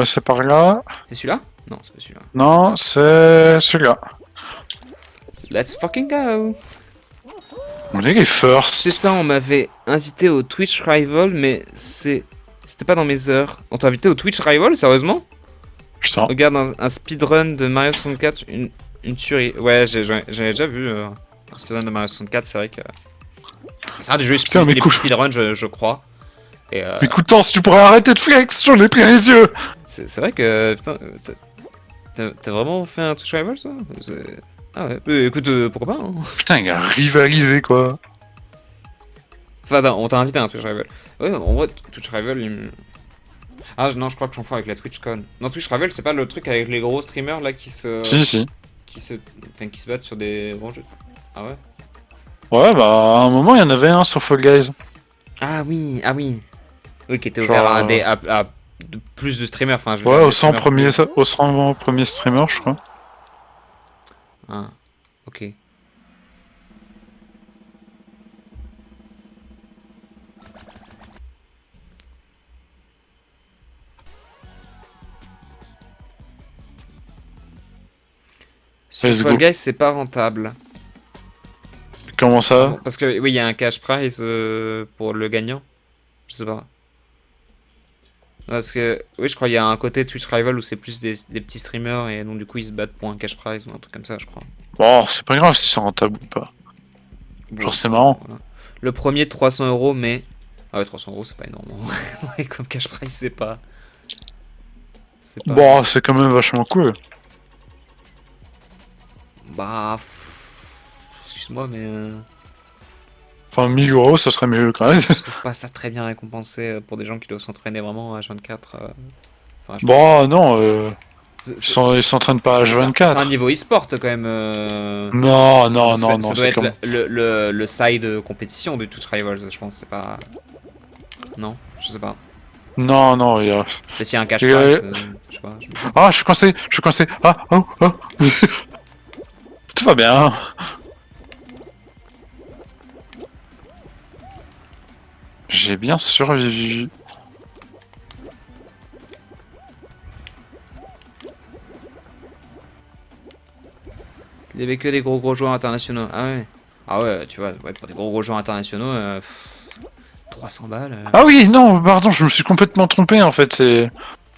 [SPEAKER 2] C'est par là.
[SPEAKER 1] C'est celui-là? Non, c'est pas celui-là.
[SPEAKER 2] Non, c'est celui-là.
[SPEAKER 1] Let's fucking go!
[SPEAKER 2] On est les first.
[SPEAKER 1] C'est ça, on m'avait invité au Twitch Rival, mais c'est C'était pas dans mes heures. On t'a invité au Twitch Rival, sérieusement?
[SPEAKER 2] Putain.
[SPEAKER 1] Regarde un speedrun de Mario 64, une tuerie. Ouais, j'avais déjà vu un speedrun de Mario 64, c'est vrai que... C'est un des jeux
[SPEAKER 2] Putain, mais
[SPEAKER 1] les
[SPEAKER 2] cool.
[SPEAKER 1] plus speedrun, je crois. Et
[SPEAKER 2] Mais écoute, si tu pourrais arrêter de flex, j'en ai plein les yeux.
[SPEAKER 1] c'est vrai que... Putain, t'as vraiment fait un Twitch Rival, ça? Ah ouais, écoute, pourquoi pas, hein.
[SPEAKER 2] Putain, il a rivalisé, quoi.
[SPEAKER 1] Enfin, non, on t'a invité à un Twitch Rival. Ouais, en vrai, Twitch Rival, Ah non, je crois que j'en fais avec la TwitchCon. Non, Twitch Rival, c'est pas le truc avec les gros streamers, là, qui se battent sur des gros jeux. Ah ouais?
[SPEAKER 2] Ouais, bah, à un moment, il y en avait un sur Fall Guys.
[SPEAKER 1] Ah oui, ah oui. Oui, qui était
[SPEAKER 2] Genre,
[SPEAKER 1] ouvert à plus de streamers. Enfin, je veux
[SPEAKER 2] Ouais,
[SPEAKER 1] dire,
[SPEAKER 2] au
[SPEAKER 1] des
[SPEAKER 2] 100
[SPEAKER 1] streamers
[SPEAKER 2] premiers,
[SPEAKER 1] plus-
[SPEAKER 2] au 100 premiers streamers, je crois.
[SPEAKER 1] Ah, ok. Sur
[SPEAKER 2] Let's
[SPEAKER 1] Fall
[SPEAKER 2] go.
[SPEAKER 1] Guys, c'est pas rentable.
[SPEAKER 2] Comment ça?
[SPEAKER 1] Bon, parce que oui, il y a un cash prize pour le gagnant. Je sais pas. Parce que oui, je crois qu'il y a un côté Twitch Rival où c'est plus des petits streamers et donc du coup ils se battent pour un cash prize ou un truc comme ça, je crois.
[SPEAKER 2] Bon, c'est pas grave si c'est rentable ou pas.
[SPEAKER 1] Bon,
[SPEAKER 2] Genre, c'est marrant.
[SPEAKER 1] voilà. Le premier 300 euros, mais ah ouais, 300 euros, c'est pas énorme. Ouais, comme cash prize, c'est pas. C'est pas.
[SPEAKER 2] Bon, c'est quand même vachement cool.
[SPEAKER 1] Bah. Excuse-moi, mais.
[SPEAKER 2] Enfin, 1000 euros, ça serait mieux quand même.
[SPEAKER 1] Je trouve pas ça très bien récompensé pour des gens qui doivent s'entraîner vraiment à H24. Enfin, je
[SPEAKER 2] Bon, non,
[SPEAKER 1] c'est-
[SPEAKER 2] ils s'entraînent pas à
[SPEAKER 1] c'est un
[SPEAKER 2] H24.
[SPEAKER 1] niveau e-sport quand même.
[SPEAKER 2] Non, non,
[SPEAKER 1] Ça
[SPEAKER 2] non, non,
[SPEAKER 1] doit
[SPEAKER 2] c'est
[SPEAKER 1] être
[SPEAKER 2] comme...
[SPEAKER 1] le side compétition de Twitch Rivals, je pense. C'est pas. Non, je sais pas.
[SPEAKER 2] Non, non, il y a...
[SPEAKER 1] Mais s'il y a un cash
[SPEAKER 2] Et,
[SPEAKER 1] prize, je sais pas.
[SPEAKER 2] Ah, je suis coincé. Ah, oh, oh. Tout va bien. J'ai bien survécu.
[SPEAKER 1] Il y avait que des gros joueurs internationaux. Ah ouais. Ah ouais, tu vois, ouais, pour des gros joueurs internationaux, 300 balles.
[SPEAKER 2] Ah oui, non, pardon, je me suis complètement trompé en fait.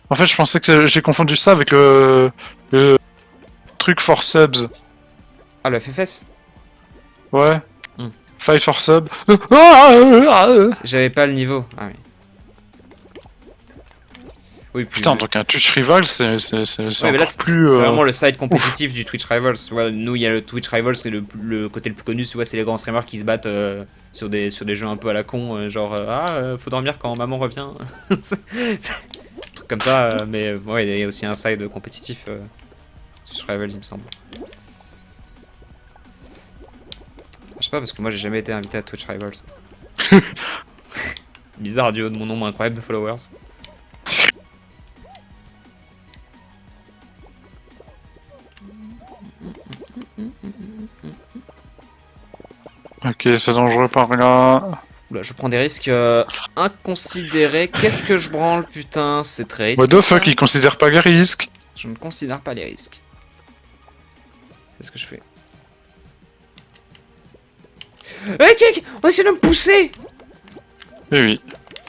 [SPEAKER 2] En fait, je pensais que j'ai confondu ça avec le truc for subs.
[SPEAKER 1] Ah, le FFS?
[SPEAKER 2] Ouais.
[SPEAKER 1] Hmm.
[SPEAKER 2] Fight for sub.
[SPEAKER 1] J'avais pas le niveau. Ah oui. Oui, puis
[SPEAKER 2] Putain, donc un Twitch Rival, c'est
[SPEAKER 1] ouais, mais là,
[SPEAKER 2] encore plus...
[SPEAKER 1] c'est vraiment le side compétitif du Twitch Rivals. Tu vois, nous, il y a le Twitch Rivals, c'est le côté le plus connu, tu vois, c'est les grands streamers qui se battent sur des jeux un peu à la con, genre faut dormir quand maman revient. Un truc comme ça, mais ouais, il y a aussi un side compétitif Twitch Rivals, il me semble. Je sais pas, parce que moi j'ai jamais été invité à Twitch Rivals. Bizarre du haut de mon nombre incroyable de followers.
[SPEAKER 2] Ok, c'est dangereux par là.
[SPEAKER 1] Oula, je prends des risques inconsidérés. Qu'est-ce que je branle, putain, c'est très risqué.
[SPEAKER 2] What the fuck,
[SPEAKER 1] ça.
[SPEAKER 2] ils considèrent pas les risques.
[SPEAKER 1] Je ne considère pas les risques. Qu'est-ce que je fais? Kek, on essaie de me pousser.
[SPEAKER 2] Oui, oui.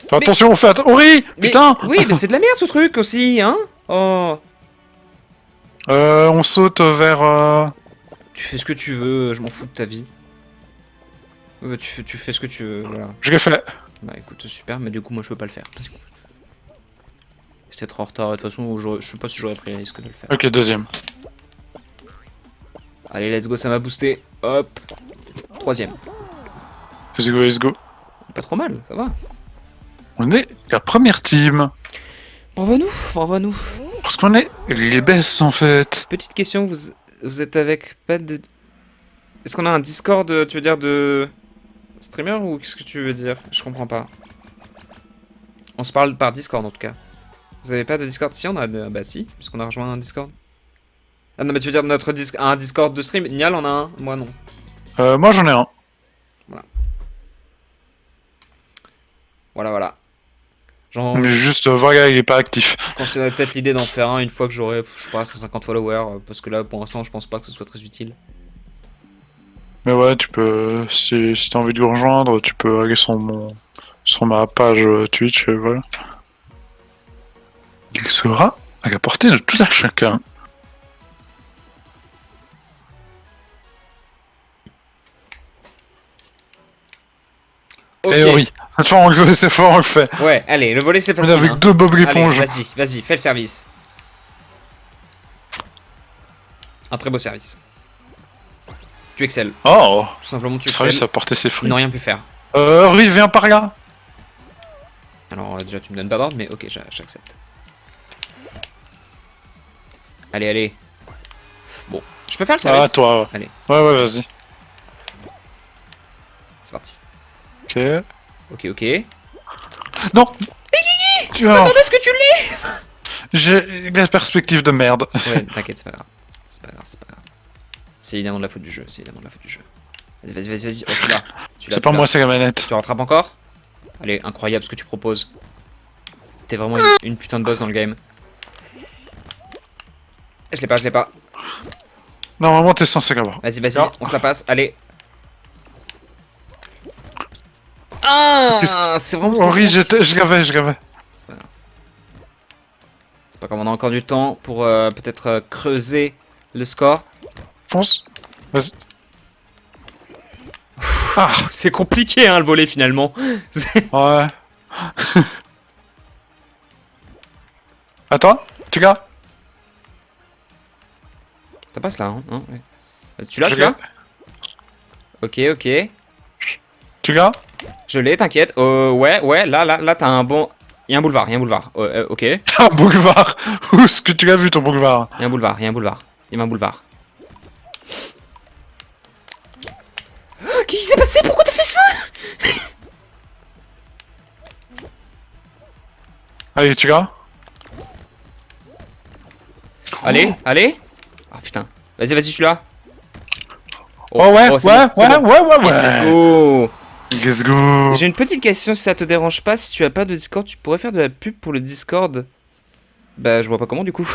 [SPEAKER 2] Fais attention, Ori,
[SPEAKER 1] Mais-
[SPEAKER 2] putain.
[SPEAKER 1] Oui, mais c'est de la merde ce truc aussi, hein. Oh.
[SPEAKER 2] On saute vers...
[SPEAKER 1] Tu fais ce que tu veux, je m'en fous de ta vie. Ouais, bah, tu fais ce que tu veux, voilà.
[SPEAKER 2] Je l'ai fait.
[SPEAKER 1] Bah écoute, super, mais du coup, moi je peux pas le faire. J'étais trop en retard, de toute façon, je sais pas si j'aurais pris le risque de le faire.
[SPEAKER 2] Ok, deuxième.
[SPEAKER 1] Allez, let's go, ça m'a boosté. Hop. Troisième.
[SPEAKER 2] Let's go, let's go.
[SPEAKER 1] Pas trop mal, ça va.
[SPEAKER 2] On est la première team.
[SPEAKER 1] Bravo à nous, bravo à nous.
[SPEAKER 2] Parce qu'on est les best en fait.
[SPEAKER 1] Petite question, vous êtes avec pas de... Est-ce qu'on a un Discord, tu veux dire, de streamer ou qu'est-ce que tu veux dire? Je comprends pas. On se parle par Discord en tout cas. Vous avez pas de Discord? Si, on a de... Bah si, puisqu'on a rejoint un Discord. Ah non, mais tu veux dire notre un Discord de stream? Nial en a un, moi non.
[SPEAKER 2] Moi j'en ai un.
[SPEAKER 1] Voilà. Genre,
[SPEAKER 2] Mais juste, voilà, il est pas actif.
[SPEAKER 1] je considère peut-être l'idée d'en faire un une fois que j'aurai, je sais pas, 150 followers, parce que là, pour l'instant, je pense pas que ce soit très utile.
[SPEAKER 2] Mais ouais, tu peux, si t'as envie de nous rejoindre, tu peux aller sur ma page Twitch, voilà. il sera à la portée de tout un chacun.
[SPEAKER 1] Ok.
[SPEAKER 2] Eh oui, cette fois on le fait.
[SPEAKER 1] Ouais, allez, le volet c'est
[SPEAKER 2] On est
[SPEAKER 1] facile.
[SPEAKER 2] avec
[SPEAKER 1] Hein.
[SPEAKER 2] deux Bob
[SPEAKER 1] Allez,
[SPEAKER 2] l'éponge.
[SPEAKER 1] vas-y, fais le service. Un très beau service. Tu excelles.
[SPEAKER 2] Oh,
[SPEAKER 1] Tout simplement, tu
[SPEAKER 2] ça réussit
[SPEAKER 1] excelles.
[SPEAKER 2] à porter ses
[SPEAKER 1] Ils
[SPEAKER 2] fruits.
[SPEAKER 1] n'ont rien pu faire.
[SPEAKER 2] Riz, viens par là.
[SPEAKER 1] Alors, déjà, tu me donnes pas d'ordre, mais ok, j'accepte. Allez, allez. Bon, je peux faire le service.
[SPEAKER 2] Ah, toi.
[SPEAKER 1] Allez.
[SPEAKER 2] Ouais, vas-y.
[SPEAKER 1] C'est parti.
[SPEAKER 2] Ok.
[SPEAKER 1] Ok.
[SPEAKER 2] Non. Tu vois,
[SPEAKER 1] Attendez, est-ce que tu l'es?
[SPEAKER 2] j'ai la perspective de merde.
[SPEAKER 1] Ouais, t'inquiète, c'est pas grave. C'est pas grave. C'est évidemment de la faute du jeu, Vas-y. Oh, tu l'as.
[SPEAKER 2] C'est pas moi, c'est la manette.
[SPEAKER 1] Tu rattrapes encore? Allez, incroyable ce que tu proposes. T'es vraiment une putain de boss dans le game. Je l'ai pas.
[SPEAKER 2] Normalement, t'es censé l'avoir.
[SPEAKER 1] Vas-y,
[SPEAKER 2] Non.
[SPEAKER 1] on se la passe, allez. Ah, c'est vraiment trop
[SPEAKER 2] Henri,
[SPEAKER 1] bon.
[SPEAKER 2] je l'avais.
[SPEAKER 1] C'est pas grave. C'est pas comme on a encore du temps pour peut-être creuser le score.
[SPEAKER 2] Fonce. Vas-y. Ah,
[SPEAKER 1] C'est compliqué hein le volet finalement.
[SPEAKER 2] ouais. Attends, tu l'as?
[SPEAKER 1] Ça passe là, hein, ouais. Tu l'as,
[SPEAKER 2] Je
[SPEAKER 1] tu l'as?
[SPEAKER 2] l'ai.
[SPEAKER 1] Ok.
[SPEAKER 2] Tu l'as?
[SPEAKER 1] Je l'ai, t'inquiète. Ouais, là, t'as un bon... Il y a un boulevard. Ok. Il
[SPEAKER 2] Un boulevard. Où est-ce que tu l'as vu ton boulevard?
[SPEAKER 1] y a un boulevard. Il y a un boulevard. Qu'est-ce qui s'est passé? Pourquoi t'as fait ça?
[SPEAKER 2] Allez, tu l'as?
[SPEAKER 1] Allez. Ah putain. Vas-y, celui-là.
[SPEAKER 2] Oh, ouais.
[SPEAKER 1] c'est bon. Yes, let's go.
[SPEAKER 2] Let's go.
[SPEAKER 1] J'ai une petite question si ça te dérange pas. Si tu as pas de Discord, tu pourrais faire de la pub pour le Discord? Bah, je vois pas comment du coup.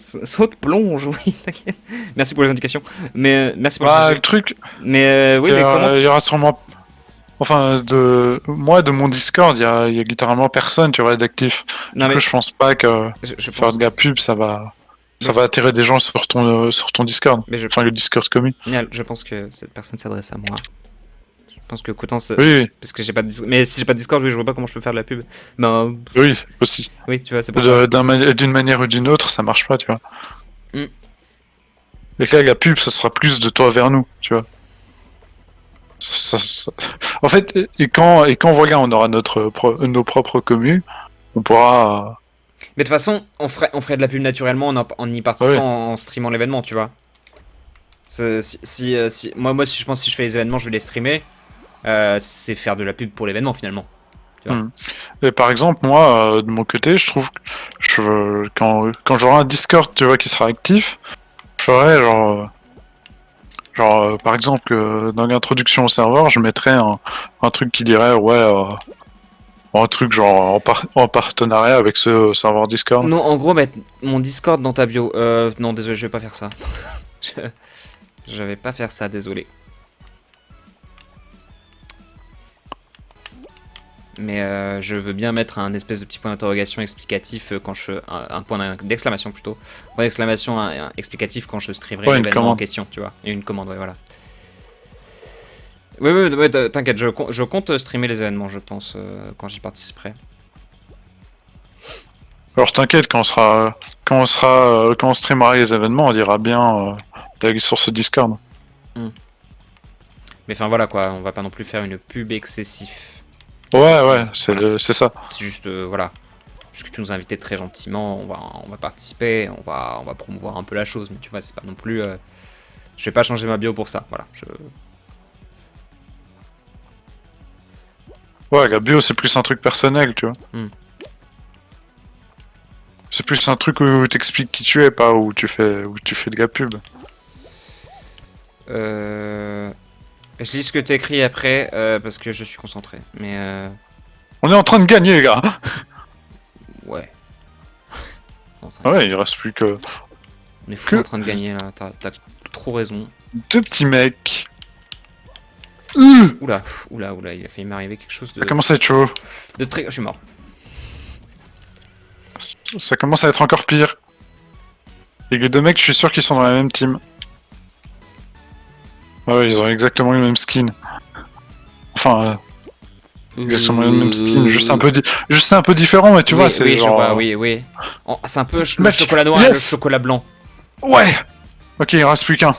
[SPEAKER 1] Saute, plonge, oui, t'inquiète. Merci pour les indications. Mais merci pour
[SPEAKER 2] Bah,
[SPEAKER 1] le
[SPEAKER 2] le truc,
[SPEAKER 1] oui, mais comment?
[SPEAKER 2] il y aura sûrement... Enfin, de mon Discord, il y a littéralement personne, tu vois, d'actif.
[SPEAKER 1] Non,
[SPEAKER 2] Du
[SPEAKER 1] mais
[SPEAKER 2] coup, je pense pas que
[SPEAKER 1] je
[SPEAKER 2] faire
[SPEAKER 1] pense.
[SPEAKER 2] de la pub, ça va attirer des gens sur ton Discord.
[SPEAKER 1] Mais
[SPEAKER 2] Enfin, le Discord commun.
[SPEAKER 1] je pense que cette personne s'adresse à moi. Je pense que Coutances.
[SPEAKER 2] Oui,
[SPEAKER 1] Parce que j'ai pas de Discord. Mais si j'ai pas de Discord, oui, je vois pas comment je peux faire de la pub. Ben,
[SPEAKER 2] oui, aussi.
[SPEAKER 1] oui, tu vois, c'est pour ça.
[SPEAKER 2] D'une manière ou d'une autre, ça marche pas, tu vois.
[SPEAKER 1] Mm.
[SPEAKER 2] Et là, la pub, ça sera plus de toi vers nous, tu vois. En fait, et quand voilà, on aura nos propres communes, on pourra...
[SPEAKER 1] Mais de toute façon, on ferait de la pub naturellement en y participant,
[SPEAKER 2] Ouais.
[SPEAKER 1] en streamant l'événement, tu vois. Moi, si je pense si je fais les événements, je vais les streamer. C'est faire de la pub pour l'événement finalement. Tu vois.
[SPEAKER 2] Et par exemple, moi, de mon côté, je trouve que quand j'aurai un Discord, tu vois, qui sera actif, je ferai par exemple, dans l'introduction au serveur, je mettrais un truc qui dirait, un truc genre en partenariat avec ce serveur Discord.
[SPEAKER 1] Non, en gros, mettre mon Discord dans ta bio. Non, désolé, je vais pas faire ça. je vais pas faire ça, désolé. Mais je veux bien mettre un espèce de petit point d'interrogation explicatif quand je fais un point d'exclamation plutôt. Point d'exclamation explicatif quand je streamerai
[SPEAKER 2] Ouais, une
[SPEAKER 1] l'événement en
[SPEAKER 2] commande.
[SPEAKER 1] question, tu vois. Et une commande, ouais, voilà. Oui, t'inquiète, je compte streamer les événements, je pense, quand j'y participerai.
[SPEAKER 2] Alors t'inquiète, quand on streamera les événements, on dira bien d'aller sur ce Discord.
[SPEAKER 1] Mais enfin voilà quoi, on va pas non plus faire une pub excessive.
[SPEAKER 2] Ouais,
[SPEAKER 1] Voilà.
[SPEAKER 2] c'est ça.
[SPEAKER 1] C'est juste, voilà. Puisque tu nous as invités très gentiment, on va participer, on va promouvoir un peu la chose, mais tu vois, c'est pas non plus... je vais pas changer ma bio pour ça, voilà.
[SPEAKER 2] Ouais, la bio, c'est plus un truc personnel, tu vois. C'est plus un truc où t'expliques qui tu es, pas où tu fais de la pub.
[SPEAKER 1] Je lis ce que tu écrit après, parce que je suis concentré, mais...
[SPEAKER 2] On est en train de gagner, les gars.
[SPEAKER 1] Ouais.
[SPEAKER 2] Ouais, il reste plus que
[SPEAKER 1] On est fou en train de gagner là, t'as trop raison.
[SPEAKER 2] deux petits mecs.
[SPEAKER 1] Oula, il a failli m'arriver quelque chose
[SPEAKER 2] Ça commence à être chaud.
[SPEAKER 1] de très... Je suis mort.
[SPEAKER 2] Ça commence à être encore pire. Et les deux mecs, je suis sûr qu'ils sont dans la même team. Ouais, ils ont exactement le même skin. Enfin, exactement le même skin, juste un peu différent, mais tu vois, c'est
[SPEAKER 1] oui,
[SPEAKER 2] genre...
[SPEAKER 1] je vois, oui, oui. Oh, c'est un peu le
[SPEAKER 2] Mec,
[SPEAKER 1] chocolat noir et le
[SPEAKER 2] yes
[SPEAKER 1] chocolat blanc.
[SPEAKER 2] Ouais. Ok, il en reste plus qu'un.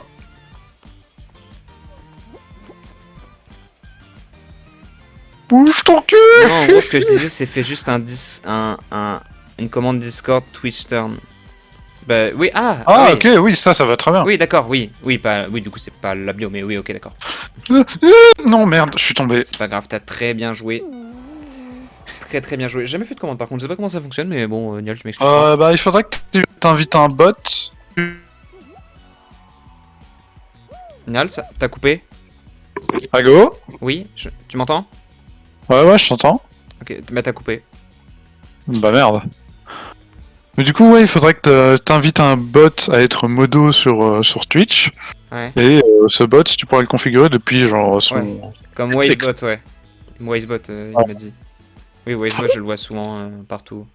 [SPEAKER 2] Bouge ton cul.
[SPEAKER 1] Non, en gros, ce que je disais, c'est fait juste une commande Discord Twitch Turn. Bah, oui,
[SPEAKER 2] Ah,
[SPEAKER 1] oui.
[SPEAKER 2] ok, oui, ça va très bien.
[SPEAKER 1] Oui, d'accord, oui. Oui, du coup, c'est pas la bio, mais oui, ok, d'accord.
[SPEAKER 2] Non, merde, je suis tombé.
[SPEAKER 1] C'est pas grave, t'as très bien joué. Très très bien joué. J'ai jamais fait de commande par contre, je sais pas comment ça fonctionne, mais bon, Nial, tu m'excuses.
[SPEAKER 2] Bah, il faudrait que tu t'invites un bot.
[SPEAKER 1] Nial, t'as coupé?
[SPEAKER 2] Ah, go.
[SPEAKER 1] Oui, tu m'entends?
[SPEAKER 2] Ouais, je t'entends.
[SPEAKER 1] Ok, bah t'as coupé.
[SPEAKER 2] Bah, merde. Mais du coup, ouais, il faudrait que t'invites un bot à être modo sur Twitch.
[SPEAKER 1] Ouais.
[SPEAKER 2] Et ce bot, tu pourras le configurer depuis genre son...
[SPEAKER 1] Ouais. Comme Wisebot, ouais. Wisebot, il m'a dit. Oui, Wisebot, je le vois souvent partout.